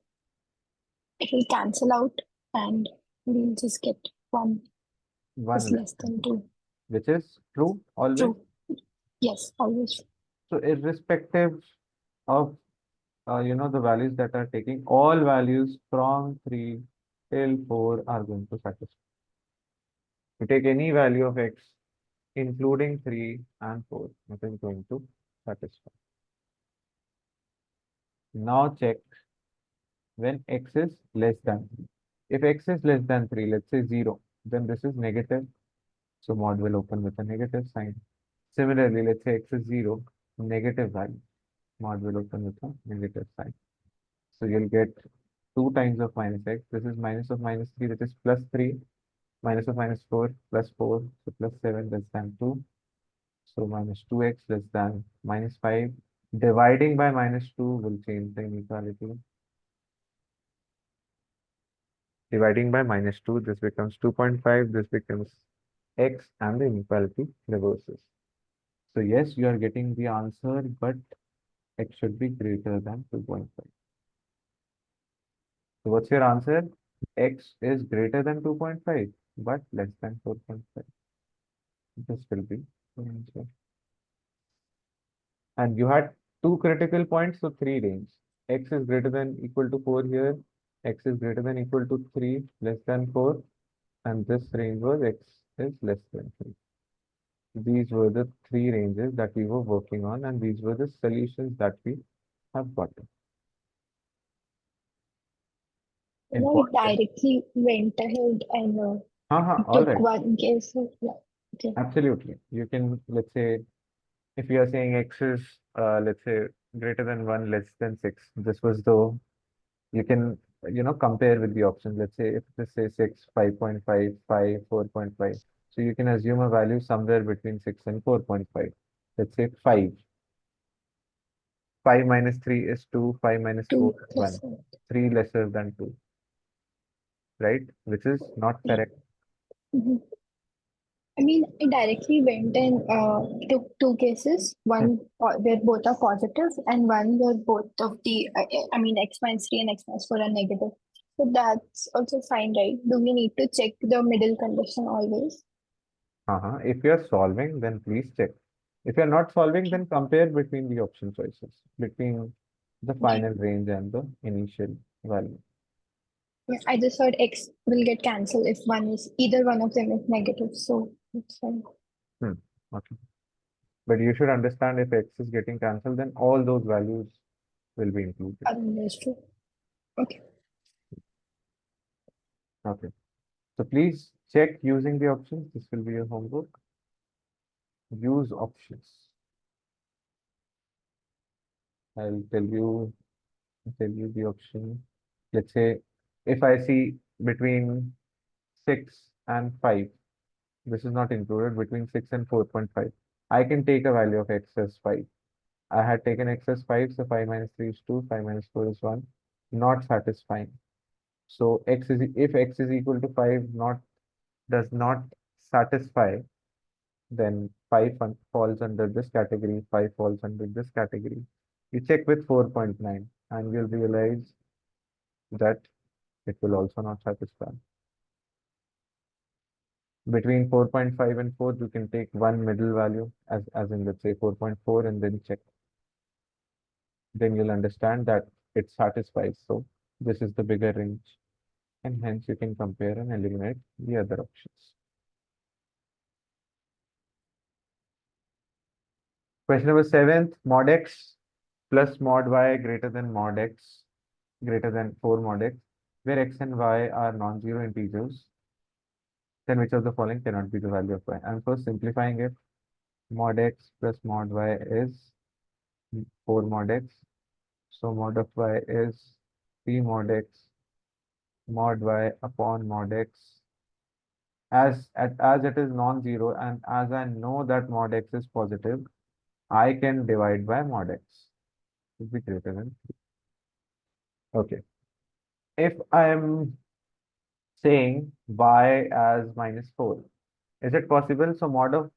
It will cancel out and we'll just get 1 1 is less than 2. which is true always. True. Yes, always. So irrespective of the values that are taking, all values from 3 till 4 are going to satisfy. You take any value of x, including 3 and 4, it is going to satisfy. Now check when x is less than 3. If x is less than 3, let's say 0, then this is negative. So mod will open with a negative sign. Similarly, let's say x is 0, negative value. Mod will open with a negative sign. So you'll get 2 times of minus x. This is minus of minus 3, that is plus 3. Minus of minus 4, plus 4. So plus 7 less than 2. So minus 2x less than minus 5. Dividing by minus 2 will change the inequality. Dividing by minus 2, this becomes 2.5, this becomes x, and the inequality reverses. So yes, you are getting the answer, but x should be greater than 2.5. So what's your answer? X is greater than 2.5, but less than 4.5. This will be the answer. And you had 2 critical points, so 3 range. X is greater than equal to 4 here. X is greater than equal to 3, less than 4. And this range was x is less than 3. These were the 3 ranges that we were working on, and these were the solutions that we have gotten. No, it directly went ahead and All took right. one case. Yeah. Okay. Absolutely. You can, let's say, if you are saying x is, let's say, greater than 1, less than 6, this was the, you can, compare with the options. Let's say if this says 6, 5.5, 5, 4.5. So you can assume a value somewhere between 6 and 4.5. Let's say 5. 5 minus 3 is 2, 5 minus 4 is 1. 3 lesser than 2. Right? Which is not correct. Mhm. I mean, it directly went and took 2 cases, one where both are positive and one where both of the, I mean, x minus 3 and x minus 4 are negative. So that's also fine, right? Do we need to check the middle condition always? If you are solving, then please check. If you are not solving, then compare between the option choices, between the final range and the initial value. Yeah, I just heard x will get cancelled if either one of them is negative. So it's fine. Okay. But you should understand if x is getting cancelled, then all those values will be included. That's true. Okay. Okay. So please check using the options. This will be your homework. Use options. I'll tell you the option. Let's say if I see between 6 and 5, this is not included, between 6 and 4.5. I can take a value of x as 5. I had taken x as 5, so 5 minus 3 is 2, 5 minus 4 is 1. Not satisfying. So if x is equal to 5 does not satisfy, then 5 falls under this category, 5 falls under this category. You check with 4.9 and you'll realize that it will also not satisfy. Between 4.5 and 4, you can take one middle value, as in, let's say, 4.4, and then check. Then you'll understand that it satisfies. So this is the bigger range, and hence you can compare and eliminate the other options. Question number 7, mod x plus mod y greater than mod x greater than 4 mod x, where x and y are non-zero integers, then which of the following cannot be the value of y? I'm first simplifying it. Mod x plus mod y is 4 mod x. So mod of y is 3 mod x mod y upon mod x. As it is non-zero and as I know that mod x is positive, I can divide by mod x. Should be greater than 3. Okay. If I am saying y as minus 4, is it possible? So mod of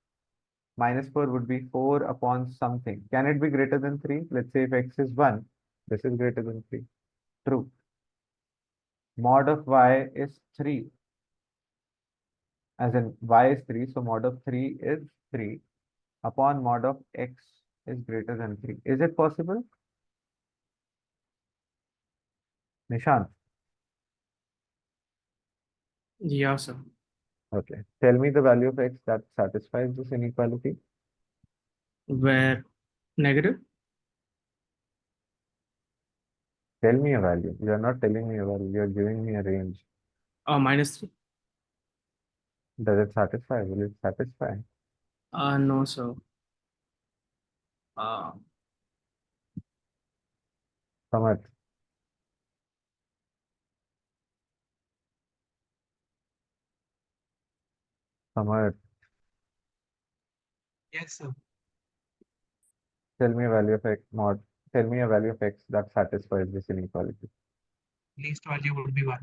minus 4 would be 4 upon something. Can it be greater than 3? Let's say if x is 1, this is greater than 3. True. Mod of y is 3. As in y is 3, so mod of 3 is 3 upon mod of x is greater than 3. Is it possible? Nishant. Yeah, sir. Okay. Tell me the value of x that satisfies this inequality. Where negative? Tell me a value. You are not telling me a value. You are giving me a range. -3. Does it satisfy? Will it satisfy? No, sir. Uh, Samarth. Samarth. Yes, sir. Tell me a value of x mod. Tell me a value of x that satisfies this inequality. Least value would be 1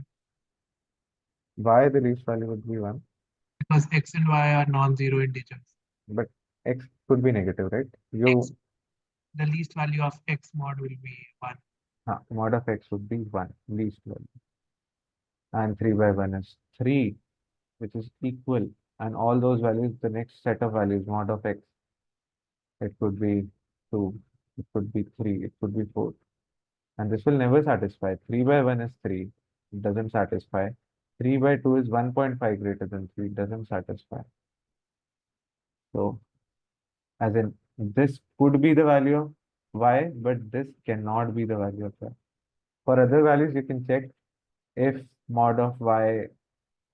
Why the least value would be 1? because x and y are non-zero integers. But x could be negative, right? The least value of x mod will be 1. Mod of x would be 1, least value. And 3 by 1 is 3, which is equal. And all those values, the next set of values, mod of x, it could be 2, it could be 3, it could be 4. And this will never satisfy. 3 by 1 is 3, it doesn't satisfy. 3 by 2 is 1.5 greater than 3, it doesn't satisfy. So, as in, this could be the value of y, but this cannot be the value of y. For other values, you can check if mod of y,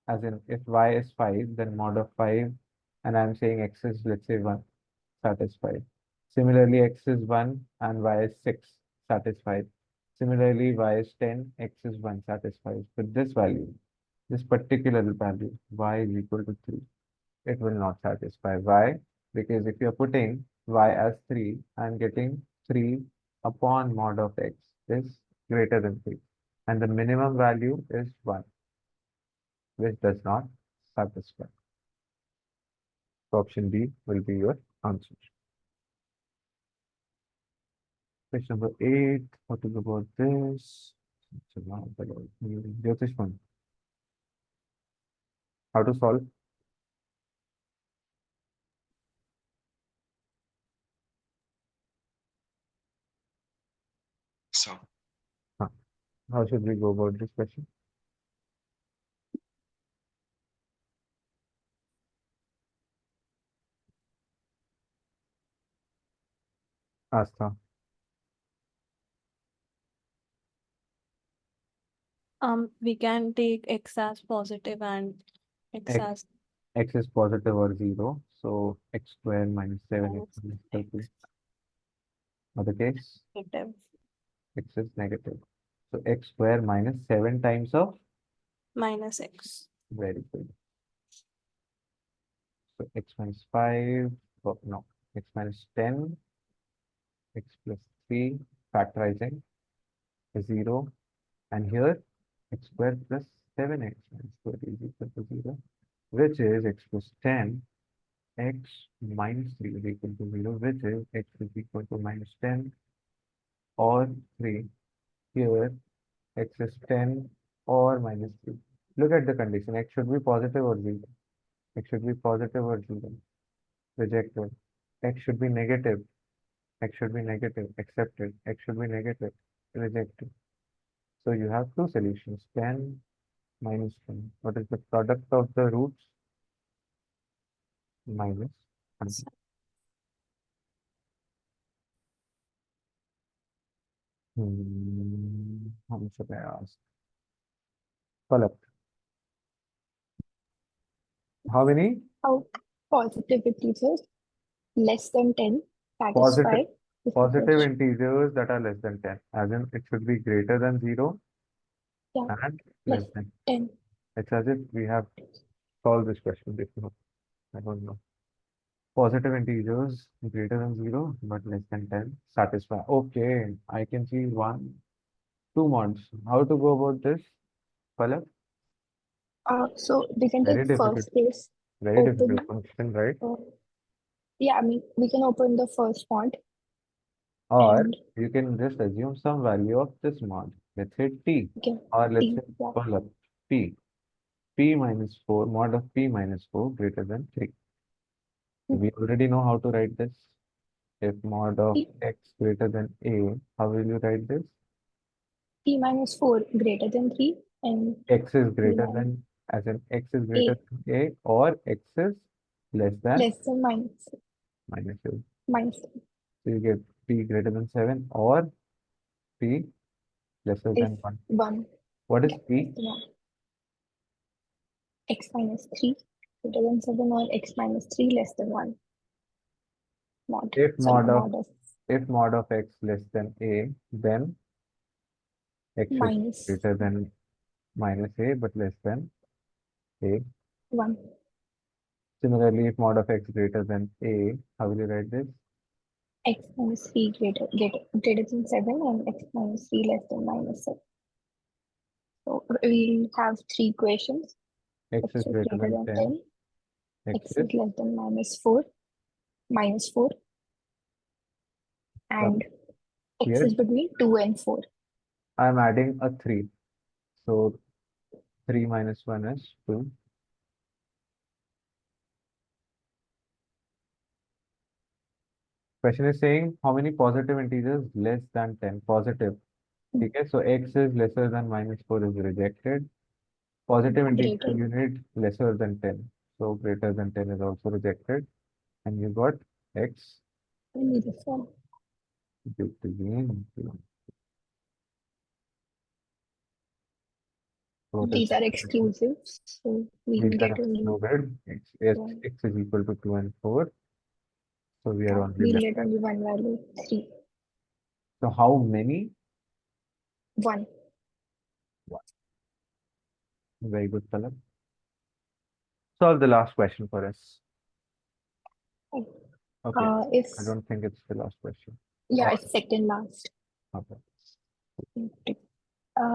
as in if y is 5, then mod of 5, and I'm saying x is, let's say, 1, satisfied. Similarly, x is 1 and y is 6, satisfied. Similarly, y is 10, x is 1, satisfied. But this value, this particular value, y is equal to 3, it will not satisfy. Why? Because if you're putting y as 3, I'm getting 3 upon mod of x is greater than 3. And the minimum value is 1, which does not satisfy. So option B will be your answer. Question number 8. What is about this? Jyotish one. How to solve? So, How should we go about this question? Astha. We can take x as positive and x X, as x is positive or 0. So x squared minus 7x minus 30. x Other case, negative x is negative. So x squared minus 7 times of, minus x. very good. So x minus 5, oh, no, x minus 10, x plus 3, factorizing, 0. And here, x squared plus 7x minus 30 is equal to 0, which is x plus 10, x minus 3 is equal to 0, which is x is equal to minus 10 or 3. Here, x is 10 or minus 3. Look at the condition. X should be positive or 0. X should be positive or 0. Rejected. X should be negative. X should be negative. Accepted. X should be negative. Rejected. So you have two solutions. 10 minus 10. What is the product of the roots? Minus 100. How much should I ask? Palak. How many? How positive integers less than 10 Positive, satisfy this positive equation? integers that are less than 10. As in, it should be greater than 0 Yeah, and less less than. 10. It's as if we have solved this question before. I don't know. Positive integers greater than 0 but less than 10 satisfy. Okay, I can see 1, 2 mods. How to go about this? Palak? So we can Very take difficult. first case, Very open, difficult function, right? yeah, I mean, we can open the first font Or and you can just assume some value of this mod. let's say t, Okay. or let's T, say yeah. pull up p. P minus 4, mod of p minus 4 greater than 3. We already know how to write this. If mod of P, x greater than a, how will you write this? P minus 4 greater than 3 and X is P greater minus than, as in x is A greater than a, or x is less than less than minus a. minus So you get p greater than 7 or p lesser is than 1. 1. What is Yeah, p? yeah. X minus 3 greater than 7 or x minus 3 less than 1. Mod. If Sorry, mod of mod of x less than a, then x is minus greater than minus a but less than a. 1. Similarly, if mod of x greater than a, how will you write this? X minus 3 greater than 7 and x minus 3 less than minus 7. So we'll have 3 equations. X X is is greater greater than than 10, 10, x x is is less than minus 4, and x here. is between 2 and 4. I'm adding a 3. So 3 minus 1 is 2. Question is saying how many positive integers less than 10? Positive. Okay, so x is lesser than minus 4 is rejected. Positive integer Greater. unit lesser than 10. So greater than 10 is also rejected. And you got x I need this one. between 2. These are exclusive, so we These are get only excluded. X one. is equal to 2 and 4. So we are only We'll left. get only one value, 3. So how many? 1. Very good, color. Solve the last question for us. Okay. If I don't think it's the last question. yeah, Or- it's second last. Okay.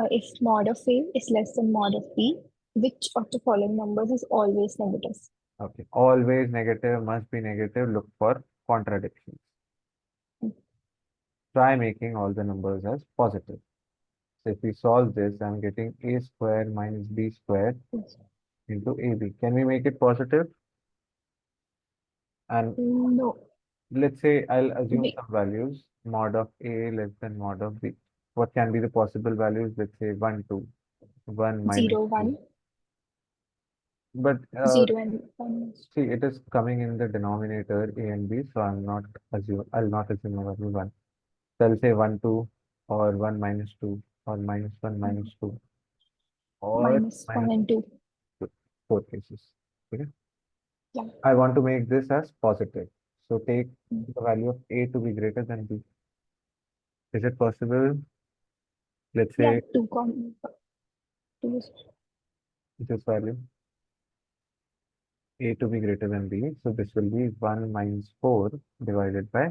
If mod of A is less than mod of B, which of the following numbers is always negative? Okay. Always negative, must be negative. Look for contradictions. Try making all the numbers as positive. So if we solve this, I'm getting a square minus b square into ab. Can we make it positive? And No. let's say I'll assume Wait. some values. Mod of a less than mod of b. What can be the possible values? Let's say 1, 2. 1 minus 0, 2. 1. But 0 and 1. see, it is coming in the denominator a and b, so I'll not assume a value 1. So I'll say 1, 2, or 1 minus 2, or minus 1 minus 2, or Minus 1 and 2. 2. 4 cases. Okay. Yeah. I want to make this as positive. So take the value of a to be greater than b. Is it possible? Let's Yeah, say 2, 2 this value a to be greater than b. So this will be 1 minus 4 divided by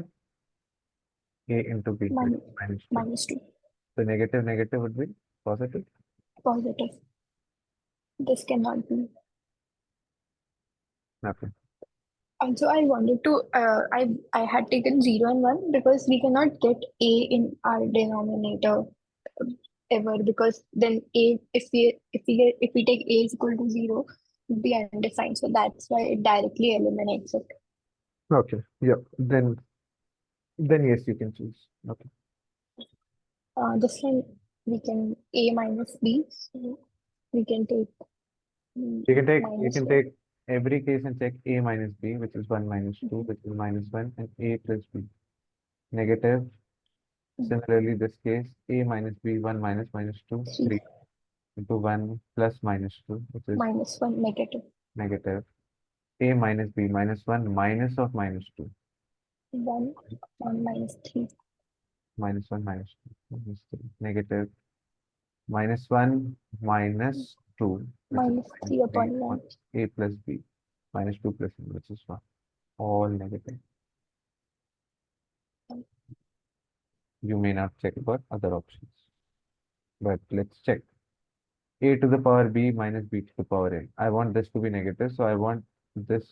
a into b, which is minus 2. minus 2. So negative would be positive. Positive. This cannot be. Okay. Also, I wanted to, I had taken 0 and 1 because we cannot get a in our denominator ever, because then a, if we take a is equal to 0, it would be undefined. So that's why it directly eliminates it. Okay. Yeah. Then yes, you can choose. Okay. This one we can a minus b, so we can take You minus can 1. take every case and check a minus b, which is 1 minus 2, which is minus 1, and a plus b. Negative. Similarly, this case, a minus b, 1 minus minus 2, 3 into 1 plus minus 2, which is minus 1 negative. negative. A minus b minus 1 minus of minus 2. 1 and minus 3. Minus 1 minus 2 minus 3. Negative. Minus 1 minus 2, which is Minus 3 upon 1. a plus b minus 2 plus 1, which is 1. All negative. You may not check for other options. But let's check. A to the power b minus b to the power a. I want this to be negative, so I want this,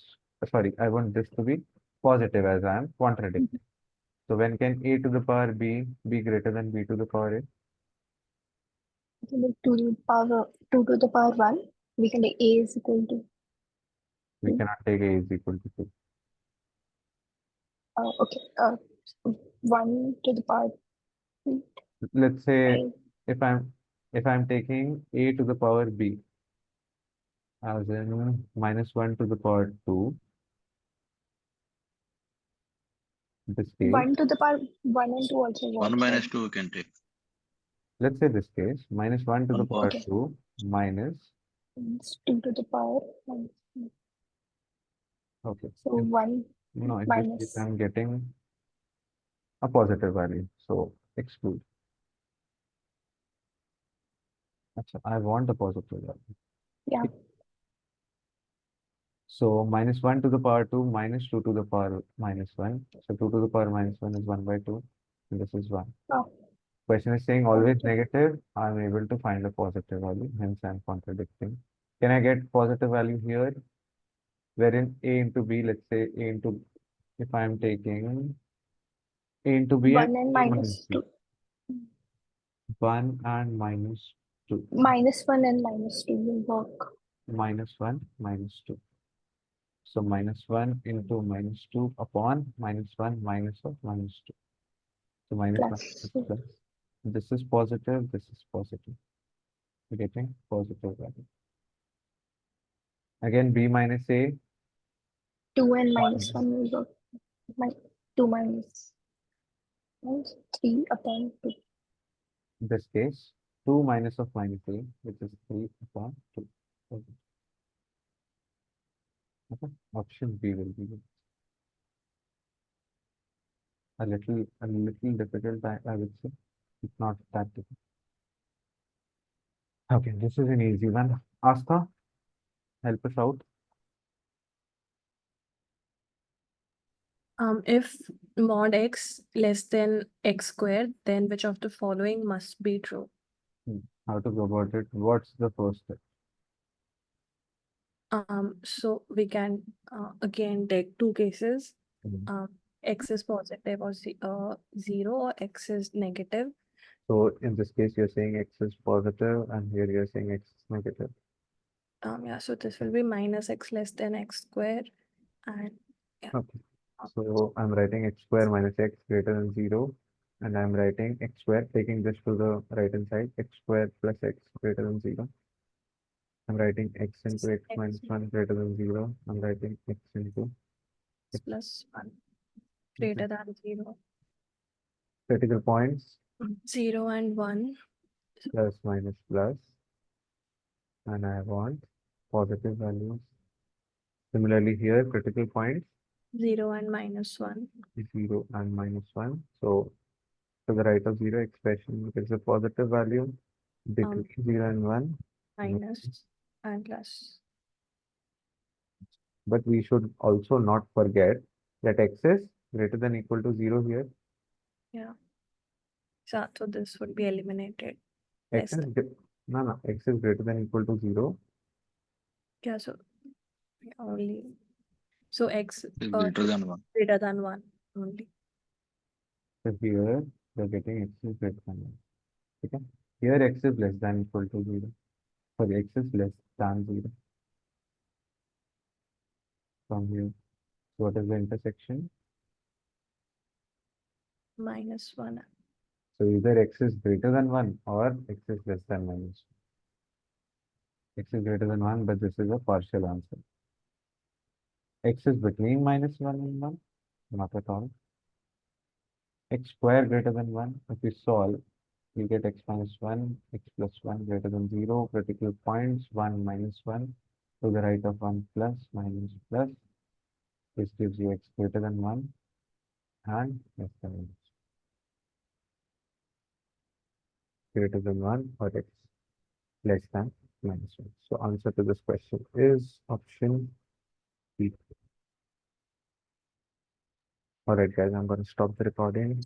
I want this to be positive as I am contradicting. So when can a to the power b be greater than b to the power a? we can take 2 to the power 2 to the power 1. We can take a is equal to We cannot take a is equal to 2. okay 1 to the power 3. Let's say I- if I'm taking a to the power b, as in -1 to the power 2, this case, 1 to the power 1 and 2 also 1 works, minus right? 2 we can take. let's say this case, -1 to the 1 power Okay. 2 minus, It's 2 to the power 1. okay. So 1 No, in this case, minus I'm getting a positive value, so exclude. Achha, I want a positive value. yeah So -1 to the power 2 minus 2 to the power -1. So 2 to the power -1 is 1 by 2. And this is 1. oh, Question is saying always okay. negative. I'm able to find a positive value, hence I'm contradicting. Can I get positive value here? Wherein a into b, let's say a into, if I'm taking a into b 1 and and a minus minus b. 2. 1 and -2. Minus 1 and minus 2 will work. -1, -2. So -1 into -2 upon -1 minus of -2. So -1 Plus is plus. This is positive, this is positive. We're getting positive value. Again, b minus a, 2 and 1. minus 1 will work. 2 minus 3 upon 2. In this case, 2 minus of -a, which is 3 upon 2. Okay. Option B will be a little difficult, I would say. It's not that difficult. Okay, this is an easy one. Asta, help us out. If mod x less than x squared, then which of the following must be true? How to go about it? What's the first step? So we can again take two cases. Mhm. X is positive or 0 or x is negative. So in this case, you're saying x is positive, and here you're saying x is negative. Yeah, so this will be minus x less than x squared, and yeah. Okay. So I'm writing x square minus x greater than 0, and I'm writing x square, taking this to the right hand side, x square plus x greater than 0. I'm writing x into x minus 1 greater than 0. I'm writing x into X plus 1 greater than 0. critical points, 0 and 1. plus minus plus, and I want positive values. Similarly here, critical points, 0 and minus 1. 0 and -1. So to the right of 0 expression gives a positive value between 0 and 1. Minus and plus. But we should also not forget that x is greater than equal to 0 here. Yeah. So this would be eliminated. X Less is, than. no, x is greater than equal to 0. Yeah, so only. So x Greater than 1. greater than 1 only. So here we're getting x is greater than 1. Okay. Here x is less than equal to 0. Sorry, x is less than 0. From here. So what is the intersection? Minus 1. So either x is greater than 1 or x is less than -1. X is greater than 1, but this is a partial answer. X is between -1 and 1, not at all. X square greater than 1, if we solve, we get x minus 1, x plus 1 greater than 0, critical points 1 minus 1, to the right of 1 plus minus plus. This gives you x greater than 1 and less than 1. Greater than 1 or x less than -1. So answer to this question is option B. All right, guys, I'm going to stop the recording.